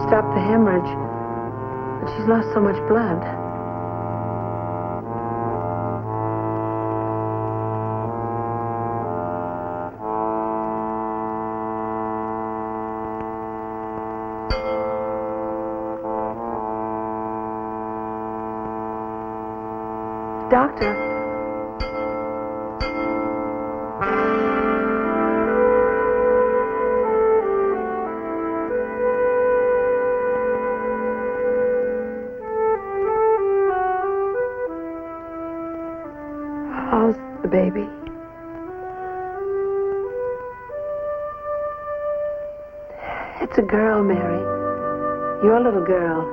Stopped the hemorrhage, but she's lost so much blood. Doctor. How's the baby? It's a girl, Mary. Your little girl.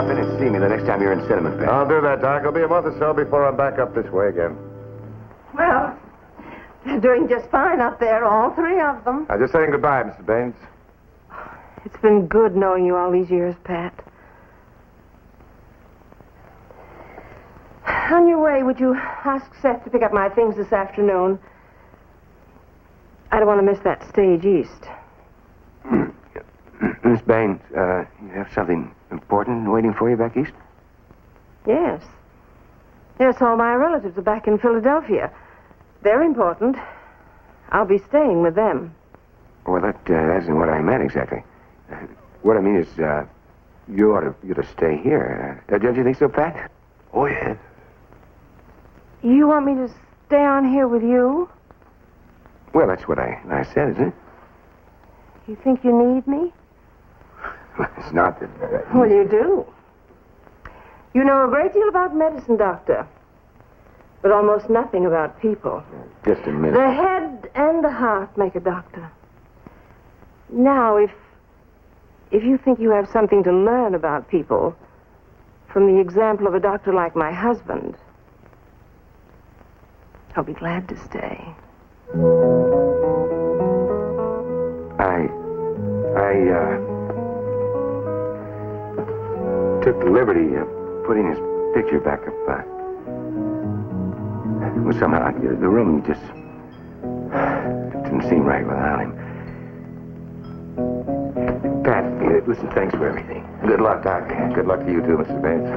drop in and see me the next time you're in Cinnamon Bend. I'll do that, Doc. It'll be a month or so before I'm back up this way again. Well, they're doing just fine up there, all three of them. I'm just saying goodbye, Mrs. Baines. It's been good knowing you all these years, Pat. On your way, would you ask Seth to pick up my things this afternoon? I don't want to miss that stage east. Miss Baines, you have something important waiting for you back east? Yes. Yes, all my relatives are back in Philadelphia. They're important. I'll be staying with them. Well, that isn't what I meant exactly. What I mean is, you ought to stay here. Don't you think so, Pat? Oh, yes. You want me to stay on here with you? Well, that's what I said, isn't it? You think you need me? It's not that... Well, you do. You know a great deal about medicine, Doctor, but almost nothing about people. Just a minute. The head and the heart make a doctor. Now, if you think you have something to learn about people from the example of a doctor like my husband, I'll be glad to stay. I took the liberty of putting his picture back up. Well, somehow the room just didn't seem right without him. Pat, listen, thanks for everything. Good luck, Doc. Good luck to you too, Mrs. Baines.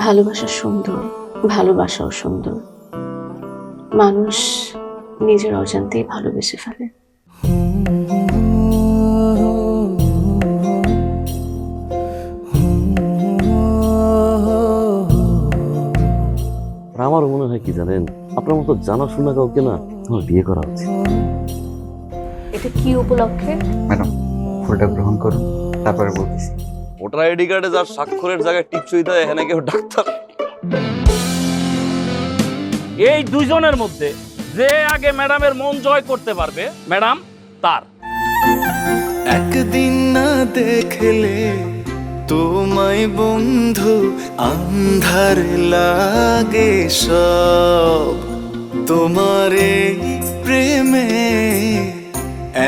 ভালোবাসা সুন্দর, ভালোবাসাও সুন্দর। মানুষ নিজের অজান্তেই ভালোবেসে ফেলে। আমারও মনে হয় কি জানেন, আপনার মতো জানাশোনা কাউকে না আমার বিয়ে করা উচিত। এটা কি উপলক্ষে? ম্যাডাম, ফুলটা গ্রহণ করুন, তারপরে বলতেছি। ভোটার আইডি কার্ডে যার স্বাক্ষরের জায়গায় টিপসই দেয়, এখানে কেউ ডাক্তার। এই দুইজনের মধ্যে যে আগে ম্যাডামের মন জয় করতে পারবে, ম্যাডাম তার। একদিন না দেখলে তোমায় বন্ধু আন্ধার লাগে সব, তোমার এই প্রেমে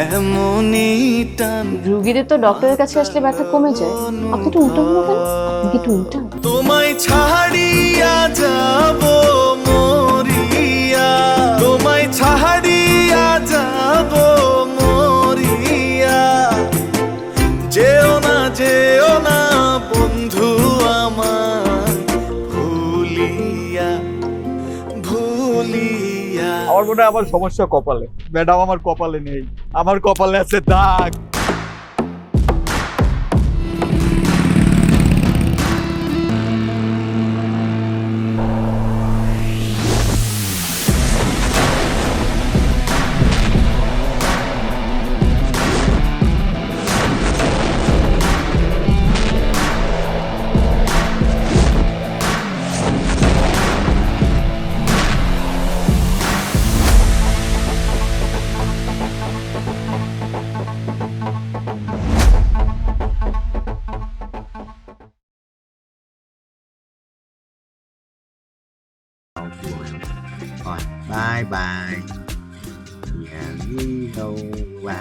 এমনই টান। রোগীদের তো ডক্টরের কাছে আসলে ব্যথা কমে যায়, আপনি তো উল্টো হলো কেন? আপনি কি একটু উল্টা? তোমায় ছাড়িয়া যাব মরিয়া, তোমায় ছাড়িয়া যাব মরিয়া, যেও না বন্ধু আমার, ভুলিয়া ভুলিয়া। আমার মনে হয় আমার সমস্যা কপালে। ম্যাডাম আমার কপালে নেই, আমার কপালে আছে দাগ। Bye bye. Nhà đi đâu ba.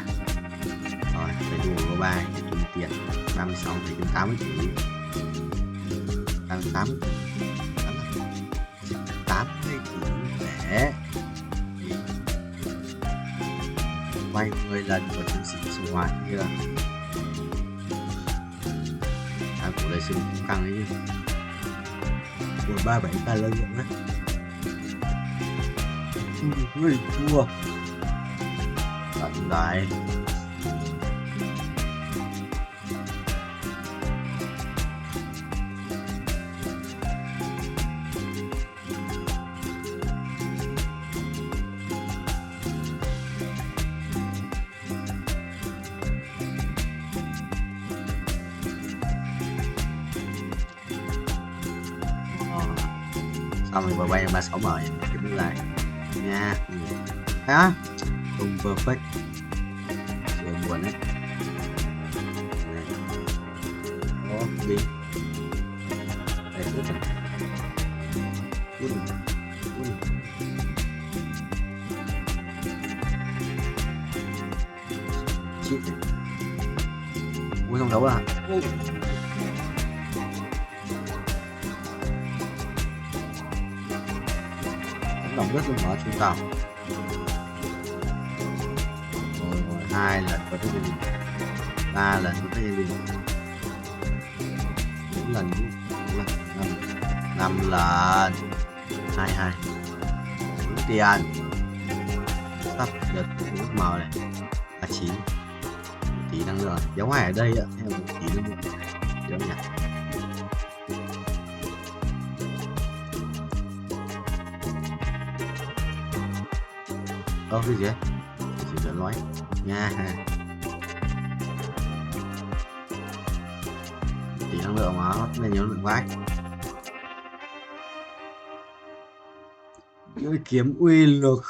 Rồi, phải đùa của ba kiếm tiền 36 thì kiếm 80 tỷ. 88 80 tỷ rẻ. Quay 10 lần của chiến sĩ sinh hoạt kia. Của đại sư cũng căng ấy chứ. Của 37 lần rồi đấy. Ui, thua. Tận lại. Xong rồi bay 36 mở cái bước lại nha. Đó không perfect sự buồn đấy. Đó đi đây tốt rồi. Chít này ui không đấu à. Lòng rất là mở chúng ta rồi 2 lần có cái gì 3 lần có cái gì 4 lần 5 lần 22 đúng tiền sắp được nước màu này 39 tí năng lượng dấu hải ở đây ạ theo một tí năng lượng dấu nhỉ. Cái gì vậy? Chỉ cần nói nha. Tỷ năng lượng mà nó nên nhớ lượng vãi. Cái kiếm uy lực.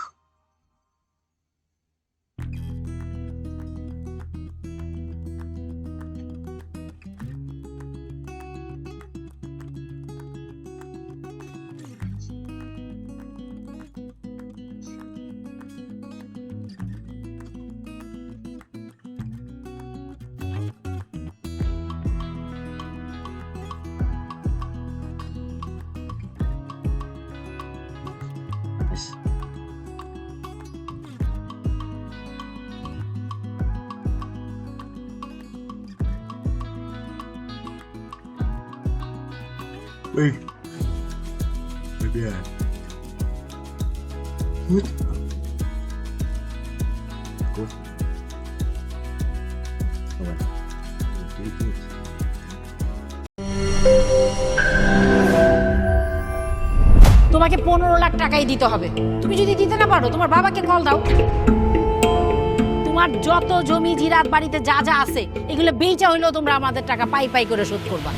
Ui. Bây giờ. Hút. Hút. Rồi. তোমাকে 15 লাখ টাকাই দিতে হবে। তুমি যদি দিতে না পারো তোমার বাবাকে কল দাও। তোমার যত জমি জিরাত বাড়িতে যা যা আছে এগুলো বেচা হইলেও তোমরা আমাদের টাকা পাই পাই করে শোধ করবা।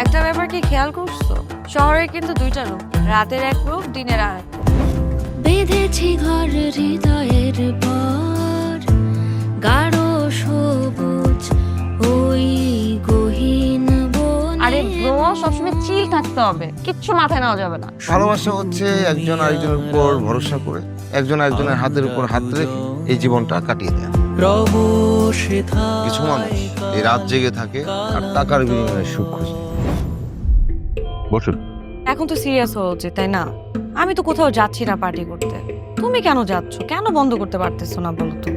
একটা ব্যাপার কি খেয়াল করছো? শহরে কিন্তু দুইটা রূপ, রাতের এক রূপ, দিনের আর এক। বেঁধেছি ঘর হৃদয়ের পর গাঢ় সবুজ ওই গহীন বনে। আরে ব্রো, সবসময় চিল থাকতে হবে, কিচ্ছু মাথায় নেওয়া যাবে না। ভালোবাসা হচ্ছে একজন আরেকজনের উপর ভরসা করে একজন আরেকজনের হাতের উপর হাত রেখে এই জীবনটা কাটিয়ে দেয়। কিছু মানুষ এই রাত জেগে থাকে আর টাকার বিনিময়ে সুখ খোঁজে। বসুন। এখন তো সিরিয়াস হওয়া উচিত, তাই না? আমি তো কোথাও যাচ্ছি না পার্টি করতে। তুমি কেন যাচ্ছ? কেন বন্ধ করতে পারতেছো না বলো তো?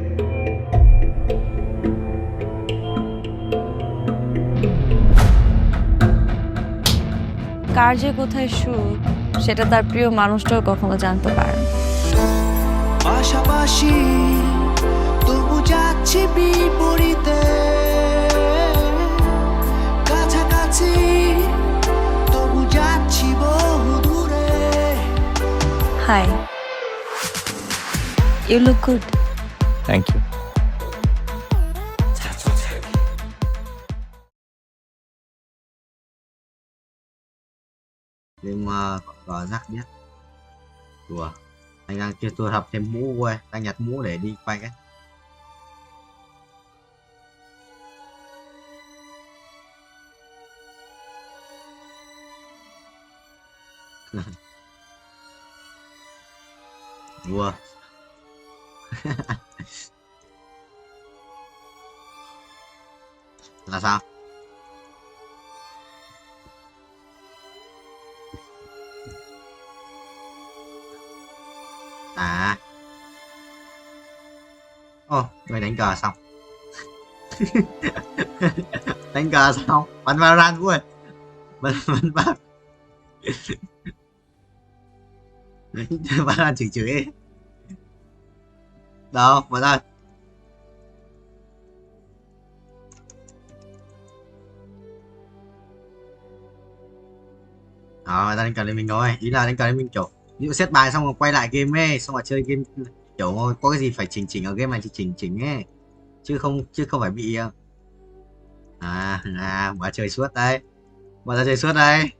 কার যে কোথায় সুখ সেটা তার প্রিয় মানুষটাও কখনো জানতে পারে না। পাশাপাশি তবু যাচ্ছি বিপরীতে, কাছাকাছি তবু যাচ্ছি বহু দূরে। Hi, you look good. Thank you. Nhưng mà có rắc biết. Đùa. Anh đang chưa tôi học thêm mũ quay, đang nhặt mũ để đi quay cái. Vua. Là sao? À. Ô, người đánh cờ xong. Đánh cờ xong, bắn Valorant vui. Bắn Valorant. Valorant chửi. Đâu, mở ra. Đó, ra đánh cờ lên mình rồi. Ý là đánh cờ lên mình kiểu ví dụ set bài xong rồi quay lại game ấy, xong rồi chơi game kiểu có cái gì phải chỉnh ở game này thì chỉnh ấy. Chứ không phải bị bỏ chơi suốt đây. Bỏ ra chơi suốt đây.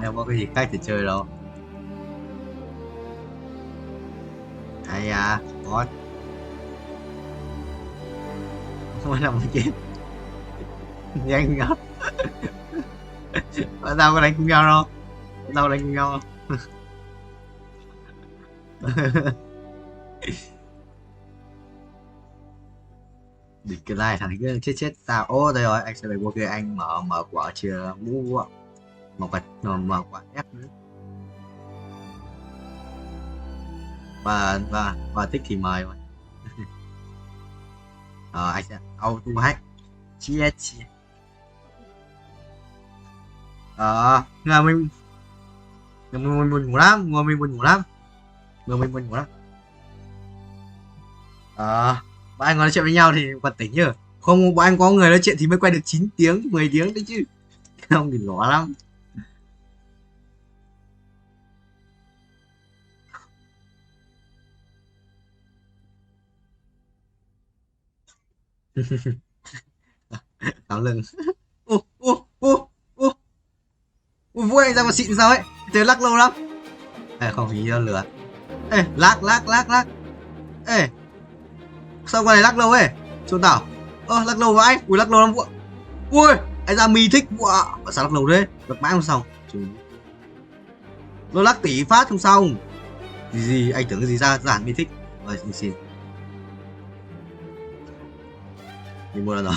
Em có cái gì khác để chơi đâu. Ai à, ngon. Không làm cái gì. Nhanh ngắm. Tao có đánh cùng nhau đâu. Tao đánh cùng nhau không? Địch cái này thằng kia chết tao. Ô đây rồi, anh sẽ phải qua kia anh mở quả chưa mua một vật mở quả ép nữa. Và thích thì mời mà. Anh sẽ auto hack. Chia. Là mình buồn ngủ lắm, mình buồn ngủ lắm. Bọn anh nói chuyện với nhau thì còn tỉnh chứ. Không, bọn anh có người nói chuyện thì mới quay được 9 tiếng, 10 tiếng đấy chứ. Không thì lỏ lắm. Táo lưng. Vui anh ra mà xịn sao ấy. Chơi lắc lâu lắm. Không phí đâu lửa. Lắc. Ê, sao con này lắc lâu ấy? Trốn tao. Lắc lâu vậy? Ui lắc lâu lắm vua. Ui, anh ra mi thích vua. Sao lắc lâu đấy? Lắc mãi không xong. Nó lắc tỷ phát không xong. Gì anh tưởng cái gì ra giản mi thích. Rồi xin. Đi mua là nói.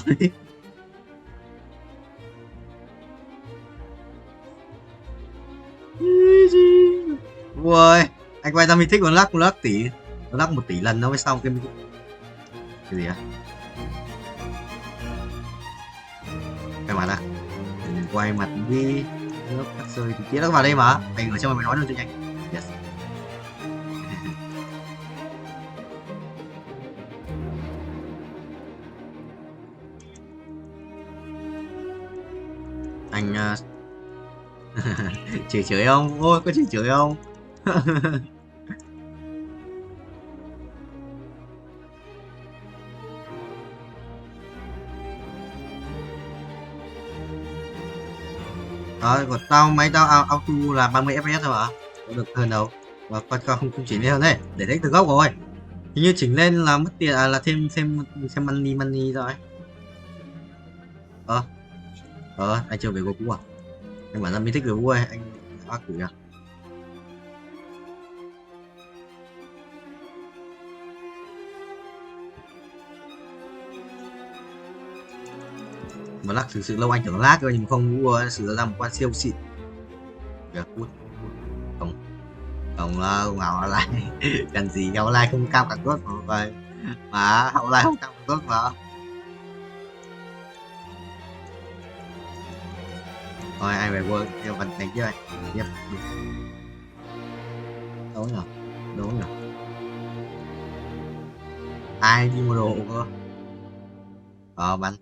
Ui, anh quay ra mi thích còn lắc tỷ. Nó lắc 1 tỷ lần nó mới xong cái gì á? Cái mặt à? Mình quay mặt đi. Nước cắt rơi thì tía nó vào đây mà. Anh ở trong mày nói luôn cho nhanh. Yes. Anh chửi không? Ôi có chửi không? Của tao máy tao auto là 30 fps thôi mà. Có được hơn đâu. Và không chỉnh lên hơn đấy. Để thấy từ gốc rồi. Hình như chỉnh lên là mất tiền là thêm money rồi. Anh chưa về cô cũ à? Anh bảo ra mình thích người cũ ơi, anh ác quỷ à? Mà lắc thực sự lâu anh tưởng lag cơ nhưng mà không, mua sử ra một con siêu xịn. Việc cút. Không ngào lại. Cần gì nhau like không cao càng tốt rồi. Mà hậu like không cao càng tốt mà. Thôi ai về quân theo vận này chứ anh. Yep. Đâu nhỉ? Ai đi mua đồ cơ? Bắn.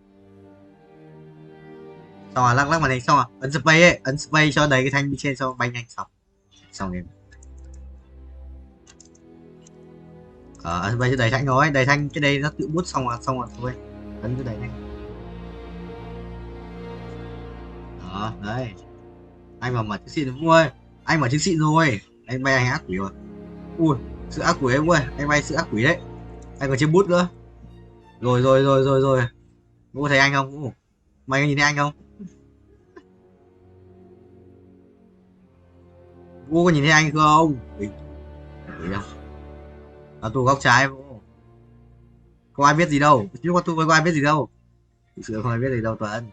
Xong rồi lắc màn hình xong rồi ấn space cho đầy cái thanh bên trên cho bay nhanh xong game. Ấn space cho đầy thanh rồi, đầy thanh cái đây nó tự bút xong rồi thôi. Ấn cái đầy nhanh. Đấy, anh mà chứng xịn Vũ ơi, anh mà chứng xịn rồi, anh bay anh ác quỷ rồi. Ui, sự ác quỷ em ơi, anh bay sự ác quỷ đấy, anh còn chiếc bút nữa. Rồi, Vũ thấy anh không Vũ? Mày có nhìn thấy anh không? Vũ có nhìn thấy anh không? Quỷ đâu? Ở tủ góc trái Vũ. Không ai biết gì đâu, chứ có ai biết gì đâu. Thực sự không ai biết gì đâu Tuấn.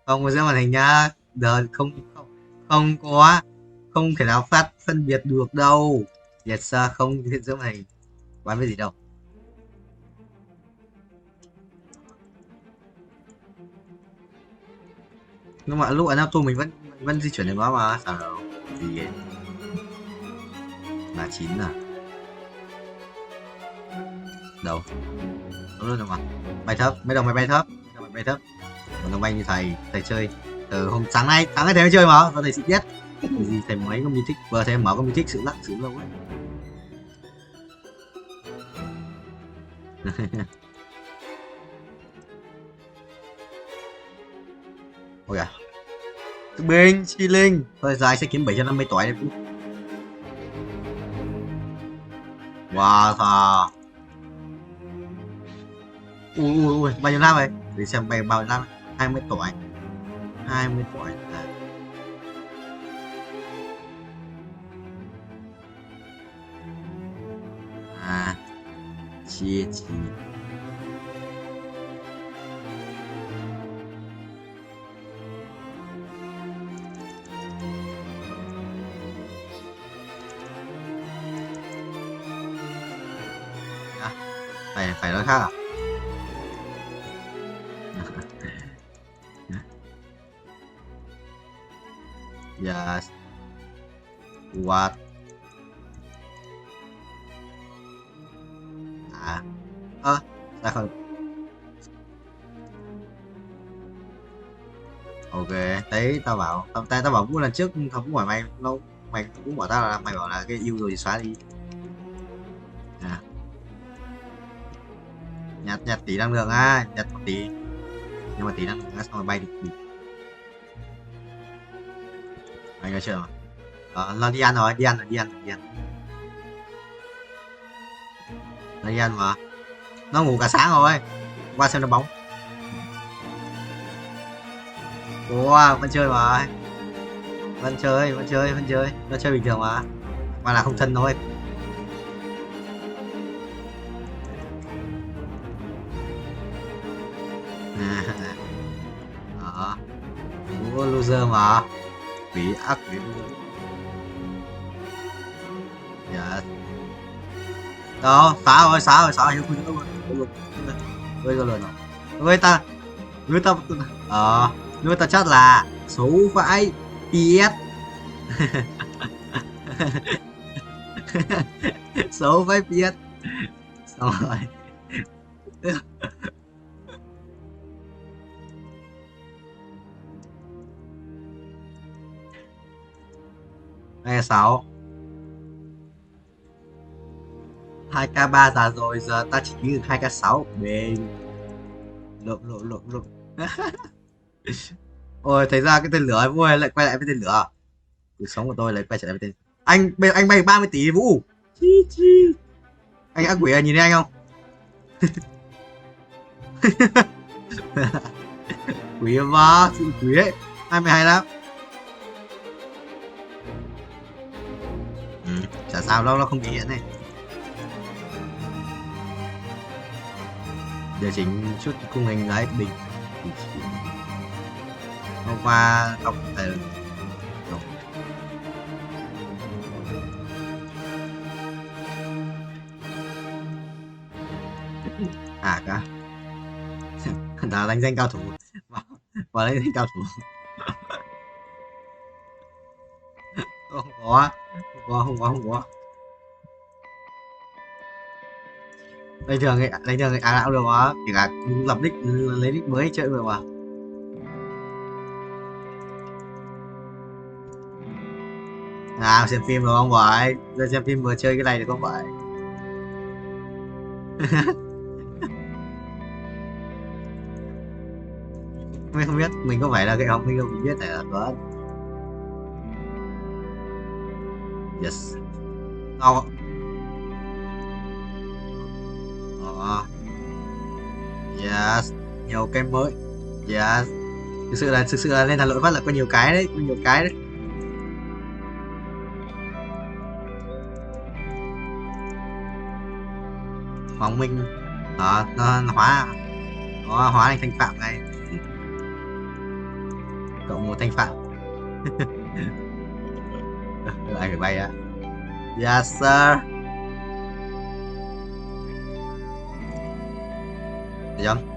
Không có giữa màn hình nhá, đời không có, không thể nào phân biệt được đâu. Yes sir, không hiện giữa màn hình, không ai biết gì đâu. Nhưng mà lúc auto mình vẫn di chuyển được nó mà sao đâu gì ấy. Là 9 à? Đâu? Đâu luôn rồi mà. Bay thấp, mấy đồng mày bay thấp, bay thấp. Còn đồng bay như thầy chơi từ hôm sáng nay thầy mới chơi mà, thầy xịn biết. Gì thầy mấy có thích, vừa thầy mở có thích sự lâu ấy. Ôi à. Thương binh, chi linh. Thôi giờ anh sẽ kiếm 750 tỏi đây Vũ. Wow thà. Ui, bao nhiêu năm vậy? Để xem bao nhiêu năm. 20 tỏi. 20 tỏi. Chia. Phải nói khác à? Yes. What? Sao không? Ok, đấy tao bảo Vũ lần trước tao cũng hỏi mày lâu, mày cũng bảo tao là mày bảo là cái yêu rồi thì xóa đi. Nhặt tí năng lượng á, nhặt một tí, nhưng mà tí năng lượng á, xong rồi bay được. Anh nói chưa mà? Nó đi ăn rồi, đi ăn. Nó đi ăn mà, nó ngủ cả sáng rồi, qua xem nó bóng. Ủa, vẫn chơi mà, vẫn chơi, nó chơi bình thường mà là không thân thôi. Đó, loser mà, quỷ ác quỷ. Dạ. Đó, xóa rồi, không luôn. Ơi rồi. Người ta chắc là xấu vãi biết. Xấu vãi biết. Xong rồi. Đây là 6. 2k3 già rồi, giờ ta chỉ kiếm được 2k6 bên lộn. Ôi, thấy ra cái tên lửa vui lại quay lại với tên lửa. Cuộc sống của tôi lại quay trở lại với tên. Anh bay 30 tỷ Vũ. Anh ác quỷ nhìn thấy anh không? Quỷ mà, sự quỷ ấy. 22 lắm. Chả sao đâu, nó không bị hiện này. Điều chỉnh chút khung hình đấy đỉnh. Hôm qua đọc từ cả đã đánh danh cao thủ và đánh danh cao thủ. Không có. Đây thường nào được mà, kể cả lập nick lấy nick mới chơi được mà. Xem phim được không vậy? Giờ xem phim vừa chơi cái này được không vậy? Mình không biết, mình có phải là cái ông mình đâu mình biết này là có. Yes. Ngon. Yes, nhiều cái mới. Yes. Thực sự là lên Hà Nội phát là có nhiều cái đấy, có nhiều cái đấy. Hoàng Minh đó, nó hóa thành thanh phạm này. Cộng một thanh phạm. Lại phải bay á. Yes sir. Được không?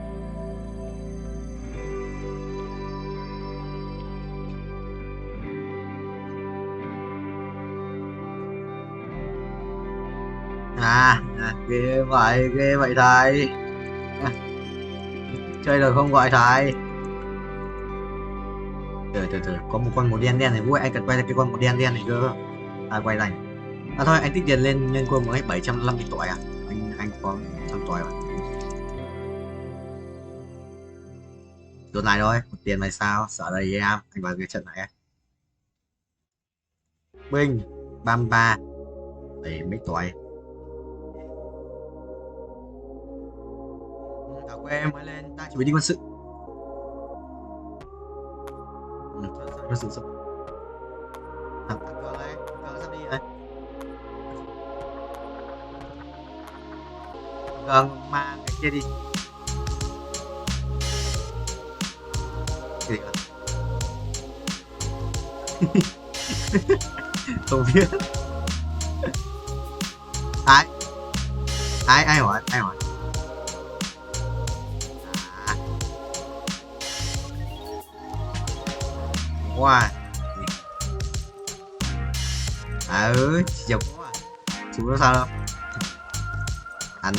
Ghê vậy thầy. Chơi được không gọi thầy? Từ có một con màu đen này vui, anh cần quay ra cái con màu đen này cơ. Quay này. Thôi anh tích tiền lên quân mới 750 tuổi à? Anh có 100 tuổi rồi. Đợt này thôi, một tiền này sao? Sợ đây em, anh vào cái trận này. Binh 33 để mấy tuổi. Ở quê mới lên, ta chỉ phải đi quân sự. Quân sự sắp. Thằng cờ đây, cờ sắp đi rồi. Cờ mang cái kia đi. Cái gì vậy? Không biết. Ai hỏi? Wow. Chụp quá. Chụp nó sao đâu? Anh